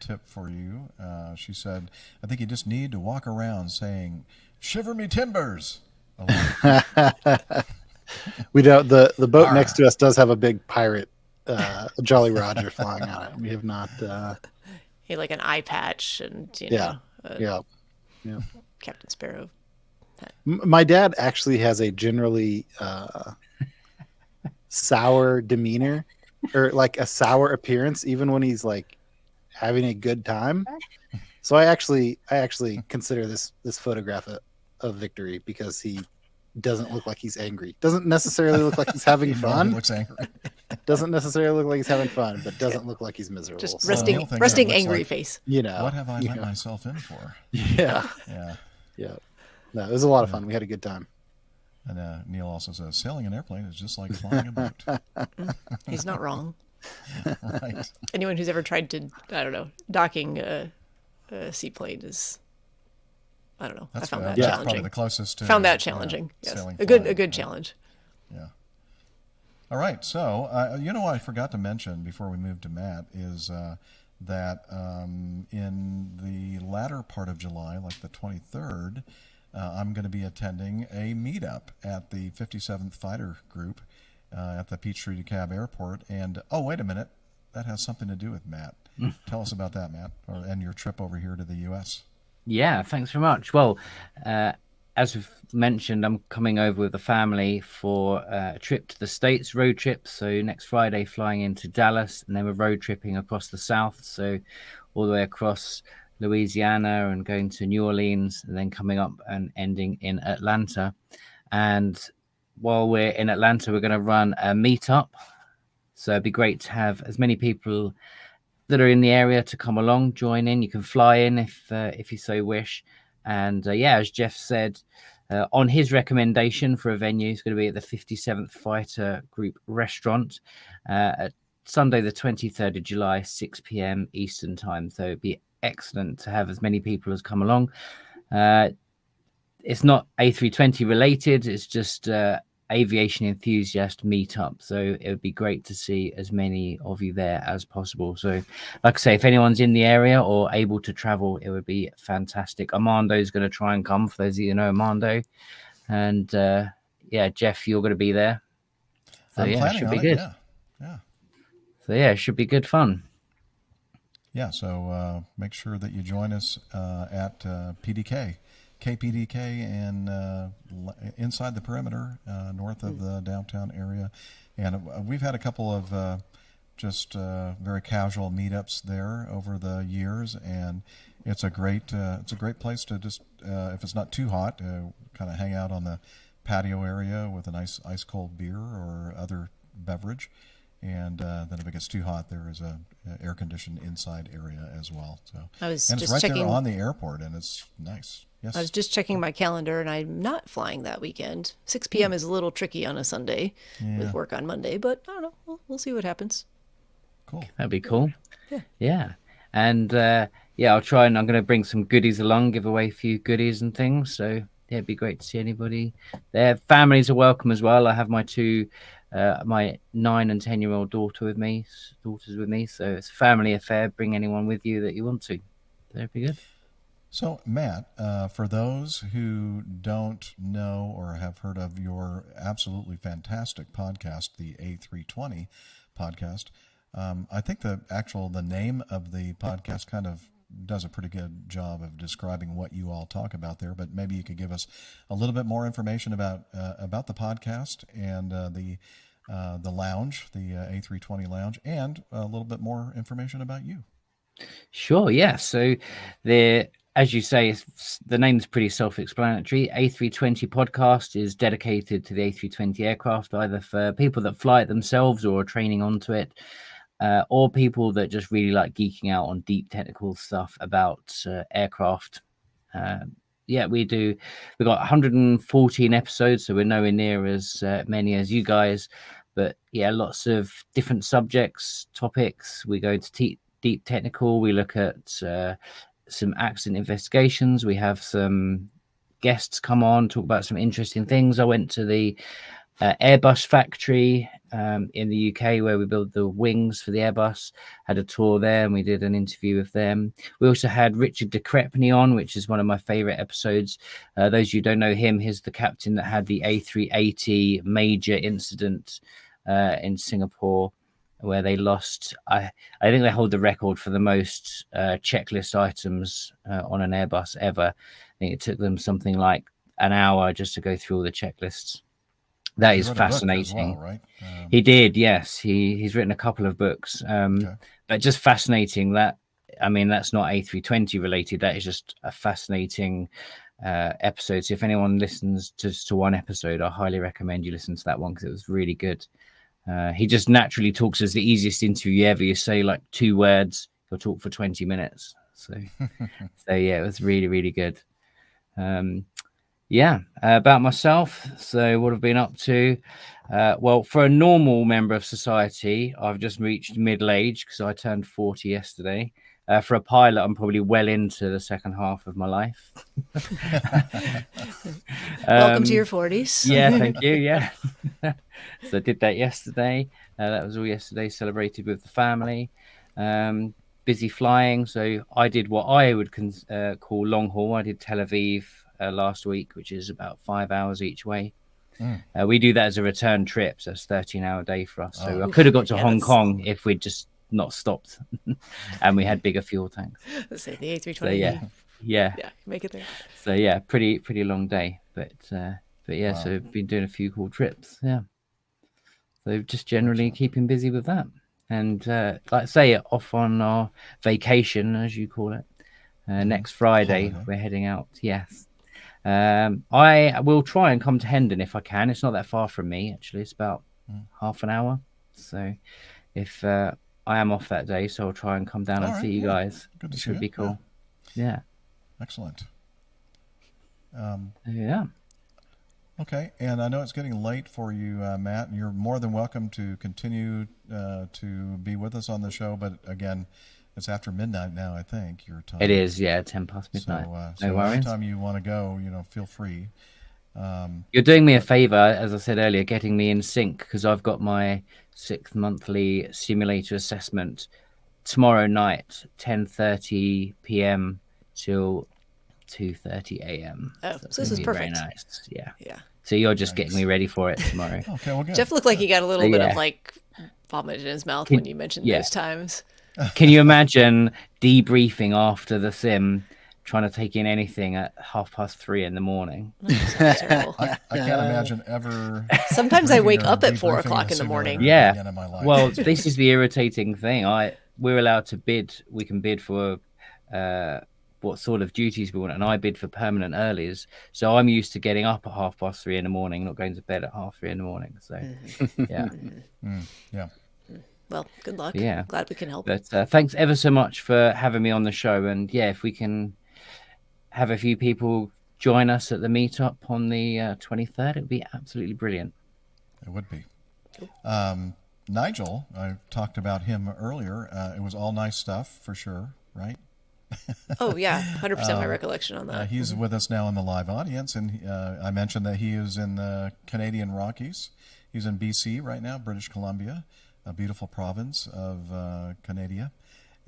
tip for you. She said, I think you just need to walk around saying, shiver me timbers. We don't. The boat next to us does have a big pirate Jolly Roger flying on it. We have not. He had like an eye patch and yeah. Captain Sparrow. My dad actually has a generally sour demeanor, or like a sour appearance, even when he's like having a good time. So I actually consider this photograph of victory, because he doesn't look like he's angry. Doesn't necessarily look like he's having fun. He looks angry. Doesn't necessarily look like he's having fun, but doesn't look like he's miserable. Just resting angry face. What have I let myself in for? Yeah. No, it was a lot of fun. We had a good time. And Neil also says, sailing an airplane is just like flying a boat. He's not wrong. Right. Anyone who's ever tried to, docking a seaplane is, I don't know. I found that challenging. Probably the closest to found that challenging. Yes. A good challenge. Yeah. All right. So, you know what I forgot to mention before we move to Matt is that in the latter part of July, like the 23rd, I'm going to be attending a meetup at the 57th Fighter Group at the Peachtree DeKalb Airport. And, oh, wait a minute. That has something to do with Matt. Tell us about that, Matt, and your trip over here to the U.S. Yeah, thanks very much. Well, as we've mentioned, I'm coming over with the family for a trip to the States, road trip. So next Friday, flying into Dallas, and then we're road tripping across the South. So all the way across Louisiana and going to New Orleans, and then coming up and ending in Atlanta. And while we're in Atlanta, we're going to run a meetup. So it'd be great to have as many people that are in the area to come along, join in. You can fly in if you so wish. And as Jeff said, on his recommendation for a venue, it's going to be at the 57th Fighter Group restaurant at Sunday, the 23rd of July, 6 p.m. Eastern time. So it'd be excellent to have as many people as come along. It's not A320 related. It's just aviation enthusiast meetup. So it would be great to see as many of you there as possible. So like I say, if anyone's in the area or able to travel, it would be fantastic. Armando's going to try and come, for those of you who know Armando. And Jeff, you're going to be there. So it should be good. Yeah. So it should be good fun. Yeah, so make sure that you join us at KPDK and inside the perimeter, north of the downtown area. And we've had a couple of just very casual meetups there over the years, and it's a great place to just, if it's not too hot, kind of hang out on the patio area with a nice ice cold beer or other beverage. And then if it gets too hot, there is a air conditioned inside area as well. So it's right there on the airport, and it's nice. Yes. I was just checking my calendar, and I'm not flying that weekend. 6 p.m. is a little tricky on a Sunday with work on Monday, but I don't know. We'll see what happens. Cool. That'd be cool. Yeah. And I'll try, and I'm going to bring some goodies along, give away a few goodies and things. So it'd be great to see anybody there. Families are welcome as well. I have my my 9 and 10-year-old daughters with me. So it's a family affair. Bring anyone with you that you want to. That'd be good. So, Matt, for those who don't know or have heard of your absolutely fantastic podcast, the A320 podcast, I think the name of the podcast kind of does a pretty good job of describing what you all talk about there. But maybe you could give us a little bit more information about the podcast and the lounge, the A320 lounge, and a little bit more information about you. Sure, yeah. So as you say, the name's pretty self-explanatory. A320 podcast is dedicated to the A320 aircraft, either for people that fly it themselves or are training onto it, or people that just really like geeking out on deep technical stuff about aircraft. We've got 114 episodes, so we're nowhere near as many as you guys. But yeah, lots of different subjects, topics. We go into deep technical. We look at some accident investigations. We have some guests come on, talk about some interesting things. I went to the Airbus factory in the UK where we build the wings for the Airbus, had a tour there, and we did an interview with them. We also had Richard de Crepney on, which is one of my favorite episodes. Those of you who don't know him, he's the captain that had the A380 major incident in Singapore, where they lost, I think they hold the record for the most checklist items on an Airbus ever. I think it took them something like an hour just to go through all the checklists. That is fascinating. Well, right? He did, yes. He's written a couple of books, but just fascinating. That's not A320 related. That is just a fascinating episode. So if anyone listens just to one episode, I highly recommend you listen to that one because it was really good. He just naturally talks as the easiest interview ever. You say like 2 words, he'll talk for 20 minutes. So yeah, it was really, really good. About myself. So what I've been up to. Well, for a normal member of society, I've just reached middle age because I turned 40 yesterday. For a pilot, I'm probably well into the second half of my life. Welcome to your 40s. Yeah, thank you. Yeah. So I did that yesterday. That was all yesterday, celebrated with the family. Busy flying. So I did what I would call long haul. I did Tel Aviv last week, which is about 5 hours each way. We do that as a return trip. So it's a 13-hour day for us. So I could have got to Hong Kong if we'd just not stopped and we had bigger fuel tanks. Let's say the A320. So yeah, make it there. So yeah, pretty long day, but yeah, wow. So I've been doing a few cool trips. Yeah, so just generally keeping busy with that, and like I say, off on our vacation, as you call it, next Friday we're heading out. Yes, I will try and come to Hendon if I can. It's not that far from me, actually. It's about half an hour. So if I am off that day, so I'll try and come down and see you guys. Good to which see would be cool. Yeah. Excellent. Yeah. Okay, and I know it's getting late for you, Matt, and you're more than welcome to continue to be with us on the show. But again, it's after midnight now, I think, your time. It is, yeah, 10 past midnight. So anytime you want to go, feel free. You're doing me a favor, as I said earlier, getting me in sync, because I've got my 6th monthly simulator assessment tomorrow night, 10:30 p.m. till 2:30 a.m. Oh, so this is perfect. Very nice. Yeah. Yeah. So you're just getting me ready for it tomorrow. Okay, well, good. Jeff looked like he got a little bit of like vomit in his mouth when you mentioned those times. Can you imagine debriefing after the sim, trying to take in anything at 3:30 in the morning? I can't imagine ever. Sometimes I wake up at 4 o'clock in the morning. Yeah. Well, this is the irritating thing. We're allowed to bid. We can bid for what sort of duties we want, and I bid for permanent earlies. So I'm used to getting up at 3:30 in the morning, not going to bed at 3:30 in the morning. So yeah. Well, good luck. Yeah. Glad we can help. But thanks ever so much for having me on the show. And yeah, if we can have a few people join us at the meetup on the 23rd, it would be absolutely brilliant. It would be. Nigel, I talked about him earlier. It was all nice stuff for sure, right? Oh, yeah. 100% my recollection on that. He's with us now in the live audience, and I mentioned that he is in the Canadian Rockies. He's in BC right now, British Columbia, a beautiful province of Canada.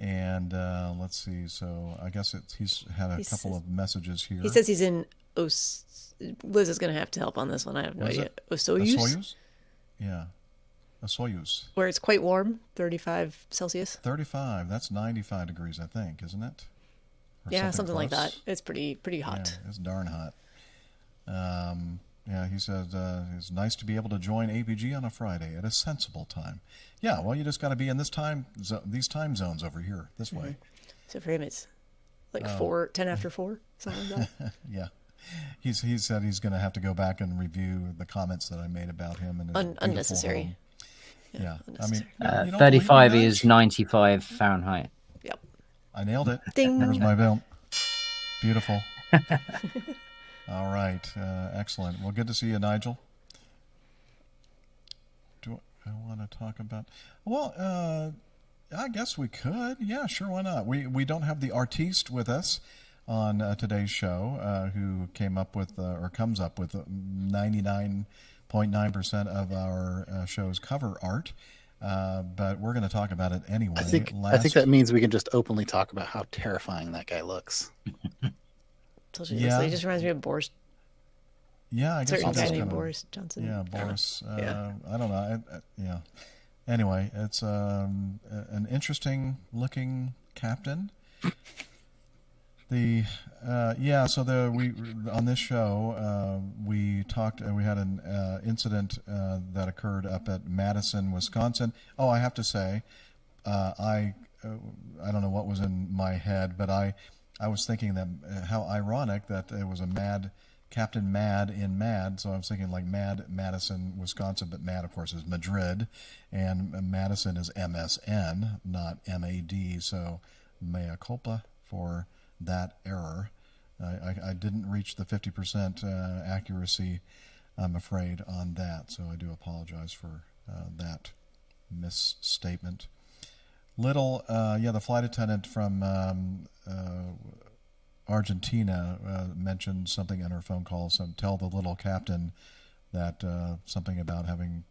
And let's see. So I guess he's had a couple of messages here. He says he's in Liz is going to have to help on this one. I have no idea. Soyuz? Yeah. A Soyuz. Where it's quite warm, 35 Celsius. 35. That's 95 degrees, I think, isn't it? Yeah, something like that. It's pretty hot. Yeah, it's darn hot. Yeah, he said it's nice to be able to join APG on a Friday at a sensible time. Yeah, well, you just got to be in these time zones over here, this way. So for him, it's like 10 after 4, something like that. Yeah. He said he's going to have to go back and review the comments that I made about him. And unnecessary. Home. Yeah. I mean, 35 is 95 Fahrenheit. Yep. I nailed it. Ding. There's my bill. Beautiful. All right. Excellent. Well, good to see you, Nigel. Do I want to talk about... Well, I guess we could. Yeah, sure. Why not? We don't have the artiste with us on today's show, who came up with or comes up with 99.9% of our show's cover art. But we're going to talk about it anyway. I think that means we can just openly talk about how terrifying that guy looks. Yeah. He just reminds me of Boris. Yeah, I guess certain guy named Boris Johnson. Yeah, Boris. Yeah. I don't know. Yeah. Anyway, it's an interesting looking captain. We on this show we talked. We had an incident that occurred up at Madison, Wisconsin. Oh, I have to say, I don't know what was in my head, but I was thinking that how ironic that it was a Captain Mad in Mad. So I was thinking like Mad Madison, Wisconsin, but Mad, of course, is Madrid, and Madison is MSN, not MAD. So mea culpa for that error. I didn't reach the 50% accuracy, I'm afraid, on that. So I do apologize for that misstatement. The flight attendant from Argentina mentioned something in her phone call. So tell the little captain that something about having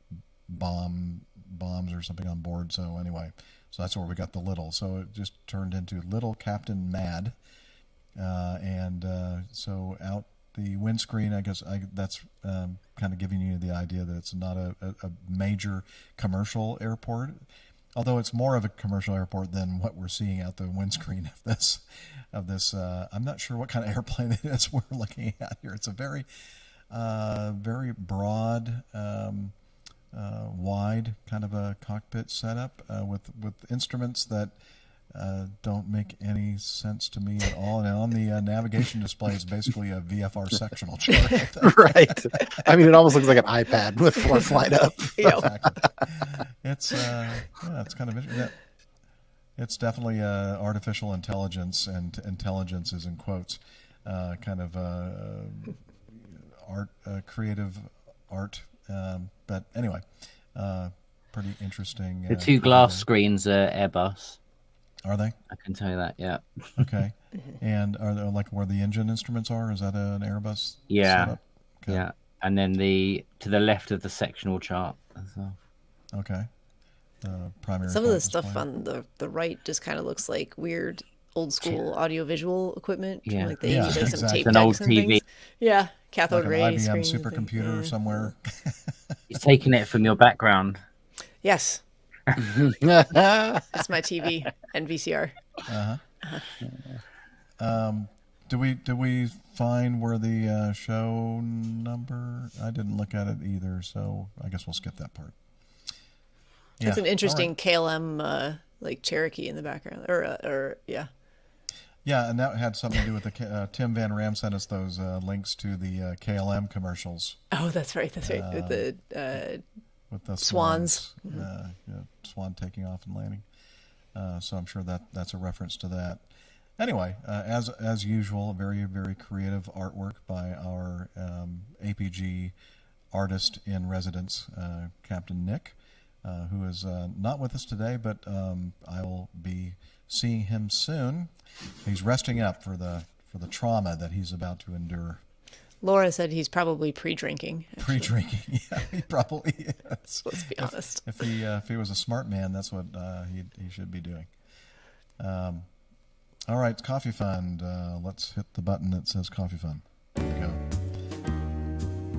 bombs or something on board. So anyway, so that's where we got the little. So it just turned into Little Captain Mad. So out the windscreen, I guess that's kind of giving you the idea that it's not a major commercial airport, although it's more of a commercial airport than what we're seeing out the windscreen of this. I'm not sure what kind of airplane it is we're looking at here. It's a very, very broad, wide kind of a cockpit setup with instruments that don't make any sense to me at all. And on the navigation display is basically a VFR sectional chart. Right. I mean, it almost looks like an iPad with 4 flight up. Exactly. It's it's kind of interesting. It's definitely artificial intelligence, and intelligence is in quotes, kind of art, creative art. But anyway, pretty interesting. The 2 glass screens are Airbus. Are they? I can tell you that, yeah. Okay. And are there like where the engine instruments are? Is that an Airbus Yeah. setup? Okay. Yeah. And then to the left of the sectional chart as well. Okay. Primary. Some of the display. stuff on the right just kind of looks like weird old school audiovisual equipment. Yeah. Like they use like some tape An old decks and TV. things. Yeah. Cathode like an ray IBM screen. supercomputer somewhere. He's taking it from your background. Yes. That's my TV and VCR. Do we find where the show number? I didn't look at it either, so I guess we'll skip that part. That's an interesting right. KLM like Cherokee in the background, or yeah. Yeah, and that had something to do with the Tim Van Ram sent us those links to the KLM commercials. Oh, that's right. That's right. With the swans. Swan taking off and landing. So I'm sure that's a reference to that. Anyway, as usual, very, very creative artwork by our APG artist in residence, Captain Nick, who is not with us today, but I will be seeing him soon. He's resting up for the trauma that he's about to endure. Laura said he's probably pre-drinking. Pre-drinking, yeah, he probably is. Let's be honest. If he was a smart man, that's what he should be doing. All right, Coffee Fund. Let's hit the button that says Coffee Fund. There we go.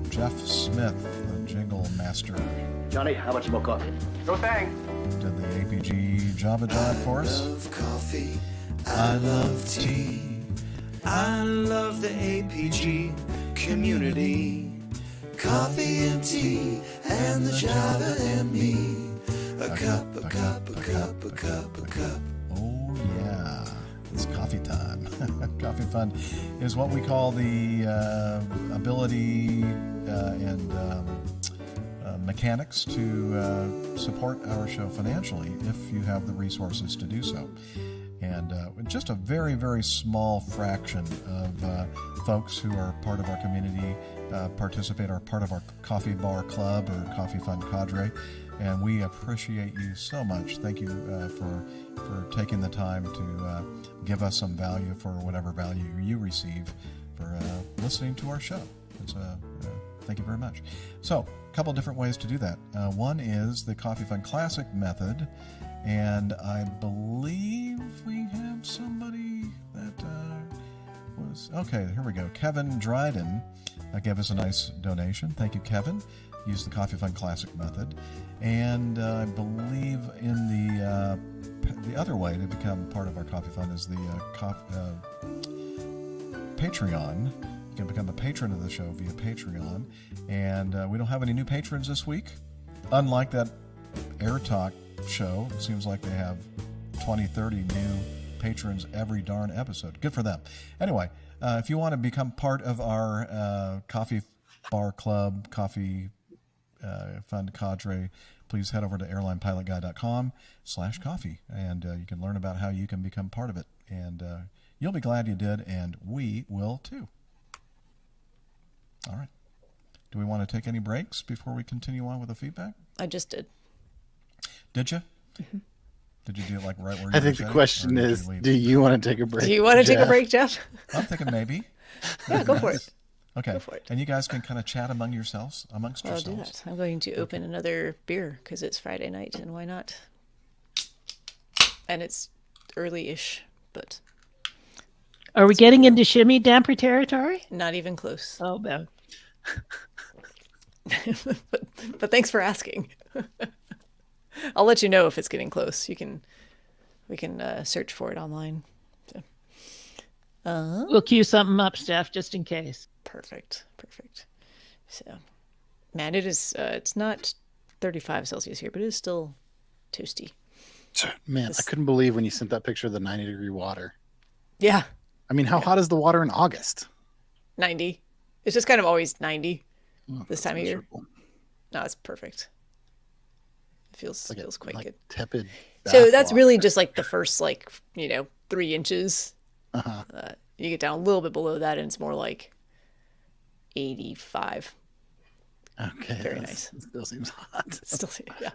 Jeff Smith, the jingle master. Johnny, how much more coffee? No thanks. Did the APG Java Jive for us? I love coffee. I love tea. I love the APG community. Coffee and tea and the Java and me. A cup, a cup, a cup, a cup, a cup. Oh, yeah. It's coffee time. Coffee Fund is what we call the ability and mechanics to support our show financially if you have the resources to do so. And just a very, very small fraction of folks who are part of our community participate, are part of our coffee bar club or coffee fund cadre. And we appreciate you so much. Thank you for taking the time to give us some value for whatever value you receive for listening to our show. Thank you very much. So, a couple different ways to do that. One is the Coffee Fund Classic method. And I believe we have somebody that was... Okay, here we go. Kevin Dryden gave us a nice donation. Thank you, Kevin. Use the Coffee Fund Classic method. And I believe in the other way to become part of our Coffee Fund is the Patreon. You can become a patron of the show via Patreon. And we don't have any new patrons this week. Unlike that Air Talk show, it seems like they have 20, 30 new patrons every darn episode. Good for them. Anyway, if you want to become part of our coffee bar club, coffee fund cadre, please head over to airlinepilotguy.com/coffee, and you can learn about how you can become part of it. And you'll be glad you did, and we will too. All right. Do we want to take any breaks before we continue on with the feedback? I just did. Did you? Mm-hmm. Did you do it like right where you I think the question is, do you want to take a break? Do you want to take a break, Jeff? I'm thinking maybe. Yeah, go for it. Okay. Go for it. And you guys can kind of chat amongst yourselves. I'll do that. I'm going to open another beer because it's Friday night, and why not? And it's early-ish, but... Are we getting into shimmy damper territory? Not even close. Oh, no. but thanks for asking. I'll let you know if it's getting close. We can search for it online. So. We'll cue something up, Steph, just in case. Perfect. So, man, it is. It's not 35 Celsius here, but it is still toasty. Man, I couldn't believe when you sent that picture of the 90-degree water. Yeah. I mean, how hot is the water in August? 90. It's just kind of always 90 this time of year. No, it's perfect. It feels quite good. Tepid. So that's really just like the first 3 inches. Uh-huh. You get down a little bit below that, and it's more like 85. Okay. Very nice. It still seems hot. Yeah.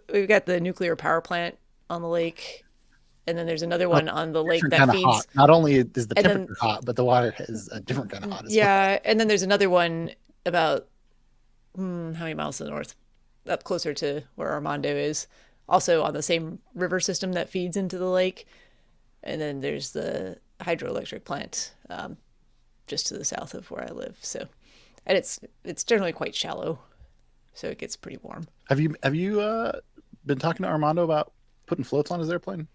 We've got the nuclear power plant on the lake, and then there's another one on the lake that feeds. Hot. Not only is the temperature hot, but the water is a different kind of hot as well. Yeah, and then there's another one about how many miles to the north, up closer to where Armando is, also on the same river system that feeds into the lake. And then there's the hydroelectric plant just to the south of where I live. So, and it's generally quite shallow, so it gets pretty warm. Have you been talking to Armando about putting floats on his airplane?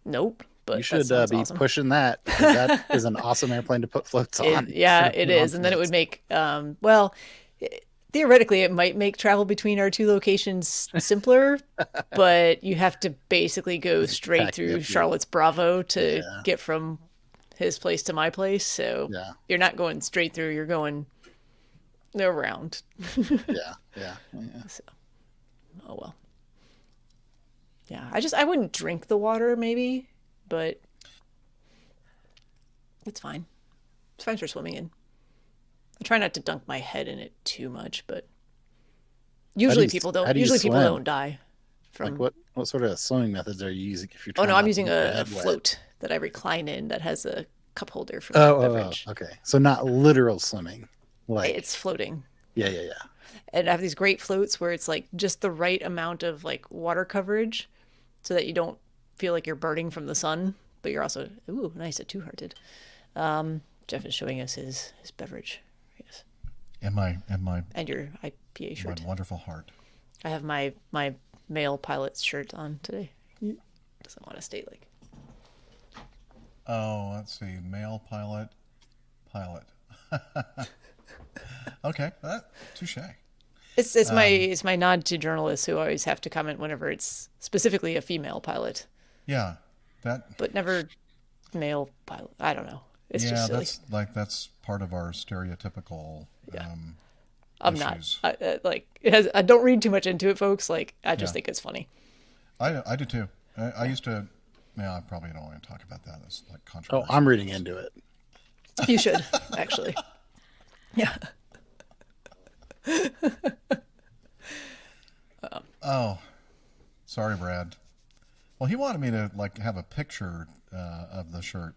Nope. But you should be awesome. pushing that. That is an awesome airplane to put floats on. It is. And then it would make, theoretically, it might make travel between our two locations simpler, but you have to basically go straight through Charlotte's Bravo to get from his place to my place. So you're not going straight through, you're going around. Yeah. So, oh, well. Yeah, I wouldn't drink the water maybe, but it's fine. It's fine for swimming in. I try not to dunk my head in it too much, but usually people don't. Usually people don't die from. Like what sort of swimming methods are you using if you're? Oh no, I'm using a float that I recline in that has a cup holder for my beverage. Okay, so not literal swimming. Like it's floating. Yeah. And I have these great floats where it's like just the right amount of like water coverage, so that you don't feel like you're burning from the sun, but you're also, ooh, nice, a two-hearted. Jeff is showing us his beverage. Yes. And your IPA shirt. My wonderful heart. I have my male pilot's shirt on today. Doesn't want to stay like. Oh, let's see. Male pilot. Okay, touche. It's my nod to journalists who always have to comment whenever it's specifically a female pilot. Yeah, but never male pilot. I don't know. It's just silly. That's part of our stereotypical. Yeah. I'm issues. not I don't read too much into it, folks. Like, I just think it's funny. I do too. I used to. Yeah, I probably don't want to talk about that. It's like controversial. Oh, I'm reading into it. You should actually. Yeah. Oh, sorry, Brad. Well, he wanted me to have a picture of the shirt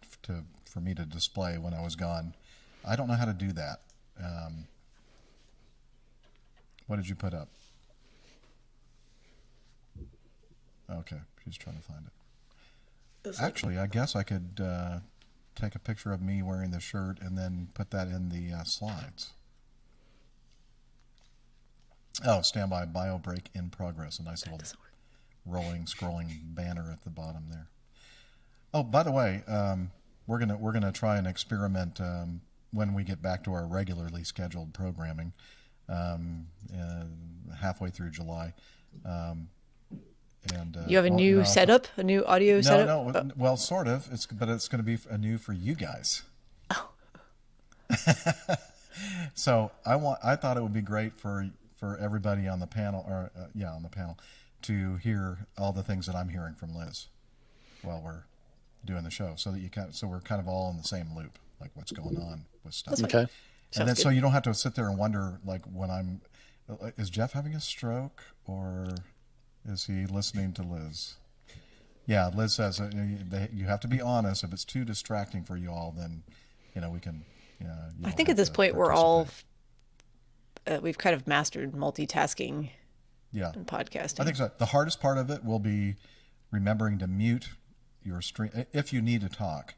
for me to display when I was gone. I don't know how to do that. What did you put up? Okay, she's trying to find it. Actually, I guess I could take a picture of me wearing the shirt and then put that in the slides. Oh, standby bio break in progress. A nice little scrolling banner at the bottom there. Oh, by the way, we're gonna try and experiment when we get back to our regularly scheduled programming halfway through July. And you have a new setup, a new audio setup? No, well, sort of. But it's going to be new for you guys. Oh. So I thought it would be great for everybody on the panel, on the panel, to hear all the things that I'm hearing from Liz while we're doing the show, so that so we're kind of all in the same loop, like what's going on with stuff. Okay. And then so you don't have to sit there and wonder, is Jeff having a stroke or is he listening to Liz? Yeah, Liz says you have to be honest. If it's too distracting for you all, then we can. I think at this point we're all we've kind of mastered multitasking. Yeah. And podcasting. I think so. The hardest part of it will be remembering to mute your stream if you need to talk.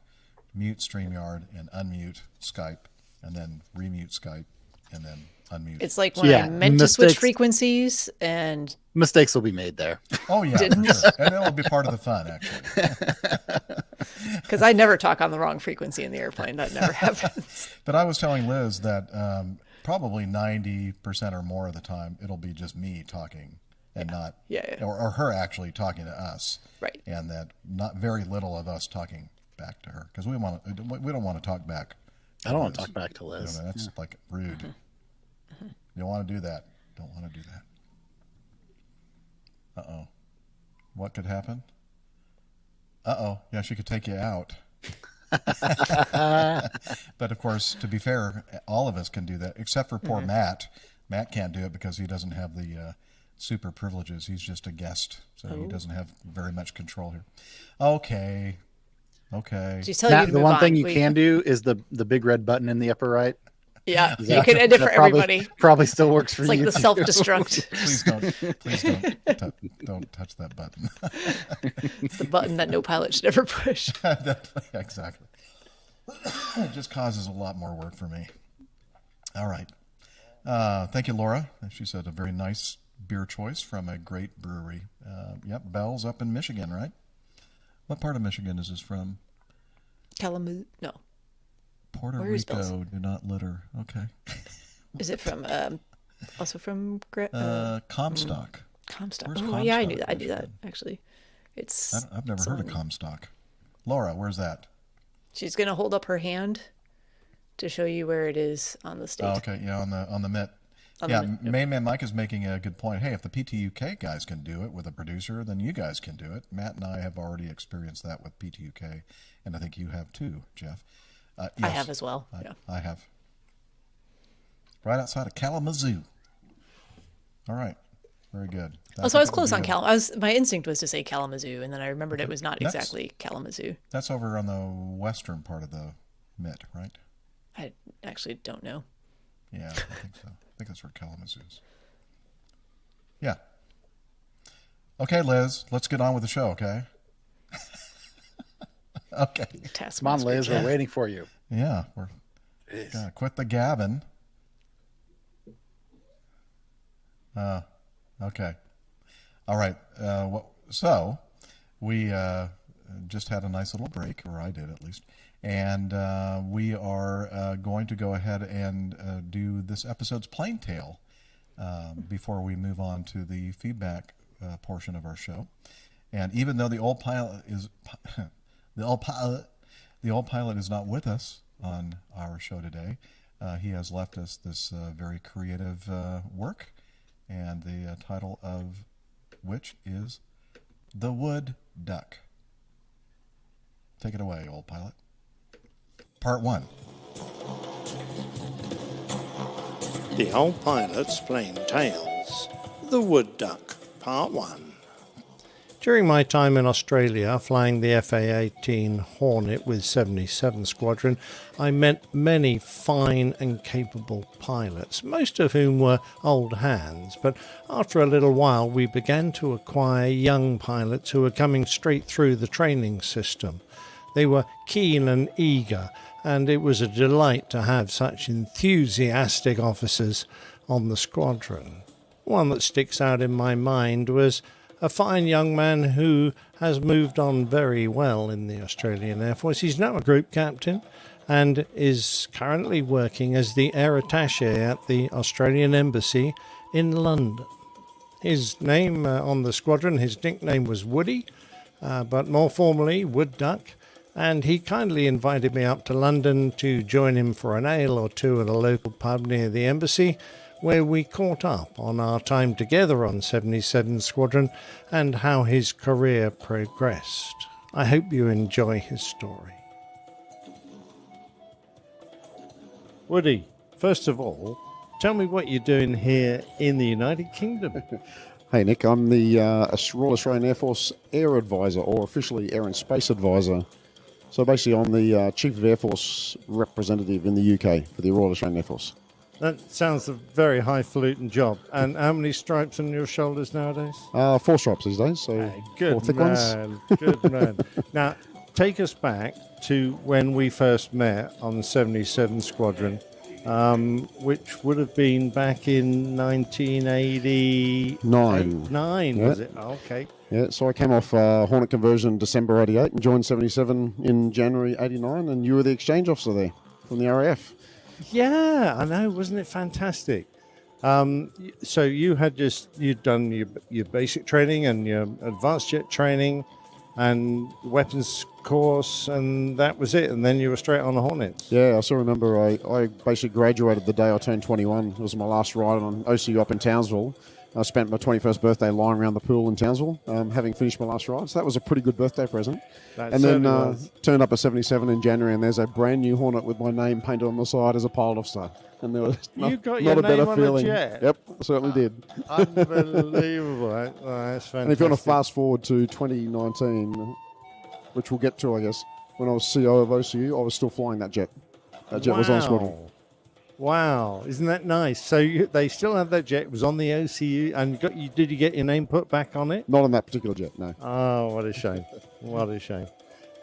Mute StreamYard and unmute Skype, and then remute Skype, and then unmute. It's like when I meant to switch frequencies, and mistakes will be made there. Oh yeah, sure. And it'll be part of the fun, actually. Because I never talk on the wrong frequency in the airplane. That never happens. But I was telling Liz that probably 90% or more of the time it'll be just me talking and not or her actually talking to us, right? And that not very little of us talking back to her, because we don't want to talk back. I don't want to talk back to Liz. That's like rude. Mm-hmm. You don't want to do that. Don't want to do that. Uh-oh. What could happen? Uh-oh. Yeah, she could take you out. But of course, to be fair, all of us can do that, except for poor Matt. Matt can't do it because he doesn't have the super privileges. He's just a guest, so he doesn't have very much control here. Okay. Matt, the one thing you can do is the big red button in the upper right. Yeah, you can edit for everybody. Probably still works for you. It's like the self-destruct. Please don't touch that button. It's the button that no pilot should ever push. Exactly. It just causes a lot more work for me. All right. Thank you, Laura. She said a very nice beer choice from a great brewery. Yep, Bell's up in Michigan, right? What part of Michigan is this from? Kalamazoo. No. Puerto Rico, do not litter. Okay. Is it from, also from... Comstock. Comstock. Where's Comstock? Yeah, I knew that. I knew that, actually. I've never heard of Comstock. Laura, where's that? She's going to hold up her hand to show you where it is on the state. Oh, okay, yeah, on the Met. Main Man Mike is making a good point. Hey, if the PTUK guys can do it with a producer, then you guys can do it. Matt and I have already experienced that with PTUK, and I think you have too, Jeff. Yes, I have as well. I have. Right outside of Kalamazoo. All right. Very good. So I was close on Kalamazoo. My instinct was to say Kalamazoo, and then I remembered it was not exactly Kalamazoo. That's over on the western part of the Met, right? I actually don't know. Yeah, I think so. I think that's where Kalamazoo is. Yeah. Okay, Liz, let's get on with the show, okay? Okay. Come on, Liz. We're waiting for you. Yeah, we're gonna quit the gabbing. Okay. All right. So we just had a nice little break, or I did at least, and we are going to go ahead and do this episode's plain tale before we move on to the feedback portion of our show. And even though the old pilot is the old pilot is not with us on our show today, he has left us this very creative work, and the title of which is The Wood Duck. Take it away, old pilot. Part 1. The Old Pilot's Plain Tales, The Wood Duck, Part 1. During my time in Australia, flying the FA-18 Hornet with 77 Squadron, I met many fine and capable pilots, most of whom were old hands, but after a little while we began to acquire young pilots who were coming straight through the training system. They were keen and eager, and it was a delight to have such enthusiastic officers on the squadron. One that sticks out in my mind was a fine young man who has moved on very well in the Australian Air Force. He's now a group captain and is currently working as the air attaché at the Australian Embassy in London. His name on the squadron, his nickname was Woody, but more formally Wood Duck, and he kindly invited me up to London to join him for an ale or two at a local pub near the embassy, where we caught up on our time together on 77 Squadron and how his career progressed. I hope you enjoy his story. Woody, first of all, tell me what you're doing here in the United Kingdom. Hey Nick, I'm the Royal Australian Air Force Air Advisor, or officially Air and Space Advisor. So basically I'm the Chief of Air Force representative in the UK for the Royal Australian Air Force. That sounds a very highfalutin job. And how many stripes on your shoulders nowadays? 4 stripes these days, so good 4 thick man, ones. Good man. Now, take us back to when we first met on the 77 Squadron, which would have been back in 1989. Yeah. Was it? Oh, okay. Yeah, so I came off Hornet conversion December 88 and joined 77 in January 89, and you were the exchange officer there from the RAF. Yeah, I know. Wasn't it fantastic? So you'd done your basic training and your advanced jet training and weapons course, and that was it. And then you were straight on the Hornets. Yeah, I still remember I basically graduated the day I turned 21. It was my last ride on OCU up in Townsville. I spent my 21st birthday lying around the pool in Townsville, having finished my last ride. So that was a pretty good birthday present. And then turned up at 77 in January, and there's a brand new Hornet with my name painted on the side as a pilot officer. And there was not a better feeling. Yep, I certainly did. Unbelievable. That's fantastic. And if you want to fast forward to 2019, which we'll get to, I guess, when I was CO of OCU, I was still flying that jet. That jet was on squadron. Wow, isn't that nice? So they still have that jet. It was on the OCU, and did you get your name put back on it? Not on that particular jet, no. Oh, what a shame. What a shame.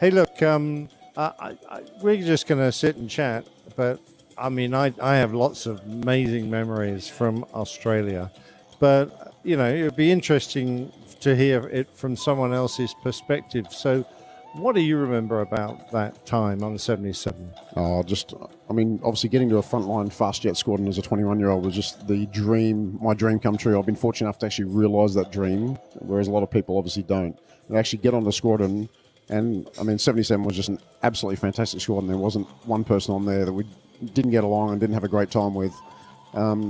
Hey, look, we're just going to sit and chat, but, I mean, I have lots of amazing memories from Australia, but, you know, it would be interesting to hear it from someone else's perspective. So what do you remember about that time on 77? Obviously getting to a frontline fast jet squadron as a 21-year-old was just my dream come true. I've been fortunate enough to actually realise that dream, whereas a lot of people obviously don't. And actually get on the squadron, and 77 was just an absolutely fantastic squadron. There wasn't one person on there that we didn't get along and didn't have a great time with.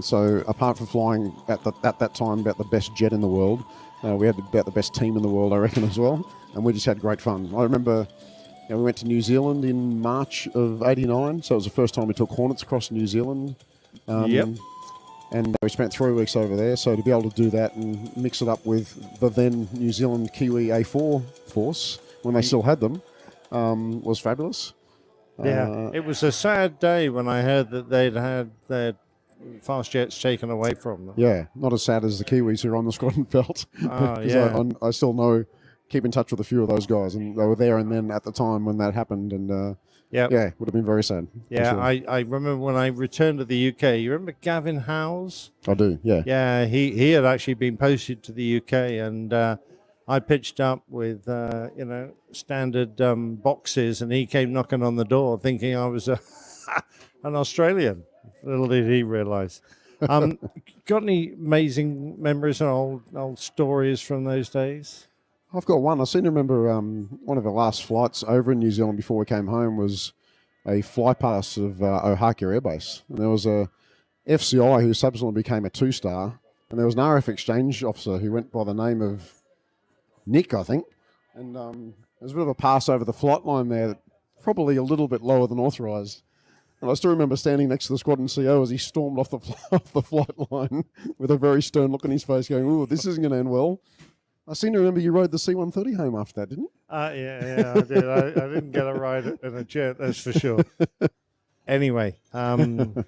So apart from flying at that time about the best jet in the world, we had about the best team in the world, I reckon, as well. And we just had great fun. I remember we went to New Zealand in March of 89, so it was the first time we took Hornets across New Zealand. Yep. And we spent 3 weeks over there, so to be able to do that and mix it up with the then New Zealand Kiwi A4 force, when they still had them, was fabulous. Yeah, it was a sad day when I heard that they'd had their fast jets taken away from them. Yeah, not as sad as the Kiwis who are on the squadron felt. Oh, yeah. I still know keep in touch with a few of those guys, and they were there and then at the time when that happened, and yeah, would have been very sad. Yeah, sure. I remember when I returned to the UK. You remember Gavin Howes? I do, yeah. Yeah, he had actually been posted to the UK, and I pitched up with standard boxes, and he came knocking on the door, thinking I was an Australian. Little did he realise. Got any amazing memories or old stories from those days? I've got one. I seem to remember one of our last flights over in New Zealand before we came home was a fly past of Ohaka Air Base. And there was a FCI who subsequently became a 2-star, and there was an RF exchange officer who went by the name of Nick, I think. And there was a bit of a pass over the flight line there, probably a little bit lower than authorised. And I still remember standing next to the squadron CO as he stormed off the flight line with a very stern look on his face going, "Ooh, this isn't going to end well." I seem to remember you rode the C-130 home after that, didn't you? Yeah, I did. I didn't get a ride in a jet, that's for sure. Anyway, let's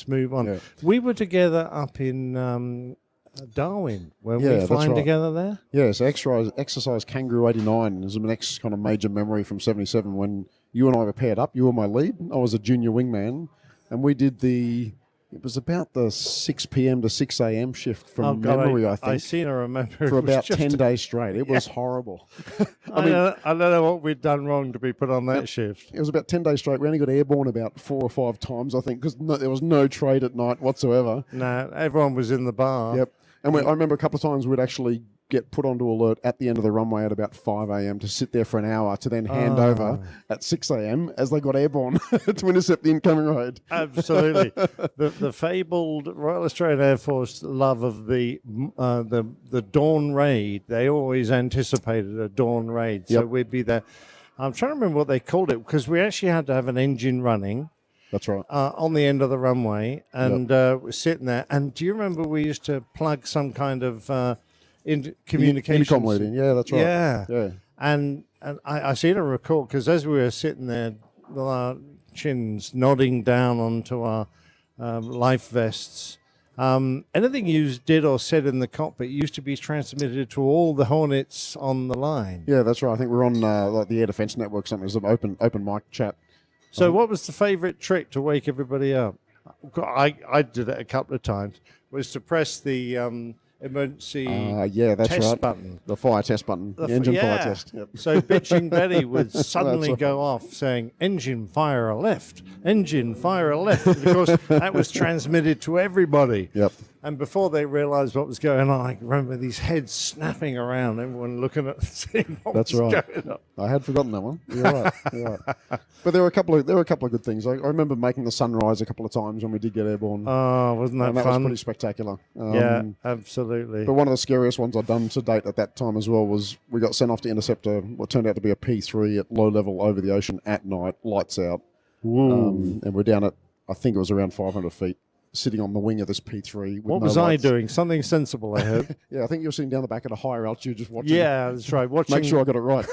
move on. Yeah. We were together up in Darwin. Weren't we flying together there? Yeah, so exercise Kangaroo 89 is the next kind of major memory from 77 when you and I were paired up. You were my lead. I was a junior wingman. And we did it was about the 6 p.m. to 6 a.m. shift from memory, I think. I seem to remember. For about 10 days straight. It was horrible. I don't know what we'd done wrong to be put on that shift. It was about 10 days straight. We only got airborne about 4 or 5 times, I think, because there was no trade at night whatsoever. No, everyone was in the bar. Yep. And I remember a couple of times we'd actually get put onto alert at the end of the runway at about 5 a.m. to sit there for an hour to then hand over at 6 a.m. as they got airborne to intercept the incoming raid. Absolutely. The fabled Royal Australian Air Force love of the dawn raid. They always anticipated a dawn raid. So we'd be there. I'm trying to remember what they called it because we actually had to have an engine running. That's right. On the end of the runway, and we're sitting there. And do you remember we used to plug some kind of communications? Intercom leading. Yeah, that's right. Yeah. And I seem to recall, because as we were sitting there with our chins nodding down onto our life vests, anything you did or said in the cockpit used to be transmitted to all the Hornets on the line. Yeah, that's right. I think we're on like the Air Defence Network, something. It was an open mic chat. So what was the favourite trick to wake everybody up? I did it a couple of times, was to press the emergency test button. The fire test button. The engine fire test. Yep. So Bitching Betty would suddenly go off saying, "Engine fire left, engine fire left." And of course, that was transmitted to everybody. Yep. And before they realised what was going on, I remember these heads snapping around, everyone looking at seeing what was going on. I had forgotten that one. You're right. But there were a couple of good things. I remember making the sunrise a couple of times when we did get airborne. Oh, wasn't that fun? That was pretty spectacular. Yeah, absolutely. But one of the scariest ones I'd done to date at that time as well was we got sent off to intercept what turned out to be a P3 at low level over the ocean at night, lights out. And we're down at, I think it was around 500 feet. Sitting on the wing of this P3. What was I doing? Something sensible, I hope. Yeah, I think you're sitting down the back at a higher altitude just watching. Yeah, that's right. Make sure I got it right.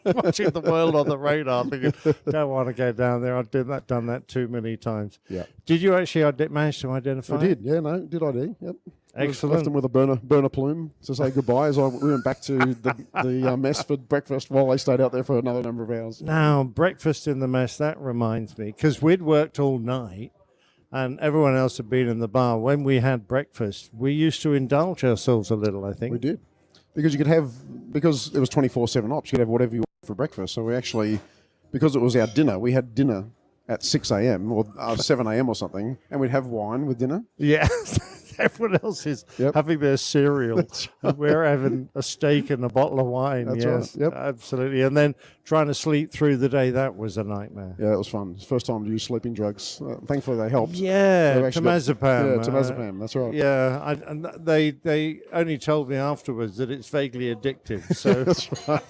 Watching the world on the radar, thinking, don't want to go down there. I've done that too many times. Yeah. Did you actually manage to identify? I did, yeah, no, did ID, yep. Excellent. Left them with a burner plume to say goodbye as we went back to the mess for breakfast while they stayed out there for another number of hours. Now, breakfast in the mess, that reminds me, because we'd worked all night, and everyone else had been in the bar. When we had breakfast, we used to indulge ourselves a little, I think. We did. Because it was 24/7 ops, you could have whatever you want for breakfast. So we actually, because it was our dinner, we had dinner at 6 a.m. or 7 a.m. or something, and we'd have wine with dinner. Yeah. Everyone else is having their cereal. And we're having a steak and a bottle of wine. That's yes, right. Yep. Absolutely. And then trying to sleep through the day, that was a nightmare. Yeah, it was fun. It's the first time to use sleeping drugs. Thankfully, they helped. Yeah, temazepam. Temazepam, that's right. Yeah, and they only told me afterwards that it's vaguely addictive. So that's right.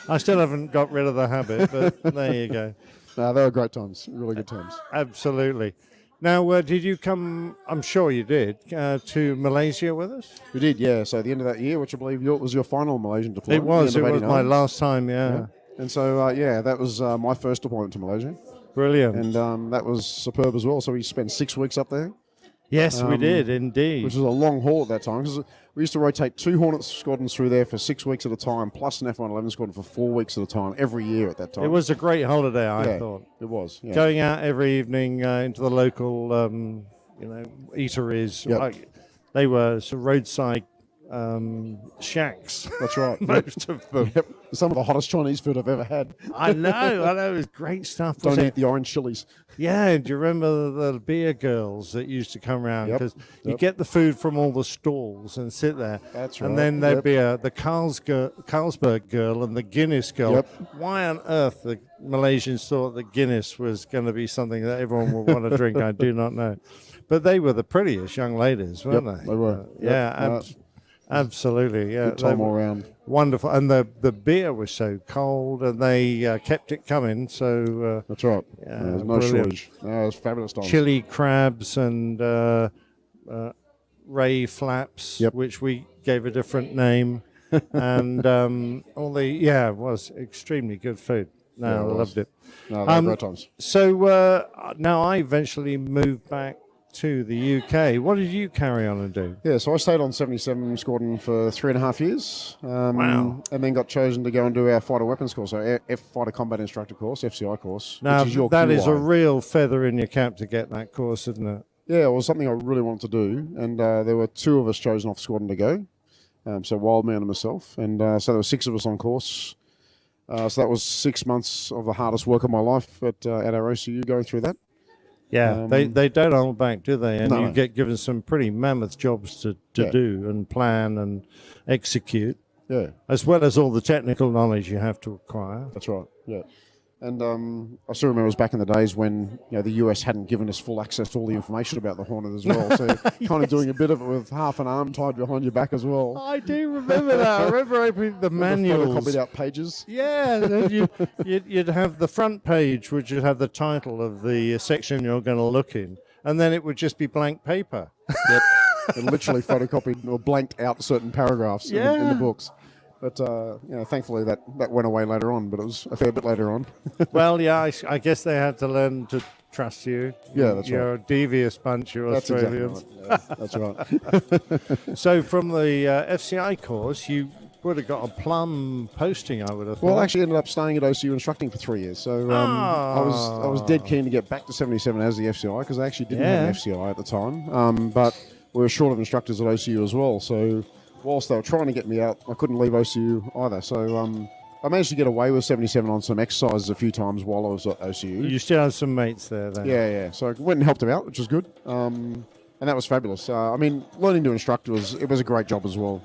I still haven't got rid of the habit, but there you go. No, they were great times, really good times. Absolutely. Now, did you come, I'm sure you did, to Malaysia with us? We did, yeah. So at the end of that year, which I believe was your final Malaysian deployment. It was my last time, yeah. And so, that was my first deployment to Malaysia. Brilliant. And that was superb as well. So we spent 6 weeks up there. Yes, we did, indeed. Which was a long haul at that time, because we used to rotate 2 Hornet squadrons through there for 6 weeks at a time, plus an F-111 squadron for 4 weeks at a time, every year at that time. It was a great holiday, I thought. It was. Yeah. Going out every evening into the local, eateries. Yep. They were sort of roadside shacks. That's right. Most of them. Yep. Some of the hottest Chinese food I've ever had. I know. It was great stuff. Don't eat the orange chilies. Yeah, do you remember the beer girls that used to come around? Yep, Because you get the food from all the stalls and sit there. That's right. And then there'd be the Carlsberg girl and the Guinness girl. Yep. Why on earth the Malaysians thought that Guinness was going to be something that everyone would want to drink, I do not know. But they were the prettiest young ladies, weren't Yep, they? they were. Yeah, absolutely. Yeah, Good time all around. Wonderful. And the beer was so cold, and they kept it coming. So that's right. Yeah, There's no brilliant. shortage. It was fabulous time. Chili crabs and ray flaps, which we gave a different name, and it was extremely good food. No, Yeah, it I was. loved it. No, they were great times. So now I eventually moved back to the UK. What did you carry on and do? Yeah, so I stayed on 77 Squadron for 3.5 years. Wow. And then got chosen to go and do our fighter weapons course, our F Fighter Combat Instructor course, FCI course. Now, which is your that is a QI. real feather in your cap to get that course, isn't it? Yeah, it was something I really wanted to do, and there were 2 of us chosen off Squadron to go. So Wildman and myself, and so there were 6 of us on course. So that was 6 months of the hardest work of my life at our OCU going through that. Yeah, they don't hold back, do they? And No. you get given some pretty mammoth jobs to do and plan and execute. Yeah. As well as all the technical knowledge you have to acquire. That's right, yeah. And I still remember it was back in the days when the US hadn't given us full access to all the information about the Hornet as well. So kind of doing a bit of it with half an arm tied behind your back as well. I do remember that. I remember opening the manuals. Copied out pages. Yeah, and you'd have the front page, which would have the title of the section you're going to look in, and then it would just be blank paper. Yep. And literally photocopied or blanked out certain paragraphs in the books. But thankfully that went away later on. But it was a fair bit later on. Well, yeah, I guess they had to learn to trust you. Yeah, that's You're right. a devious bunch, you That's Australians. exactly right. That's right. So from the FCI course, you would have got a plum posting, I would have thought. Well, I actually ended up staying at OCU instructing for 3 years. So I was dead keen to get back to 77 as the FCI, because I actually didn't have an FCI at the time. But we were short of instructors at OCU as well. So whilst they were trying to get me out, I couldn't leave OCU either. So I managed to get away with 77 on some exercises a few times while I was at OCU. You still have some mates there, then? Yeah. So I went and helped them out, which was good. And that was fabulous. Learning to instruct was a great job as well.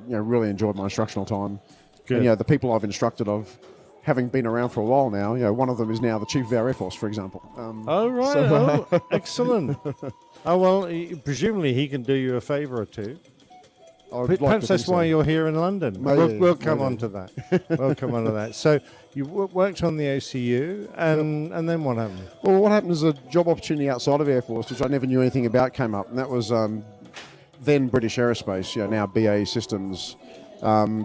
Really enjoyed my instructional time. Good. And, the people I've instructed of, having been around for a while now, one of them is now the Chief of our Air Force, for example. Excellent. Oh, well, presumably he can do you a favour or two. Perhaps that's why you're here in London. We'll come on to that. We'll come on to that. So you worked on the OCU, and then what happened? Well, what happened is a job opportunity outside of Air Force, which I never knew anything about, came up, and that was then British Aerospace, now BAE Systems,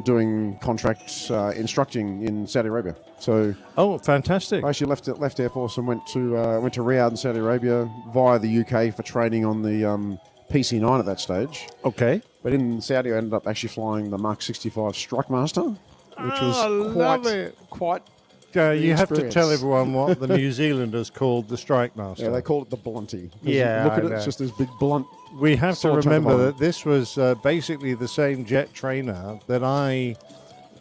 doing contracts instructing in Saudi Arabia. So, fantastic! I actually left Air Force and went to Riyadh in Saudi Arabia via the UK for training on the PC-9 at that stage. Okay. But in Saudi, I ended up actually flying the Mark 65 Strike Master, which was quite you have to tell everyone what the New Zealanders called the Strike Master. Yeah, they called it the Blunty. Yeah, look at it, it's just this big blunt. We have to sword remember bottom. that this was basically the same jet trainer that I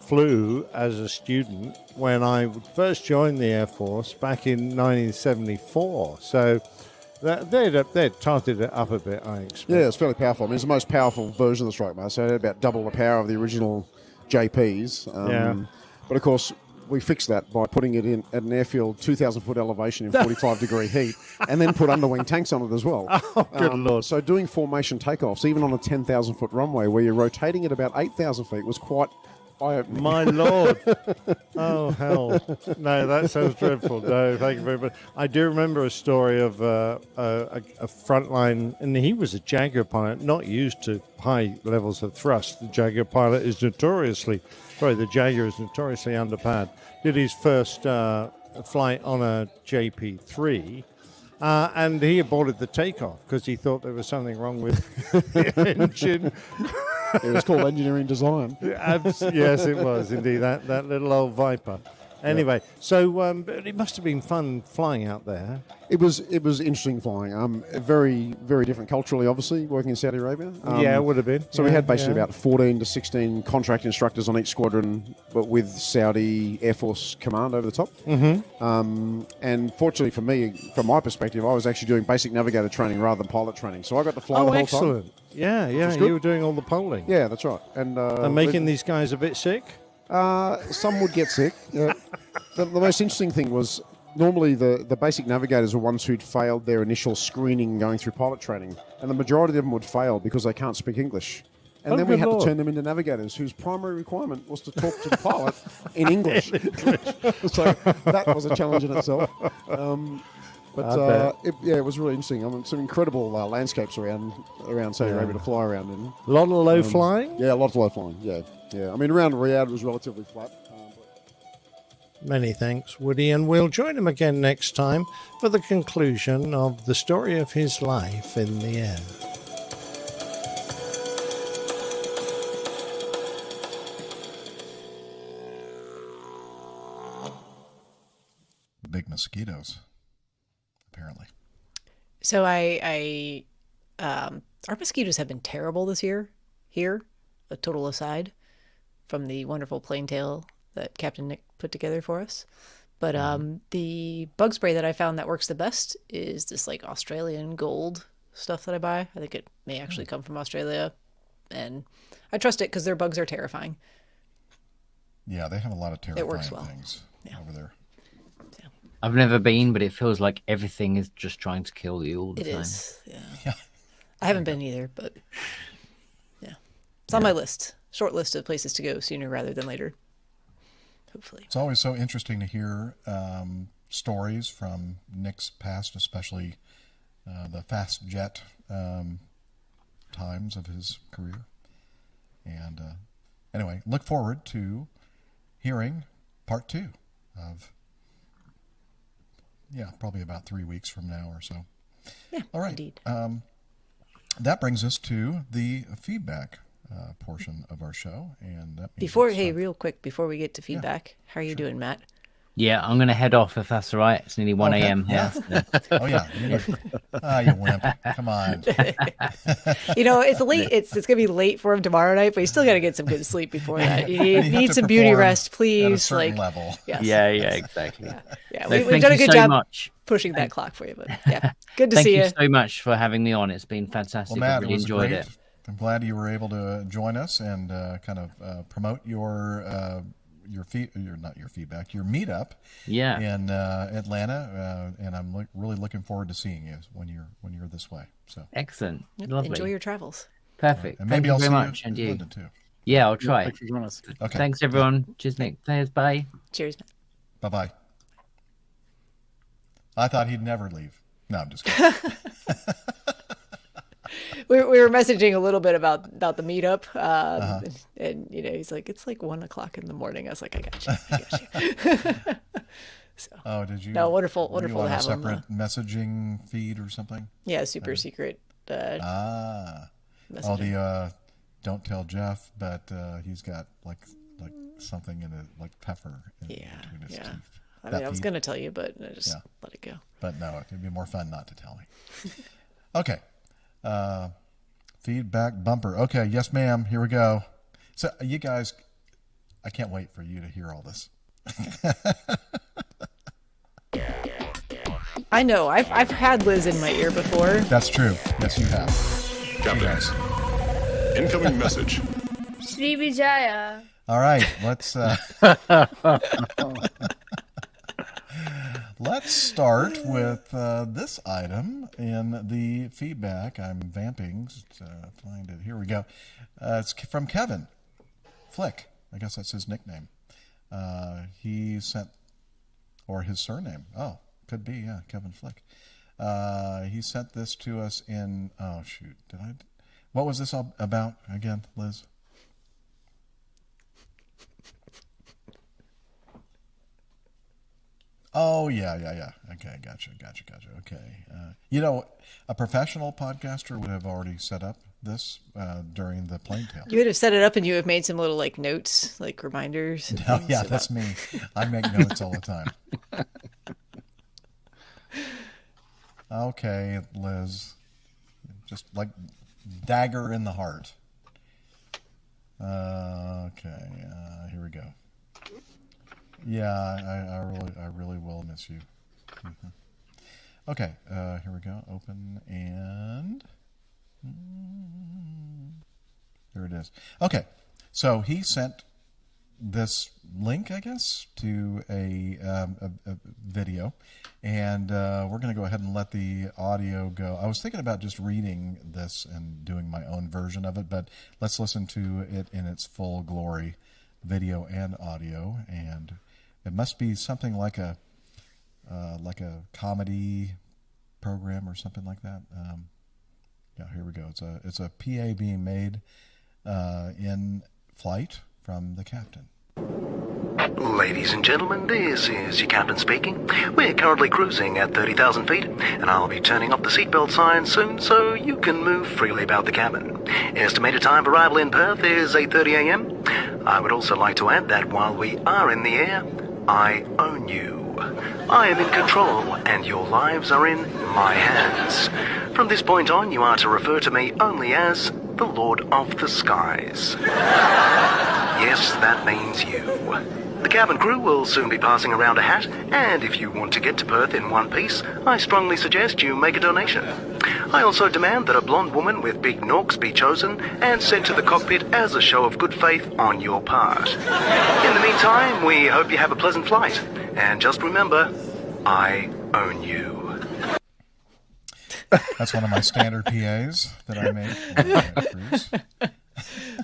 flew as a student when I first joined the Air Force back in 1974. So they'd tarted it up a bit, I expect. Yeah, it's fairly powerful. I mean, it's the most powerful version of the Strike Master. So it had about double the power of the original JPs. But of course, we fixed that by putting it in at an airfield 2,000-foot elevation in 45-degree heat, and then put underwing tanks on it as well. Oh, good Lord. So doing formation takeoffs, even on a 10,000-foot runway where you're rotating at about 8,000 feet, was quite eye-opening. My Lord. Oh, hell. No, that sounds dreadful. No, thank you very much. I do remember a story of a frontline, and he was a Jaguar pilot, not used to high levels of thrust. The Jaguar pilot is notoriously underpowered. Did his first flight on a JP3, And he aborted the takeoff because he thought there was something wrong with the engine. It was called engineering design. Yes, it was indeed, that little old Viper. Anyway, so it must have been fun flying out there. It was interesting flying. Very, very different culturally, obviously, working in Saudi Arabia. Yeah, it would have been. So we had basically about 14 to 16 contract instructors on each squadron, but with Saudi Air Force Command over the top. Mm-hmm. And fortunately for me, from my perspective, I was actually doing basic navigator training rather than pilot training. So I got to fly the whole excellent. time. Yeah, you were doing all the polling. Yeah, that's right. And making these guys a bit sick? Some would get sick. The most interesting thing was normally the basic navigators are ones who'd failed their initial screening going through pilot training, and the majority of them would fail because they can't speak English. And then we had to turn them into navigators whose primary requirement was to talk to the pilot in English. So that was a challenge in itself. It was really interesting. I mean, some incredible landscapes around Saudi Arabia to fly around in. A lot of low flying? Yeah, a lot of low flying. Yeah. I mean, around Riyadh was relatively flat. Many thanks, Woody, and we'll join him again next time for the conclusion of the story of his life in the air. Big mosquitoes, apparently. So our mosquitoes have been terrible this year here, a total aside from the wonderful plain tail that Captain Nick put together for us. But the bug spray that I found that works the best is this like Australian gold stuff that I buy. I think it may actually come from Australia, and I trust it because their bugs are terrifying. Yeah, they have a lot of terrifying It works well. things over there. I've never been, but it feels like everything is just trying to kill you all the time. It is, yeah. I haven't been either, but yeah. It's on my list. Short list of places to go sooner rather than later. Hopefully. It's always so interesting to hear stories from Nick's past, especially the fast jet times of his career. And anyway, look forward to hearing part 2 of, probably about 3 weeks from now or so. Yeah, all right. Indeed. That brings us to the feedback portion of our show. And that means real quick, before we get to feedback, how are you doing, Matt? Yeah, I'm going to head off if that's all right. It's nearly 1 a.m. Yeah. here. Oh, yeah. You wimp. Come on. It's late. It's going to be late for him tomorrow night, but you still got to get some good sleep before that. You need some beauty rest, please. At a certain level. Yes. Yeah, exactly. Yeah. So We've done a good job much. pushing that clock for you, but yeah, good to see you. Thank you so much for having me on. It's been fantastic. Well, Matt, I really enjoyed it. I'm glad you were able to join us and kind of promote your meetup in Atlanta, and I'm really looking forward to seeing you when you're this way. So excellent, lovely. Enjoy your travels. Perfect. And maybe Thank I'll you see very much, you and in you. London too. Yeah, I'll try. Thanks for joining us. Okay. Thanks, everyone. Cheers, Nick. Cheers. Bye. Cheers. Bye bye. I thought he'd never leave. No, I'm just kidding. We were messaging a little bit about the meetup, and he's like, it's like 1 o'clock in the morning. I was like, I got you. So, did you? No, wonderful you to on have a separate him. messaging feed or something? Yeah, super secret. Don't tell Jeff, but he's got like something in it, like pepper between his teeth. I was going to tell you, but I just let it go. But no, it'd be more fun not to tell me. Okay. Feedback bumper. Okay, yes, ma'am. Here we go. So you guys, I can't wait for you to hear all this. I know. I've had Liz in my ear before. That's true. Yes, you have. Captain, incoming message. Sri Vijaya. All right, let's let's start with this item in the feedback. I'm vamping to find it. Here we go. It's from Kevin Flick. I guess that's his nickname. He sent, or his surname. Oh, could be, yeah, Kevin Flick. He sent this to us in, what was this all about again, Liz? Oh, yeah. Okay, gotcha. Okay. A professional podcaster would have already set up this during the plane tail. You would have set it up and you would have made some little like notes, like reminders. No, yeah, that's me. I make notes all the time. Okay, Liz. Just like dagger in the heart. Okay, here we go. Yeah, I really will miss you. Mm-hmm. Okay, here we go. Open and here it is. Okay, so he sent this link, I guess, to a video, and we're going to go ahead and let the audio go. I was thinking about just reading this and doing my own version of it, but let's listen to it in its full glory, video and audio, and it must be something like a comedy program or something like that. Yeah, here we go. It's a PA being made in flight from the captain. Ladies and gentlemen, this is your captain speaking. We're currently cruising at 30,000 feet, and I'll be turning off the seatbelt sign soon so you can move freely about the cabin. Estimated time of arrival in Perth is 8:30 a.m. I would also like to add that while we are in the air, I own you. I am in control, and your lives are in my hands. From this point on, you are to refer to me only as the Lord of the Skies. Yes, that means you. The cabin crew will soon be passing around a hat, and if you want to get to Perth in one piece, I strongly suggest you make a donation. I also demand that a blonde woman with big norks be chosen and sent to the cockpit as a show of good faith on your part. In the meantime, we hope you have a pleasant flight, and just remember, I own you. That's one of my standard PAs that I make on cruise.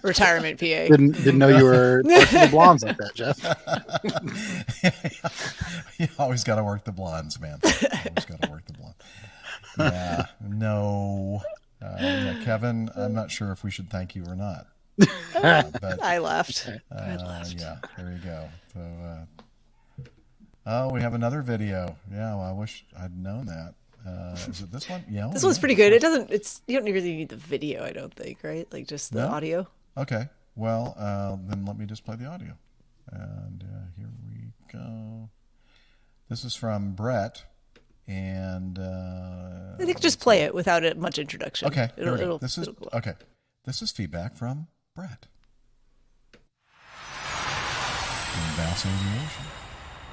Retirement PA. Didn't know you were working the blondes like that, Jeff. You always got to work the blondes, man. Always got to work the blondes. Yeah, no. Yeah, Kevin, I'm not sure if we should thank you or not. But I laughed. Yeah, there you go. So, we have another video. Yeah, well, I wish I'd known that. Is it this one? Yeah. This one's pretty good. You don't really need the video, I don't think, right? Like just the audio. Okay. Well, then let me just play the audio. And here we go. This is from Brett, and I think just play it without much introduction. Okay. This is feedback from Brett. From Bass Aviation.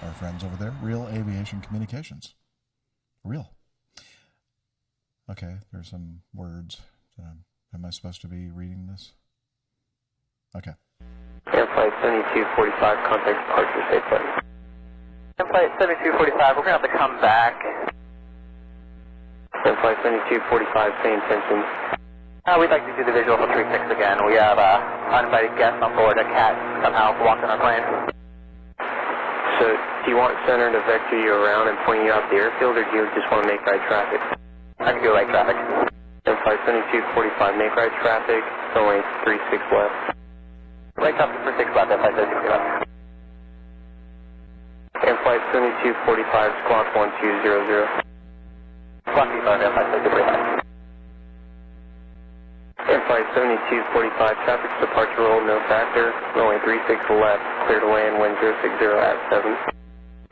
Our friends over there, Real Aviation Communications. Real. Okay, there's some words. Am I supposed to be reading this? Okay. Air Flight 7245, contact departure, stay put. Air Flight 7245, we're going to have to come back. Air Flight 7245, same attention. We'd like to do the visual for 36 again. We have uninvited guests on board. A cat somehow walked on our plane. So, do you want center to vector you around and point you out the airfield, or do you just want to make right traffic? I can go right traffic. Air Flight 7245, make right traffic, only 36 left. Right traffic for 6 left, Air Flight 7245. Air Flight 7245, squawk 1200. Squawk 25, Air Flight 7245. Air Flight 7245, traffic departure roll, no factor, runway 36 left, clear to land, wind 060 at 7.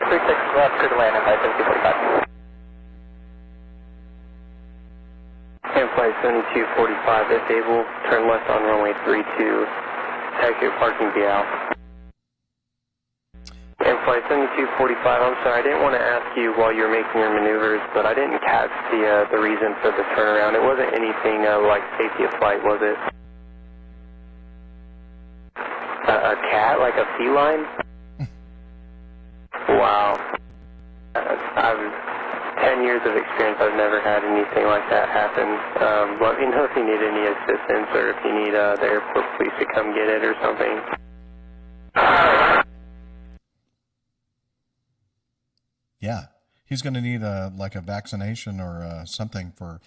36 left, clear to land, Air Flight 7245. Air Flight 7245, if able, turn left on runway 32, taxi parking be out. Air Flight 7245, I'm sorry, I didn't want to ask you while you were making your maneuvers, but I didn't catch the reason for the turnaround. It wasn't anything like safety of flight, was it? A cat, like a feline? Wow. I've 10 years of experience, I've never had anything like that happen. Let me know if you need any assistance or if you need the airport police to come get it or something. Yeah, he's going to need a vaccination or something for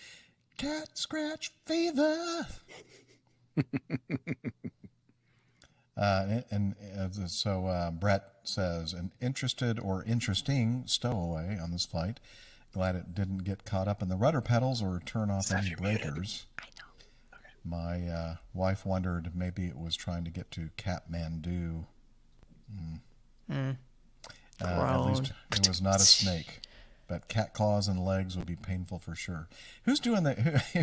cat scratch fever. So Brett says, an interested or interesting stowaway on this flight. Glad it didn't get caught up in the rudder pedals or turn off any breakers. I know. Okay. My wife wondered maybe it was trying to get to Kathmandu. At least it was not a snake. But cat claws and legs would be painful for sure. Who's doing that?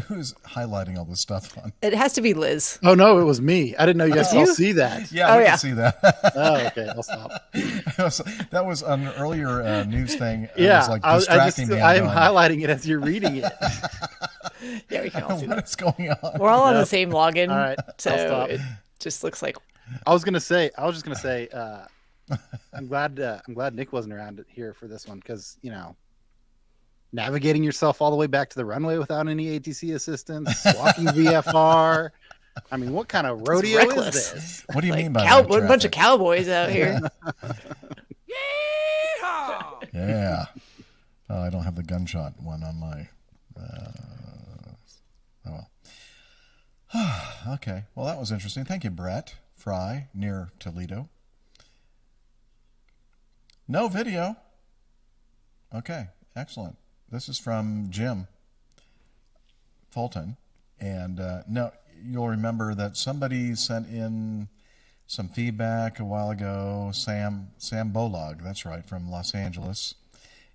Who's highlighting all this stuff on? It has to be Liz. Oh no, it was me. I didn't know you guys all see that. Yeah, we can see that. Oh, okay. I'll stop. That was an earlier news thing. Yeah, was like distracting me. I am highlighting it as you're reading it. Yeah, we can all see what is going on? We're all on the same login. All right, so it just looks like. I was just gonna say. I'm glad Nick wasn't around here for this one because navigating yourself all the way back to the runway without any ATC assistance, walking VFR. I mean, what kind of rodeo is this? What do you mean by that? A bunch of cowboys out here. Yeah. Oh, I don't have the gunshot one on my. Oh well. Okay. Well, that was interesting. Thank you, Brett Fry, near Toledo. No video. Okay. Excellent. This is from Jim Fulton. And no, you'll remember that somebody sent in some feedback a while ago. Sam Bolag, that's right, from Los Angeles.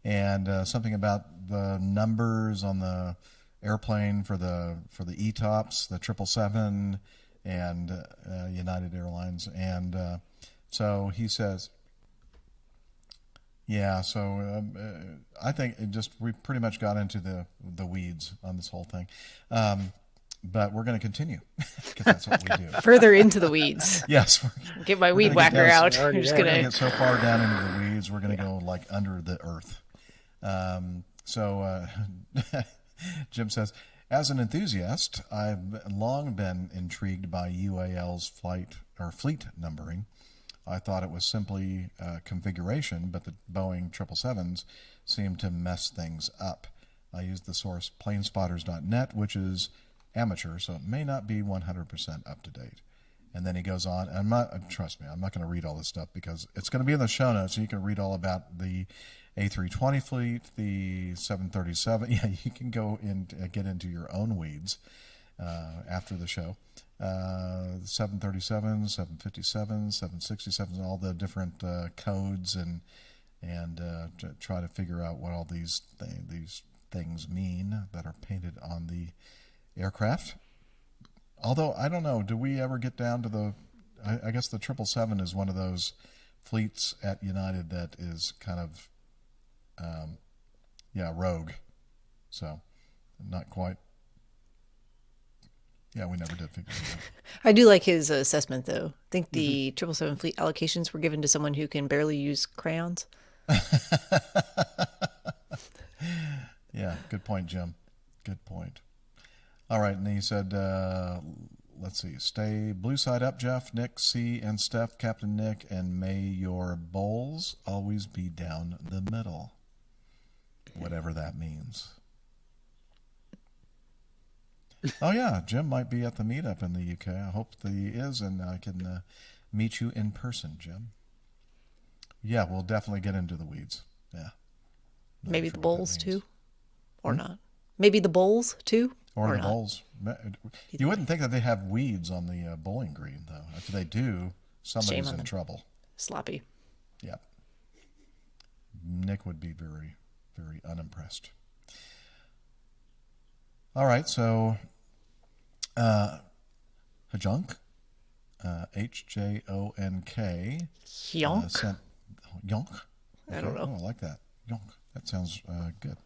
And something about the numbers on the airplane for the ETOPS, the 777 and United Airlines. And so he says... Yeah, so I think we pretty much got into the weeds on this whole thing. But we're going to continue because that's what we do. Further into the weeds. Yes. Get my weed whacker out. We're just going to get so far down into the weeds, we're going to go like under the earth. So Jim says, as an enthusiast, I've long been intrigued by UAL's fleet numbering. I thought it was simply configuration, but the Boeing 777s seem to mess things up. I used the source planespotters.net, which is amateur, so it may not be 100% up to date. And then he goes on, and trust me, I'm not going to read all this stuff because it's going to be in the show notes, so you can read all about the A320 fleet, the 737. Yeah, you can go and get into your own weeds after the show. 737s, 757s, 767s, all the different codes, and try to figure out what all these things mean that are painted on the aircraft. Although I don't know, do we ever get down to I guess the 777 is one of those fleets at United that is kind of rogue, so not quite. Yeah, we never did figure it out. I do like his assessment, though. I think the 777 fleet allocations were given to someone who can barely use crayons. Yeah, good point, Jim. Good point. All right, and he said, let's see, stay blue side up, Jeff, Nick, C, and Steph, Captain Nick, and may your bowls always be down the middle. Whatever that means. Oh, yeah, Jim might be at the meetup in the UK. I hope that he is, and I can meet you in person, Jim. Yeah, we'll definitely get into the weeds. Yeah. Maybe the bowls, too? Or not? Maybe the bowls, too? Or the bowls. You wouldn't think that they have weeds on the bowling green, though. If they do, somebody's in trouble. Sloppy. Yeah. Nick would be very, very unimpressed. All right, so Hjonk, Hjonk. Yonk? Yonk? I don't know. Oh, I like that. Yonk. That sounds good.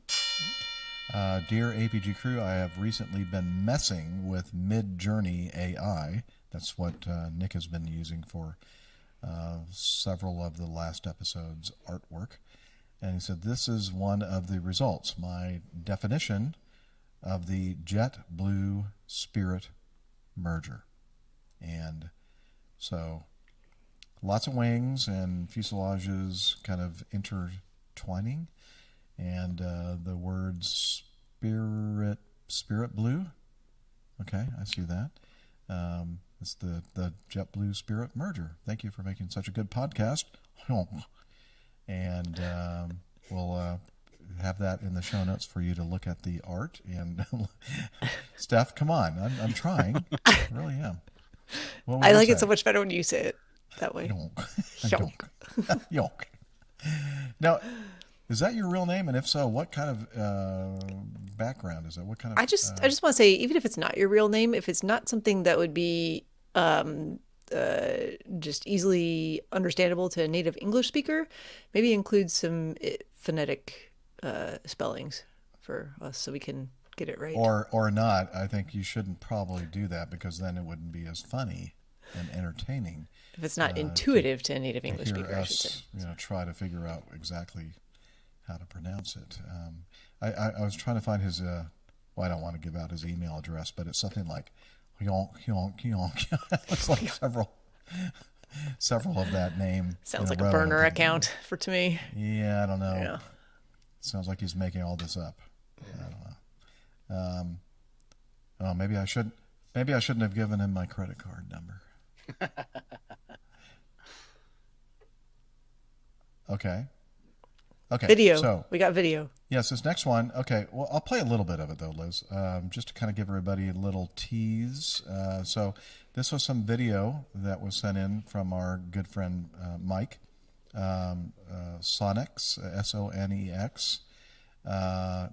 Dear APG crew, I have recently been messing with Mid-Journey AI. That's what Nick has been using for several of the last episode's artwork. And he said, this is one of the results. My definition of the JetBlue Spirit merger. And so lots of wings and fuselages kind of intertwining. And the word spirit blue. Okay, I see that. It's the JetBlue Spirit merger. Thank you for making such a good podcast. And we'll have that in the show notes for you to look at the art. And Steph, come on. I'm trying. I really am. I like it so much better when you say it that way. Yonk. Yonk. Now, is that your real name? And if so, what kind of background is it? What kind of? I just want to say, even if it's not your real name, if it's not something that would be just easily understandable to a native English speaker, maybe include some phonetic spellings for us so we can get it right. Or not. I think you shouldn't probably do that, because then it wouldn't be as funny and entertaining. If it's not intuitive to a native English hear speaker, us, I should say. try to figure out exactly how to pronounce it. I was trying to find his. Well, I don't want to give out his email address, but it's something like yonk yonk yonk. It's like several of that name. Sounds like a burner account to me. Yeah, I don't know. Yeah. Sounds like he's making all this up. I don't know. Maybe I shouldn't have given him my credit card number. Okay. Video. So we got video. Yes, this next one. Okay. Well, I'll play a little bit of it though, Liz, just to kind of give everybody a little tease. So this was some video that was sent in from our good friend Mike, Sonex, Sonex.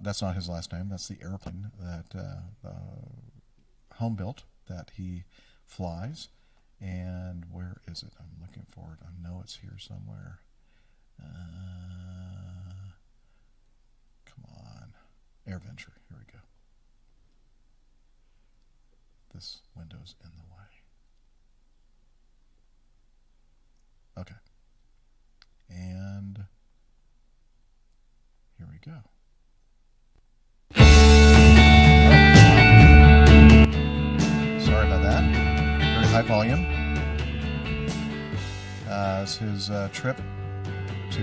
That's not his last name. That's the airplane that home built that he flies. And where is it? I'm looking for it. I know it's here somewhere. Come on. AirVenture. Here we go. This window's in the way. Okay. And here we go. Sorry about that. Very high volume. It's his trip to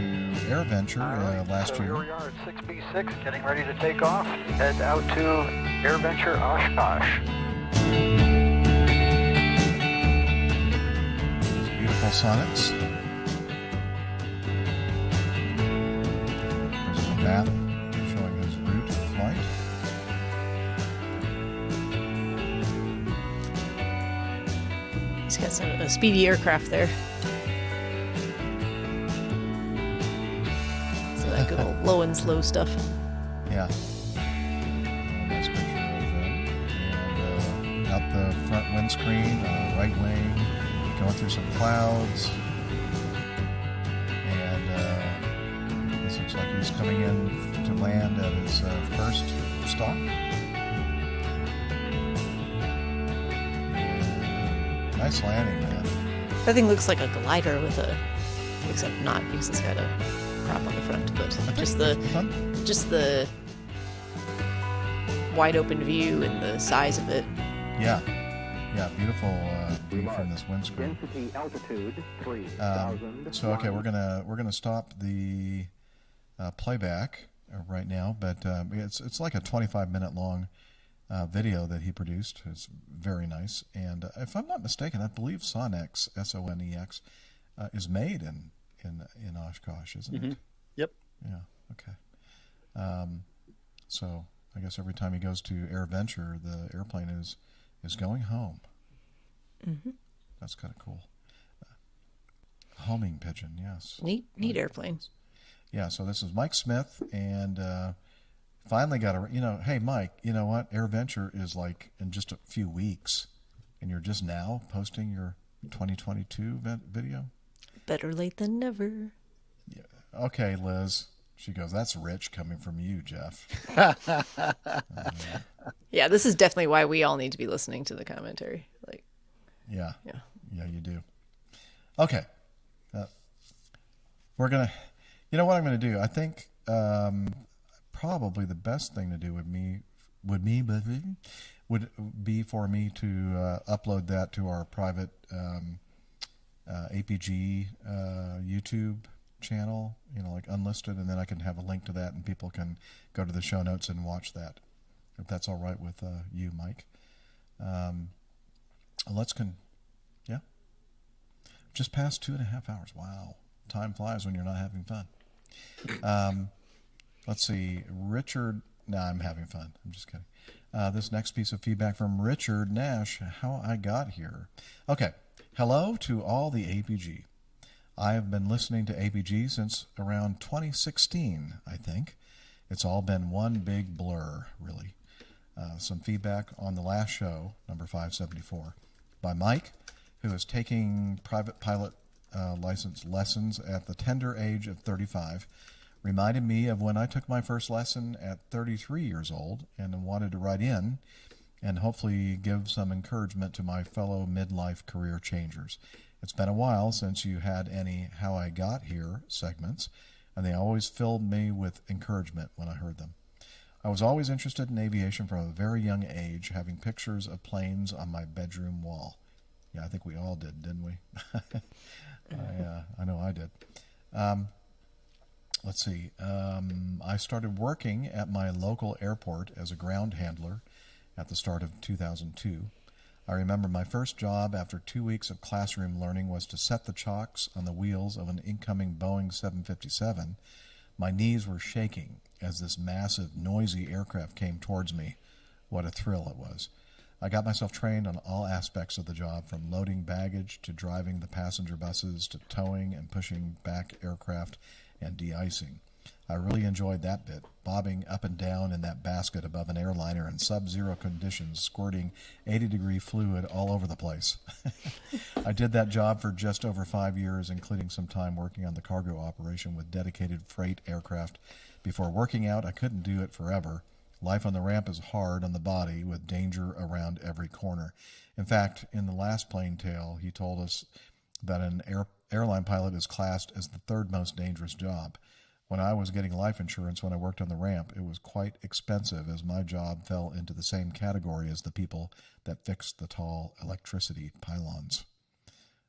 AirVenture last year. Here we are at 6B6, getting ready to take off. Head out to AirVenture Oshkosh. Beautiful Sonics. There's a map showing his route of flight. He's got a speedy aircraft there. So that good old low and slow stuff. Yeah. Nice picture of them. And out the front windscreen, right wing, going through some clouds. And this looks like he's coming in to land at his first stop. Nice landing, man. That thing looks like a glider with except not, because it's got a prop on the front, but just the wide open view and the size of it. Yeah, beautiful view from this windscreen. Density altitude 3,000. So okay, we're gonna stop the playback right now, but it's like a 25-minute long video that he produced. It's very nice, and if I'm not mistaken, I believe Sonex, Sonex, is made in Oshkosh, isn't it? Yep. Yeah. Okay. So I guess every time he goes to AirVenture, the airplane is going home. Mm-hmm. That's kind of cool. Homing pigeon, yes. Neat airplane. Yeah. So this is Mike Smith, and finally got hey Mike, you know what? AirVenture is like in just a few weeks, and you're just now posting your 2022 video. Better late than never. Yeah. Okay, Liz. She goes, that's rich coming from you, Jeff. Yeah, this is definitely why we all need to be listening to the commentary. Yeah, you do. Okay. We're going to, what I'm going to do? I think probably the best thing to do would be for me to upload that to our private APG YouTube channel, like unlisted, and then I can have a link to that, and people can go to the show notes and watch that, if that's all right with you, Mike. Let's just past 2.5 hours. Wow. Time flies when you're not having fun. Let's see. Richard. No, I'm having fun. I'm just kidding. This next piece of feedback from Richard Nash, how I got here. Okay. Hello to all the APG. I have been listening to APG since around 2016, I think. It's all been one big blur, really. Some feedback on the last show, number 574, by Mike, who is taking private pilot license lessons at the tender age of 35, reminded me of when I took my first lesson at 33 years old and wanted to write in and hopefully give some encouragement to my fellow midlife career changers. It's been a while since you had any How I Got Here segments, and they always filled me with encouragement when I heard them. I was always interested in aviation from a very young age, having pictures of planes on my bedroom wall. Yeah, I think we all did, didn't we? I know I did. Let's see. I started working at my local airport as a ground handler at the start of 2002. I remember my first job after 2 weeks of classroom learning was to set the chocks on the wheels of an incoming Boeing 757. My knees were shaking as this massive, noisy aircraft came towards me. What a thrill it was. I got myself trained on all aspects of the job, from loading baggage to driving the passenger buses to towing and pushing back aircraft and de-icing. I really enjoyed that bit, bobbing up and down in that basket above an airliner in sub-zero conditions, squirting 80-degree fluid all over the place. I did that job for just over 5 years, including some time working on the cargo operation with dedicated freight aircraft. Before working out, I couldn't do it forever. Life on the ramp is hard on the body, with danger around every corner. In fact, in the last plane tale, he told us that an airline pilot is classed as the third most dangerous job. When I was getting life insurance when I worked on the ramp, it was quite expensive, as my job fell into the same category as the people that fixed the tall electricity pylons.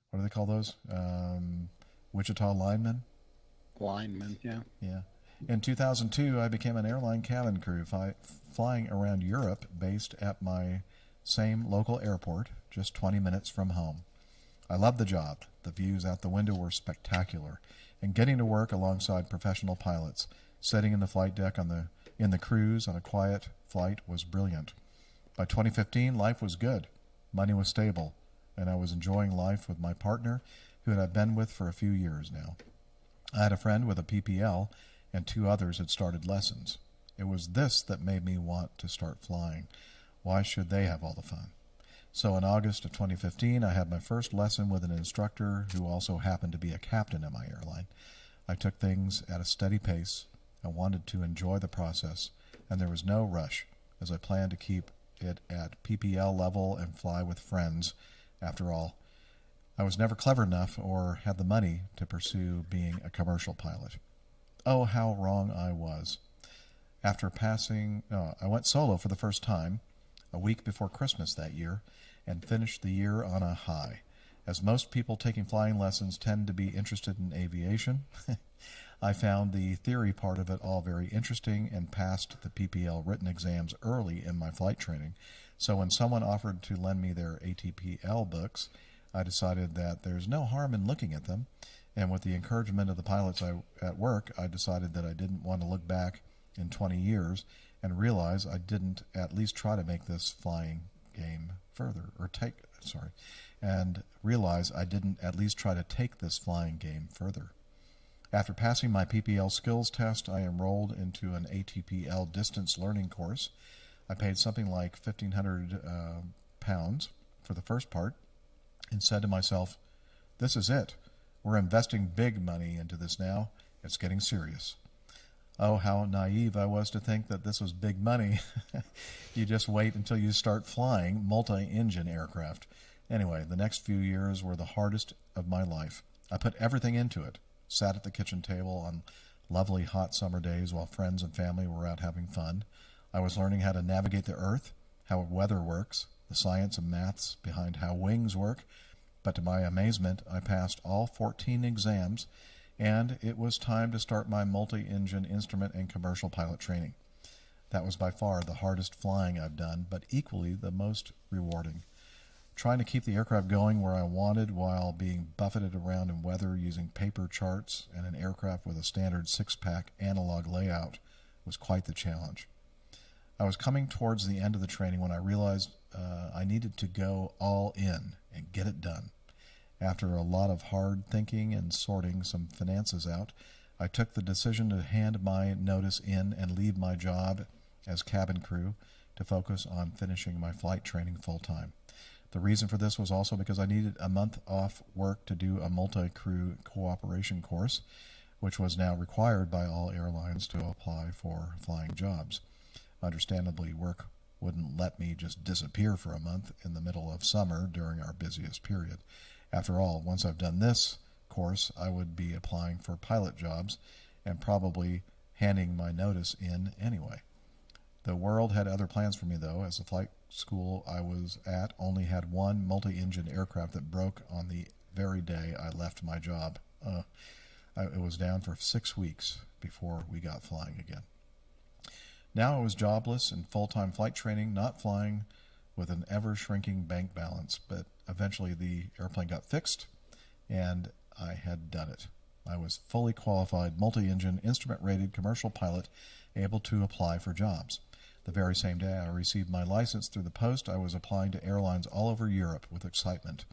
What do they call those? Wichita linemen? Linemen, yeah. Yeah. In 2002, I became an airline cabin crew, flying around Europe, based at my same local airport, just 20 minutes from home. I loved the job. The views out the window were spectacular, and getting to work alongside professional pilots, sitting in the flight deck in the cruise on a quiet flight was brilliant. By 2015, life was good. Money was stable, and I was enjoying life with my partner, who I've been with for a few years now. I had a friend with a PPL, and 2 others had started lessons. It was this that made me want to start flying. Why should they have all the fun? So in August of 2015, I had my first lesson with an instructor who also happened to be a captain at my airline. I took things at a steady pace. I wanted to enjoy the process, and there was no rush, as I planned to keep it at PPL level and fly with friends. After all, I was never clever enough or had the money to pursue being a commercial pilot. Oh, how wrong I was. I went solo for the first time a week before Christmas that year, and finished the year on a high. As most people taking flying lessons tend to be interested in aviation, I found the theory part of it all very interesting and passed the PPL written exams early in my flight training. So when someone offered to lend me their ATPL books, I decided that there's no harm in looking at them. And with the encouragement of the pilots at work, I decided that I didn't want to look back in 20 years and realize I didn't at least try to make this flying game further, and realize I didn't at least try to take this flying game further. After passing my PPL skills test, I enrolled into an ATPL distance learning course. I paid something like £1,500 for the first part and said to myself, this is it. We're investing big money into this now. It's getting serious. Oh, how naive I was to think that this was big money. You just wait until you start flying multi-engine aircraft. Anyway, the next few years were the hardest of my life. I put everything into it. Sat at the kitchen table on lovely hot summer days while friends and family were out having fun. I was learning how to navigate the earth, how weather works, the science and maths behind how wings work. But to my amazement, I passed all 14 exams, and it was time to start my multi-engine instrument and commercial pilot training. That was by far the hardest flying I've done, but equally the most rewarding. trying to keep the aircraft going where I wanted while being buffeted around in weather using paper charts and an aircraft with a standard 6-pack analog layout was quite the challenge. I was coming towards the end of the training when I realized I needed to go all in and get it done. After a lot of hard thinking and sorting some finances out, I took the decision to hand my notice in and leave my job as cabin crew to focus on finishing my flight training full-time. The reason for this was also because I needed a month off work to do a multi-crew cooperation course, which was now required by all airlines to apply for flying jobs. Understandably, work wouldn't let me just disappear for a month in the middle of summer during our busiest period. After all, once I've done this course, I would be applying for pilot jobs and probably handing my notice in anyway. The world had other plans for me, though, as the flight school I was at only had one multi-engine aircraft that broke on the very day I left my job. It was down for 6 weeks before we got flying again. Now I was jobless in full-time flight training, not flying, with an ever-shrinking bank balance, but eventually the airplane got fixed, and I had done it. I was fully qualified, multi-engine, instrument-rated commercial pilot, able to apply for jobs. The very same day I received my license through the post, I was applying to airlines all over Europe with excitement.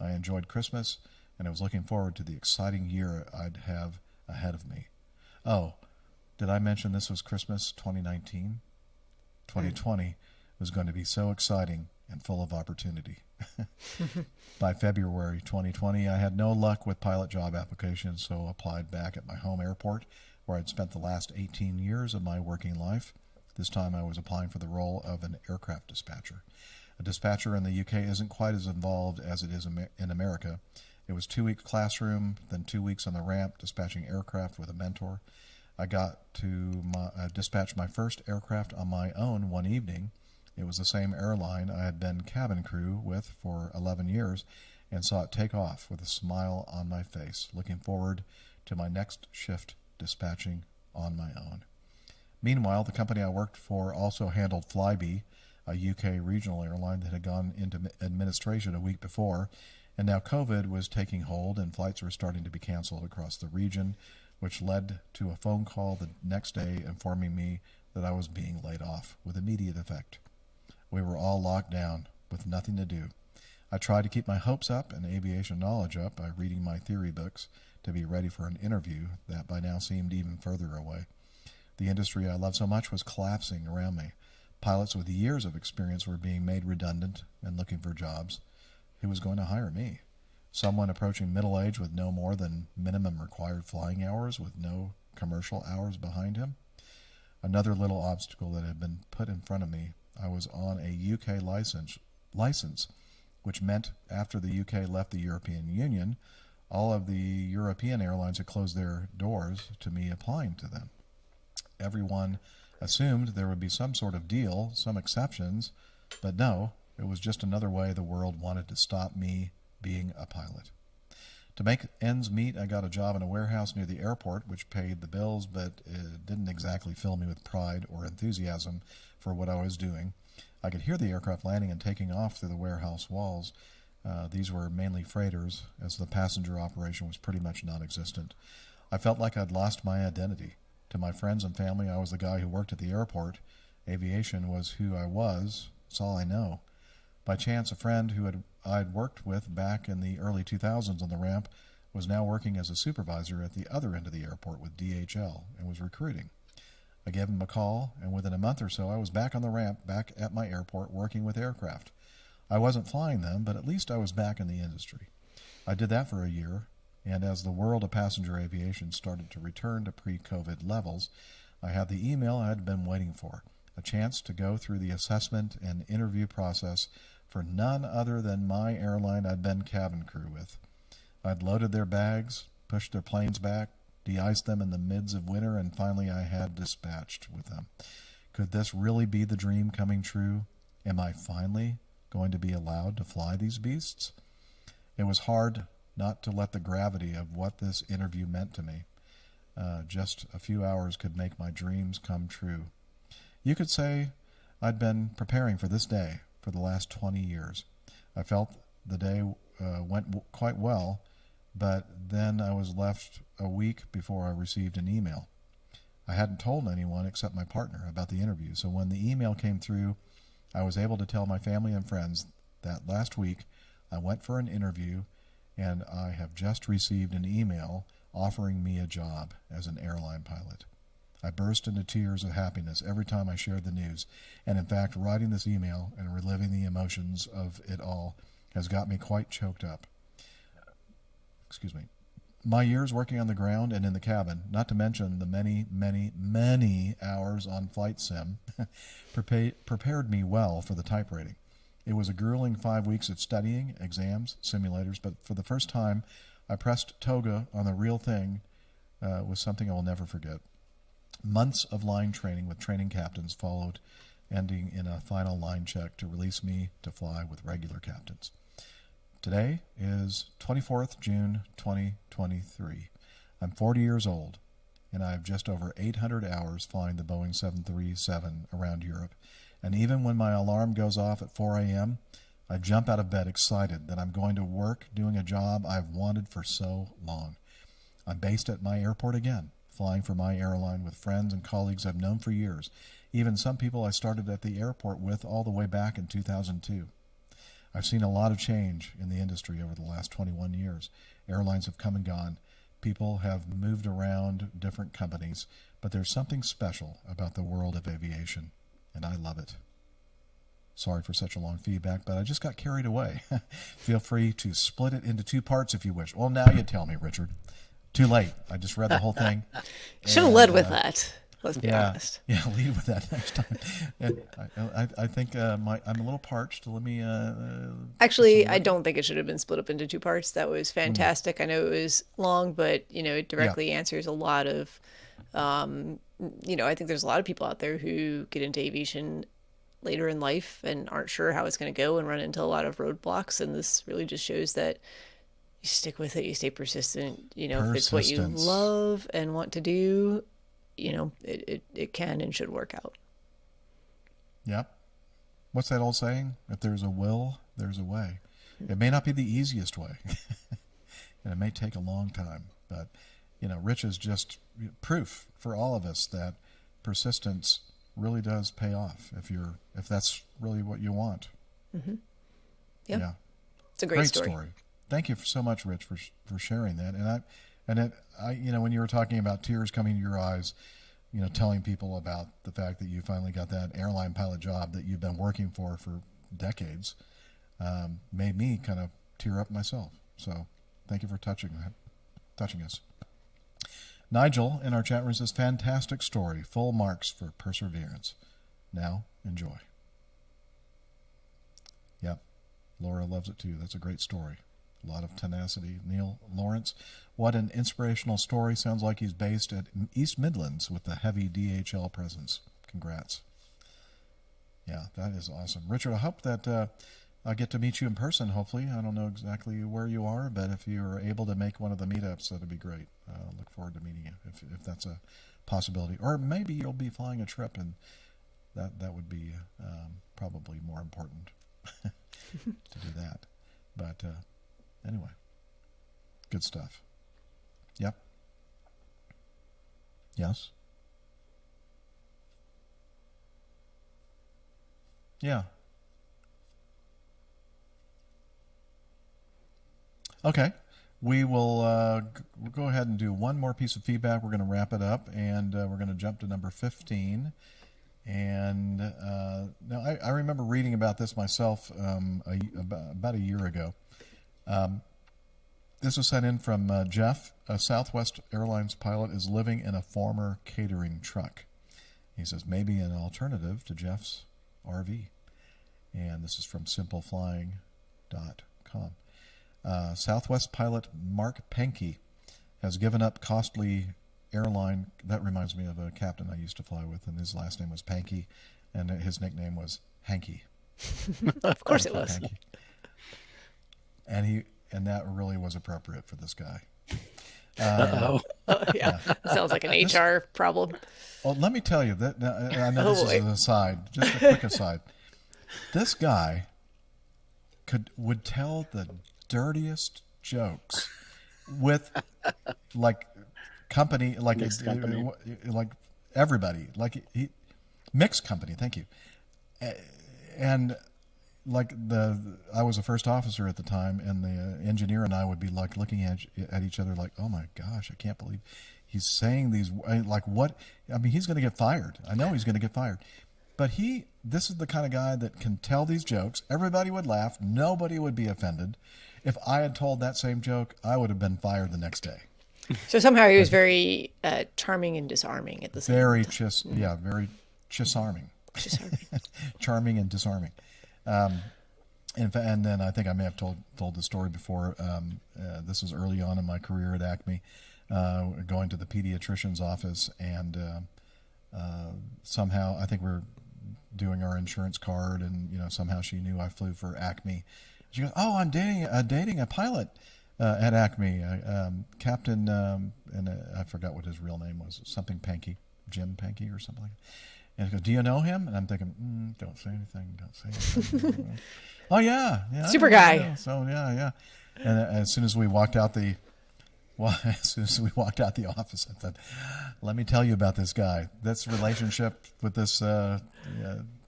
I enjoyed Christmas, and I was looking forward to the exciting year I'd have ahead of me. Oh, did I mention this was Christmas 2019? 2020 was going to be so exciting and full of opportunity. By February 2020, I had no luck with pilot job applications, so applied back at my home airport, where I'd spent the last 18 years of my working life. This time I was applying for the role of an aircraft dispatcher. A dispatcher in the UK isn't quite as involved as it is in America. It was 2 weeks classroom, then 2 weeks on the ramp, dispatching aircraft with a mentor. I got to dispatch my first aircraft on my own one evening. It was the same airline I had been cabin crew with for 11 years and saw it take off with a smile on my face, looking forward to my next shift dispatching on my own. Meanwhile, the company I worked for also handled Flybe, a UK regional airline that had gone into administration a week before, and now COVID was taking hold and flights were starting to be canceled across the region, which led to a phone call the next day informing me that I was being laid off with immediate effect. We were all locked down with nothing to do. I tried to keep my hopes up and aviation knowledge up by reading my theory books to be ready for an interview that by now seemed even further away. The industry I love so much was collapsing around me. Pilots with years of experience were being made redundant and looking for jobs. Who was going to hire me? Someone approaching middle age with no more than minimum required flying hours with no commercial hours behind him? Another little obstacle that had been put in front of me. I was on a UK license, which meant after the UK left the European Union, all of the European airlines had closed their doors to me applying to them. Everyone assumed there would be some sort of deal, some exceptions, but no, it was just another way the world wanted to stop me being a pilot. To make ends meet, I got a job in a warehouse near the airport, which paid the bills, but it didn't exactly fill me with pride or enthusiasm for what I was doing. I could hear the aircraft landing and taking off through the warehouse walls. These were mainly freighters, as the passenger operation was pretty much non-existent. I felt like I'd lost my identity. To my friends and family, I was the guy who worked at the airport. Aviation was who I was. It's all I know. By chance, a friend who I'd worked with back in the early 2000s on the ramp was now working as a supervisor at the other end of the airport with DHL and was recruiting. I gave him a call, and within a month or so, I was back on the ramp, back at my airport, working with aircraft. I wasn't flying them, but at least I was back in the industry. I did that for a year, and as the world of passenger aviation started to return to pre-COVID levels, I had the email I had been waiting for, a chance to go through the assessment and interview process for none other than my airline I'd been cabin crew with. I'd loaded their bags, pushed their planes back, de-iced them in the midst of winter, and finally I had dispatched with them. Could this really be the dream coming true? Am I finally going to be allowed to fly these beasts? It was hard not to let the gravity of what this interview meant to me. Just a few hours could make my dreams come true. You could say I'd been preparing for this day for the last 20 years. I felt the day went quite well, but then I was left a week before I received an email. I hadn't told anyone except my partner about the interview, so when the email came through, I was able to tell my family and friends that last week I went for an interview and I have just received an email offering me a job as an airline pilot. I burst into tears of happiness every time I shared the news, and in fact, writing this email and reliving the emotions of it all has got me quite choked up. Excuse me. My years working on the ground and in the cabin, not to mention the many, many, many hours on flight sim, prepared me well for the type rating. It was a grueling 5 weeks of studying, exams, simulators, but for the first time, I pressed toga on the real thing was something I will never forget. Months of line training with training captains followed, ending in a final line check to release me to fly with regular captains. Today is 24th June 2023. I'm 40 years old, and I have just over 800 hours flying the Boeing 737 around Europe. And even when my alarm goes off at 4 a.m., I jump out of bed excited that I'm going to work doing a job I've wanted for so long. I'm based at my airport again, flying for my airline with friends and colleagues I've known for years, even some people I started at the airport with all the way back in 2002. I've seen a lot of change in the industry over the last 21 years. Airlines have come and gone. People have moved around different companies, but there's something special about the world of aviation, and I love it. Sorry for such a long feedback, but I just got carried away. Feel free to split it into 2 parts if you wish. Well, now you tell me, Richard. Too late. I just read the whole thing. Should have led with that. Let's be honest. Yeah, lead with that next time. And I think I'm a little parched. Let me. Actually, I don't think it should have been split up into 2 parts. That was fantastic. I know it was long, but it directly answers a lot of. I think there's a lot of people out there who get into aviation later in life and aren't sure how it's going to go and run into a lot of roadblocks. And this really just shows that you stick with it, you stay persistent. If it's what you love and want to do, it can and should work out. Yep. What's that old saying? If there's a will, there's a way. It may not be the easiest way, and it may take a long time. But, Rich is just proof for all of us that persistence really does pay off if that's really what you want. Mm-hmm. Yep. Yeah. It's a great story. Thank you so much, Rich, for sharing that. And I when you were talking about tears coming to your eyes, telling people about the fact that you finally got that airline pilot job that you've been working for decades, made me kind of tear up myself. So thank you for touching us. Nigel in our chat room says, fantastic story, full marks for perseverance. Now enjoy. Yep. Laura loves it too. That's a great story. A lot of tenacity. Neil Lawrence, what an inspirational story. Sounds like he's based at East Midlands with the heavy DHL presence. Congrats. Yeah, that is awesome. Richard, I hope that I'll get to meet you in person, hopefully. I don't know exactly where you are, but if you're able to make one of the meetups, that'd be great. Look forward to meeting you if that's a possibility. Or maybe you'll be flying a trip, and that would be probably more important to do that. But anyway, good stuff. Yep. Yes? Yeah. Okay. We will go ahead and do one more piece of feedback. We're going to wrap it up, and we're going to jump to number 15. And now I remember reading about this myself about a year ago. This was sent in from Jeff. A Southwest Airlines pilot is living in a former catering truck. He says, maybe an alternative to Jeff's RV. And this is from simpleflying.com. Southwest pilot Mark Penke has given up costly airline. That reminds me of a captain I used to fly with, and his last name was Penke, and his nickname was Hanky. Of course it was. Hanky. And that really was appropriate for this guy. Yeah. Sounds like an HR problem. Well, let me tell you that. I know this is an aside, just a quick aside. This guy would tell the dirtiest jokes with like company, like Mixed company. like everybody, like mixed company. Thank you. And like I was a first officer at the time, and the engineer and I would be like looking at each other like, oh my gosh, I can't believe he's saying these, like what, I mean, he's going to get fired. I know he's going to get fired. But this is the kind of guy that can tell these jokes. Everybody would laugh. Nobody would be offended. If I had told that same joke, I would have been fired the next day. So somehow he was very charming and disarming at the same time. Very disarming. Charming and disarming. And then I think I may have told the story before. This was early on in my career at Acme, going to the pediatrician's office, and somehow I think we're doing our insurance card, and somehow she knew I flew for Acme. She goes, "Oh, I'm dating a pilot at Acme, Captain," and I forgot what his real name was, something Pankey, Jim Pankey or something like that. And he goes, "Do you know him?" And I'm thinking, don't say anything, don't say anything. Oh yeah, super guy. So yeah. And as soon as we walked out the office, I thought, let me tell you about this guy. This relationship with this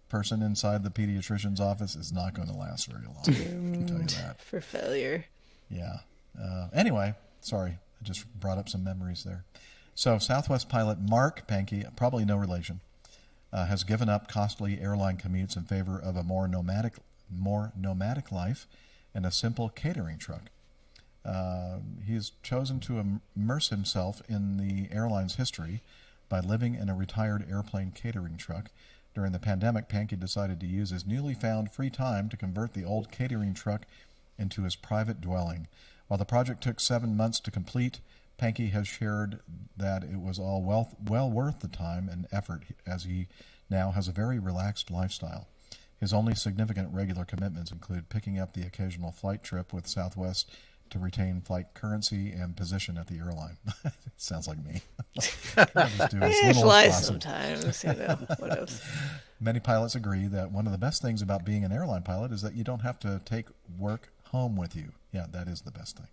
person inside the pediatrician's office is not going to last very long. I can tell you that. For failure. Yeah. Anyway, sorry, I just brought up some memories there. So Southwest pilot Mark Pankey, probably no relation, has given up costly airline commutes in favor of a more nomadic life and a simple catering truck. He's chosen to immerse himself in the airline's history by living in a retired airplane catering truck. During the pandemic, Pankey decided to use his newly found free time to convert the old catering truck into his private dwelling. While the project took 7 months to complete, Pankey has shared that it was all well worth the time and effort, as he now has a very relaxed lifestyle. His only significant regular commitments include picking up the occasional flight trip with Southwest to retain flight currency and position at the airline. Sounds like me. Fly sometimes. What else? Many pilots agree that one of the best things about being an airline pilot is that you don't have to take work home with you. Yeah, that is the best thing.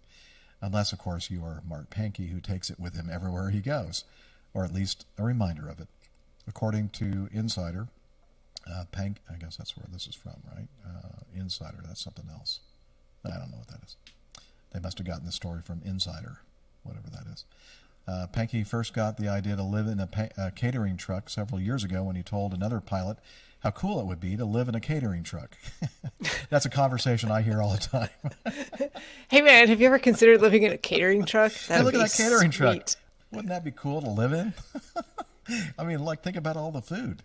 Unless, of course, you are Mark Pankey, who takes it with him everywhere he goes, or at least a reminder of it. According to Insider, I guess that's where this is from, right? Insider, that's something else. I don't know what that is. They must have gotten the story from Insider, whatever that is. Pankey first got the idea to live in a catering truck several years ago when he told another pilot how cool it would be to live in a catering truck. That's a conversation I hear all the time. Hey man, have you ever considered living in a catering truck? Hey, look at that catering truck. Wouldn't that be cool to live in? I mean, like, think about all the food,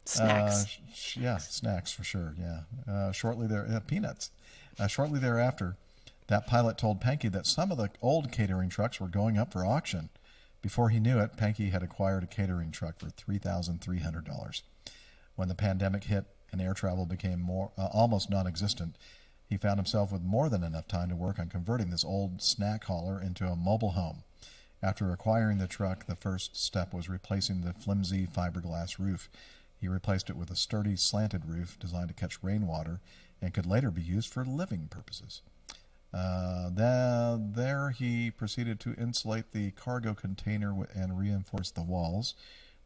Snacks. Snacks for sure, yeah. Peanuts. Shortly thereafter, that pilot told Pankey that some of the old catering trucks were going up for auction. Before he knew it, Pankey had acquired a catering truck for $3,300. When the pandemic hit and air travel became almost non-existent, he found himself with more than enough time to work on converting this old snack hauler into a mobile home. After acquiring the truck, the first step was replacing the flimsy fiberglass roof. He replaced it with a sturdy slanted roof designed to catch rainwater and could later be used for living purposes. There he proceeded to insulate the cargo container and reinforce the walls.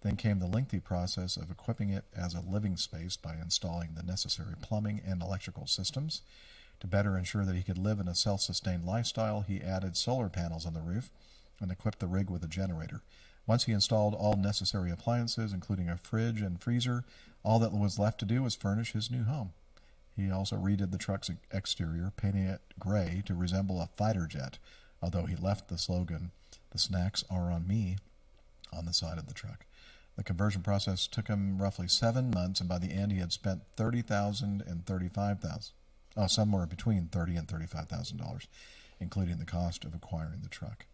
Then came the lengthy process of equipping it as a living space by installing the necessary plumbing and electrical systems. To better ensure that he could live in a self-sustained lifestyle, he added solar panels on the roof and equipped the rig with a generator. Once he installed all necessary appliances, including a fridge and freezer, all that was left to do was furnish his new home. He also redid the truck's exterior, painting it gray to resemble a fighter jet, although he left the slogan, "The snacks are on me," on the side of the truck. The conversion process took him roughly 7 months, and by the end he had spent $30,000 and $35,000. Somewhere between $30,000 and $35,000, including the cost of acquiring the truck.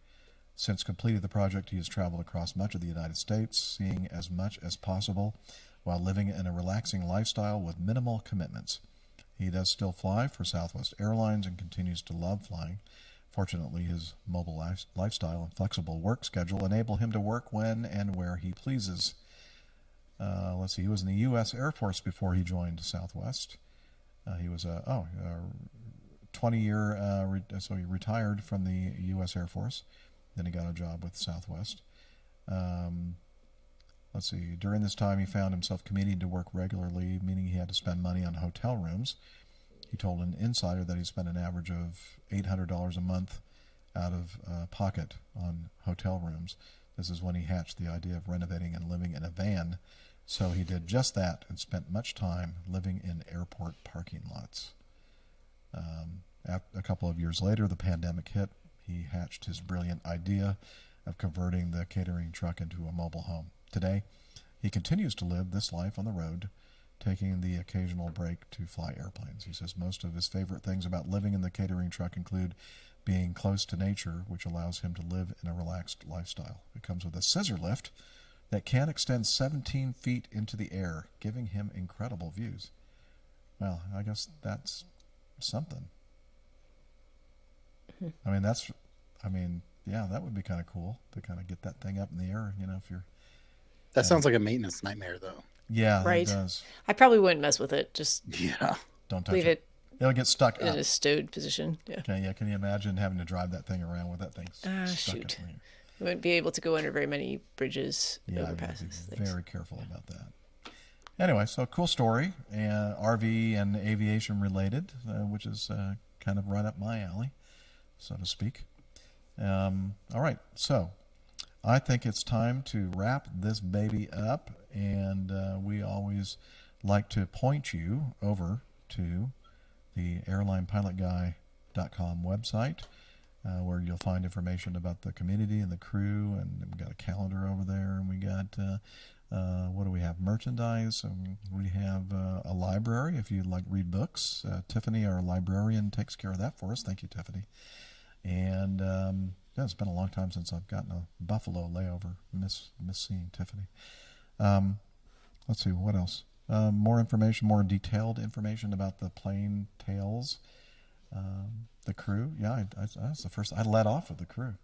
Since completing the project, he has traveled across much of the United States, seeing as much as possible while living in a relaxing lifestyle with minimal commitments. He does still fly for Southwest Airlines and continues to love flying. Fortunately, his mobile lifestyle and flexible work schedule enable him to work when and where he pleases. He was in the U.S. Air Force before he joined Southwest. He was 20-year, so he retired from the U.S. Air Force. Then he got a job with Southwest. Let's see. During this time, he found himself commuting to work regularly, meaning he had to spend money on hotel rooms. He told an insider that he spent an average of $800 a month out of pocket on hotel rooms. This is when he hatched the idea of renovating and living in a van. So he did just that and spent much time living in airport parking lots. A couple of years later, the pandemic hit. He hatched his brilliant idea of converting the catering truck into a mobile home. Today, he continues to live this life on the road, taking the occasional break to fly airplanes. He says most of his favorite things about living in the catering truck include being close to nature, which allows him to live in a relaxed lifestyle. It comes with a scissor lift that can extend 17 feet into the air, giving him incredible views. Well, I guess that's something. I mean, yeah, that would be kind of cool to kind of get that thing up in the air, if you're... That sounds like a maintenance nightmare, though. Yeah, right. It does. I probably wouldn't mess with it. Just Don't touch leave it. It'll get stuck in up. a stowed position. Yeah. Okay, yeah. Can you imagine having to drive that thing around with that thing stuck Shoot. up? You wouldn't be able to go under very many bridges, overpasses. Be very careful about that. Anyway, so cool story, and RV and aviation related, which is kind of right up my alley, so to speak. All right, so I think it's time to wrap this baby up, and we always like to point you over to the airlinepilotguy.com website, where you'll find information about the community and the crew, and we've got a calendar over there, and we got what do we have? Merchandise, and we have a library if you'd like to read books. Tiffany, our librarian, takes care of that for us. Thank you, Tiffany. And yeah, it's been a long time since I've gotten a Buffalo layover. Miss seeing Tiffany. Let's see, what else? More information, more detailed information about the plane tails, the crew. Yeah, that's the first. I led off with the crew.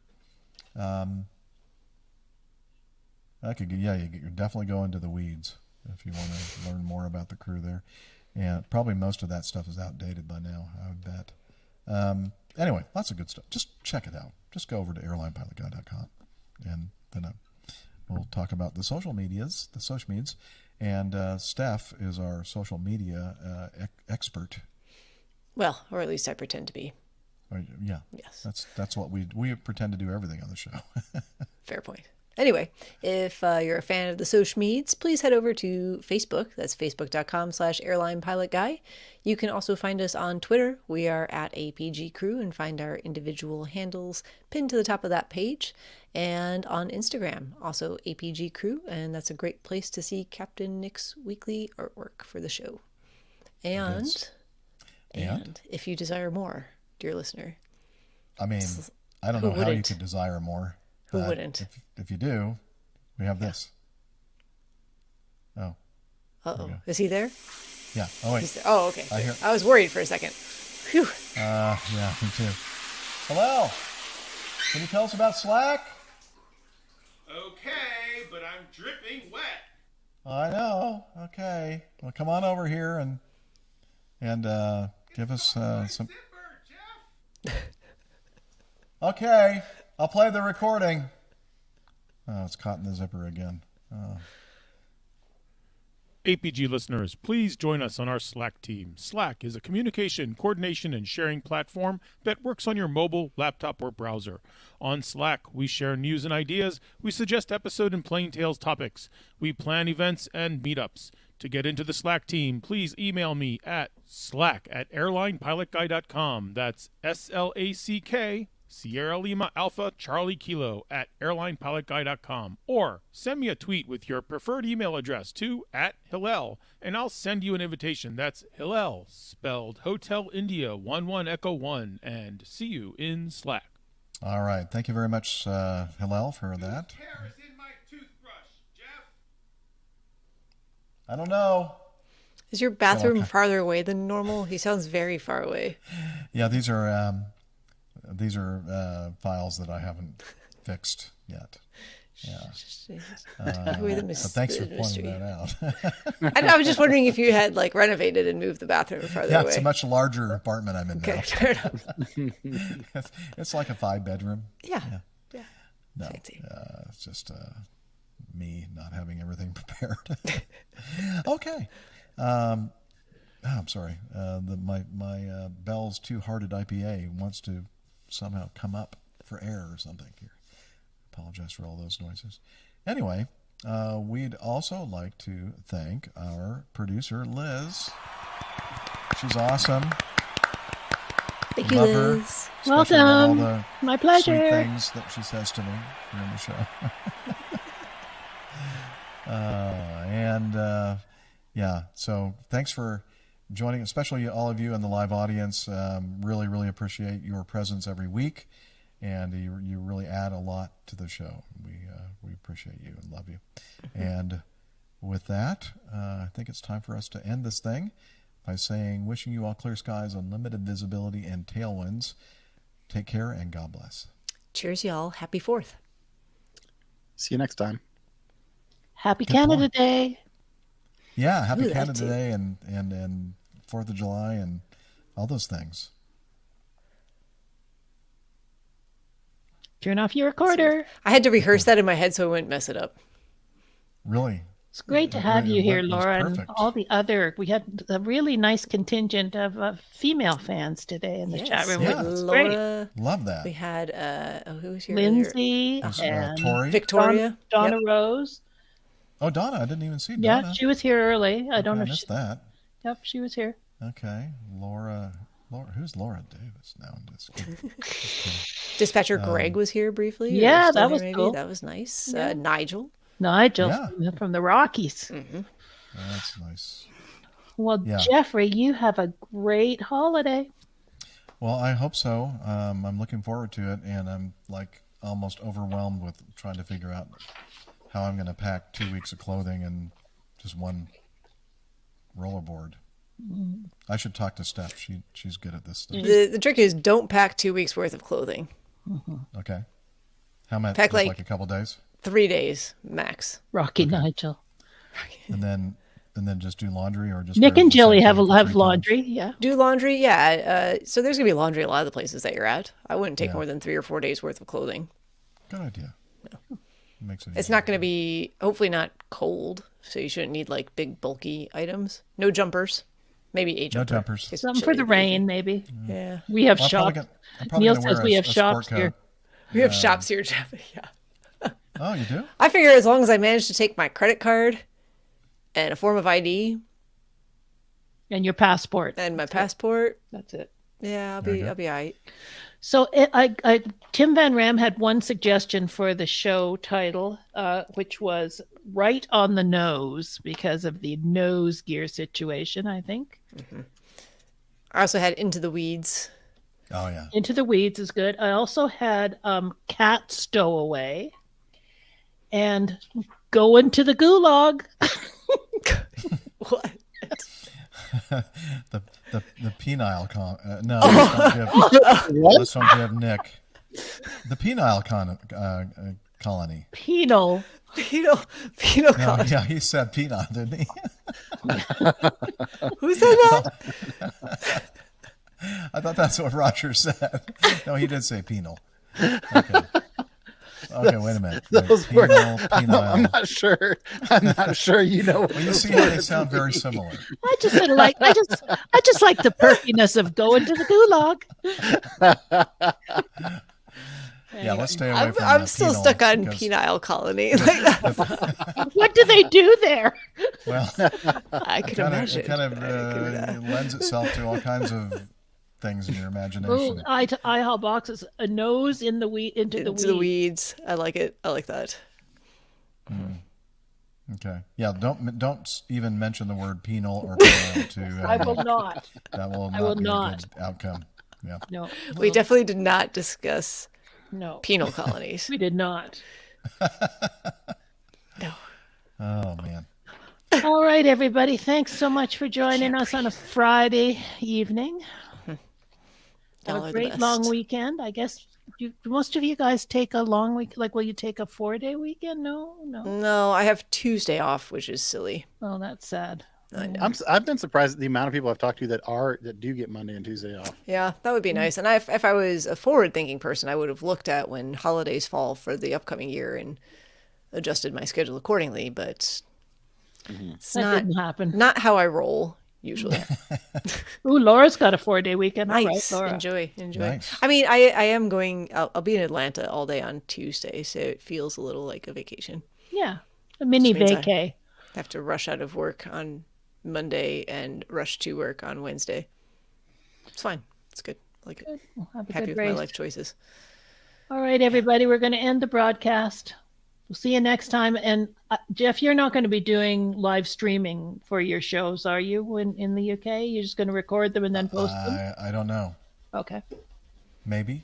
You definitely go into the weeds if you want to learn more about the crew there. And probably most of that stuff is outdated by now, I would bet. Anyway, lots of good stuff. Just check it out. Just go over to airlinepilotguy.com, and then we'll talk about the social medias, and Steph is our social media expert. Well, or at least I pretend to be. Yeah. Yes. That's what we pretend to do everything on the show. Fair point. Anyway, if you're a fan of the social meds, please head over to Facebook. That's facebook.com/airlinepilotguy. You can also find us on Twitter. We are at APG Crew, and find our individual handles pinned to the top of that page. And on Instagram, also APG Crew, and that's a great place to see Captain Nick's weekly artwork for the show. And if you desire more, dear listener. I mean, I don't know how you could desire more. Who wouldn't? If you do, we have this. Oh. Uh-oh. Is he there? Yeah. Oh, wait. Oh, okay. I was worried for a second. Phew. Yeah, me too. Hello. Can you tell us about Slack? Okay, but I'm dripping wet. I know. Okay. Well, come on over here and give us some... Zipper, Jeff. Okay. I'll play the recording. Oh, it's caught in the zipper again. Oh. APG listeners, please join us on our Slack team. Slack is a communication, coordination, and sharing platform that works on your mobile, laptop, or browser. On Slack, we share news and ideas. We suggest episode and Plain Tales topics. We plan events and meetups. To get into the Slack team, please email me at slack@airlinepilotguy.com. That's SLACK Sierra Lima Alpha Charlie Kilo @airlinepilotguy.com, or send me a tweet with your preferred email address to @Hillel, and I'll send you an invitation. That's Hillel, spelled Hotel India 11 Echo 1, and see you in Slack. All right. Thank you very much, Hillel, for that. Whose hair is in my toothbrush, Jeff? I don't know. Is your bathroom farther away than normal? He sounds very far away. Yeah, these are files that I haven't fixed yet. Yeah. Who are the But thanks for pointing mystery? that out. I was just wondering if you had like renovated and moved the bathroom farther Yeah, away. it's a much larger apartment I'm in Okay, now. fair enough. It's like a 5-bedroom. Yeah. No, it's just me not having everything prepared. Okay. I'm sorry. My Bell's Two-Hearted IPA wants to somehow come up for air or something here. Apologize for all those noises. Anyway, we'd also like to thank our producer, Liz. She's awesome. Thank you, Love her, Liz. especially about all Welcome. the My pleasure. sweet things that she says to me during the show. Yeah, so thanks for joining, especially all of you in the live audience. Really, really appreciate your presence every week, and you really add a lot to the show. We appreciate you and love you. And with that, I think it's time for us to end this thing by saying, wishing you all clear skies, unlimited visibility, and tailwinds. Take care, and God bless. Cheers, y'all. Happy 4th. See you next time. Happy Good Canada point. Day. Yeah, happy Ooh, that Canada too. Day and 4th of July and all those things. Turn off your recorder. I had to rehearse that in my head so I wouldn't mess it up. Really? It's great to have you It here, was Laura, and perfect. all the other. We had a really nice contingent of female fans today in the chat room, Yeah. which was great. Laura. Love that. We had who was here? earlier? Lindsay Was, and Tori? Victoria. Donna Yep. Rose. Oh, Donna. I didn't even see Yeah, Donna. she was here early. I don't Okay, know I if missed she. that. Yep, she was here. Okay. Laura. Who's Laura Davis now? Dispatcher Greg was here briefly. or Yeah, still that here was maybe. cool. That was nice. Yeah. Nigel. Nigel Yeah. from the Rockies. That's nice. Well, Yeah. Jeffrey, you have a great holiday. Well, I hope so. I'm looking forward to it, and I'm like almost overwhelmed with trying to figure out how I'm going to pack 2 weeks of clothing and just one rollerboard. I should talk to Steph. She's good at this stuff. The trick is don't pack 2 weeks worth of clothing. Okay. How much? Pack Just like a couple days, 3 days max. Rocky Nigel. and then just do laundry, or just Nick wear and the same Jilly thing have for 3 times? laundry. Yeah. Do laundry, yeah. So there's gonna be laundry at a lot of the places that you're at. I wouldn't take Yeah. more than 3 or 4 days worth of clothing. Good idea. Makes it It's not going to be, hopefully not cold, so you shouldn't need like big bulky items. No jumpers, maybe a No jumper. jumpers. It's Something for chilly the if rain, anything. maybe. Yeah. We have Well, shops. I'm probably Neil gonna says wear we a have shops sport here. coat. We have shops here, Jeff. Yeah. Oh, you do? I figure as long as I manage to take my credit card and a form of ID And your passport. and my passport, That's it. yeah, There you I'll be all right. So Tim Van Ram had one suggestion for the show title, which was right on the nose because of the nose gear situation, I think. I also had Into the Weeds. Oh yeah. Into the Weeds is good. I also had Cat Stowaway and Go into the Gulag. What? the penile no, let's don't give Nick the penile colony. Penal. Penal No, colony. yeah, he said penile, didn't he? Who said that? I thought that's what Roger said. No, he did say penal. Okay. Okay, wait a minute. Those Penal, words, penile. I'm not sure. I'm not sure you know what Well, you those see how they words sound very mean. similar. I just sort of like I just like the perkiness of going to the Gulag. Yeah, let's stay away from I'm that still penal stuck on because- penile colony. Like that's, What do they do there? Well, I could imagine. It kind of lends itself to all kinds of things in your Oh, imagination. IHOL boxes, a nose in the into the Into weed. the weeds. I like it. I like that. Okay. Yeah. Don't even mention the word penal or penile to. I will not. That will not I will be not. a good outcome. Yeah. No. We definitely did not discuss No. penal colonies. We did not. No. Oh man. All right, everybody. Thanks so much for joining us on a Friday evening. Have Y'all are a the great best. long weekend. I guess most of you guys take a long week? Like, will you take a 4-day weekend? No. No, I have Tuesday off, which is silly. Oh, that's sad. I know. I've been surprised at the amount of people I've talked to that do get Monday and Tuesday off. Yeah, that would be nice. And if I was a forward-thinking person, I would have looked at when holidays fall for the upcoming year and adjusted my schedule accordingly. But it's That didn't happen. Not how I roll usually. Ooh, Laura's got a 4-day weekend. Nice. All right, Laura. Enjoy. Nice. I mean, I am going. I'll be in Atlanta all day on Tuesday, so it feels a little like a vacation. Yeah, a mini Just means vacay. I have to rush out of work on Monday and rush to work on Wednesday. It's fine. It's good. I like it. Well, have a Happy good with my race. life choices. All right, everybody, we're going to end the broadcast. We'll see you next time. And Jeff, you're not going to be doing live streaming for your shows, are you? In the UK, you're just going to record them and then post them. I don't know. Okay. Maybe.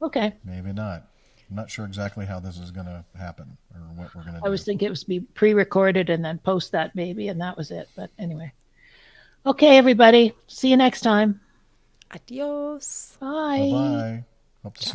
Okay. Maybe not. I'm not sure exactly how this is going to happen or what we're going to do. I was thinking it was be pre-recorded and then post that maybe, and that was it. But anyway. Okay, everybody. See you next time. Adios. Bye. Bye-bye. Hope to see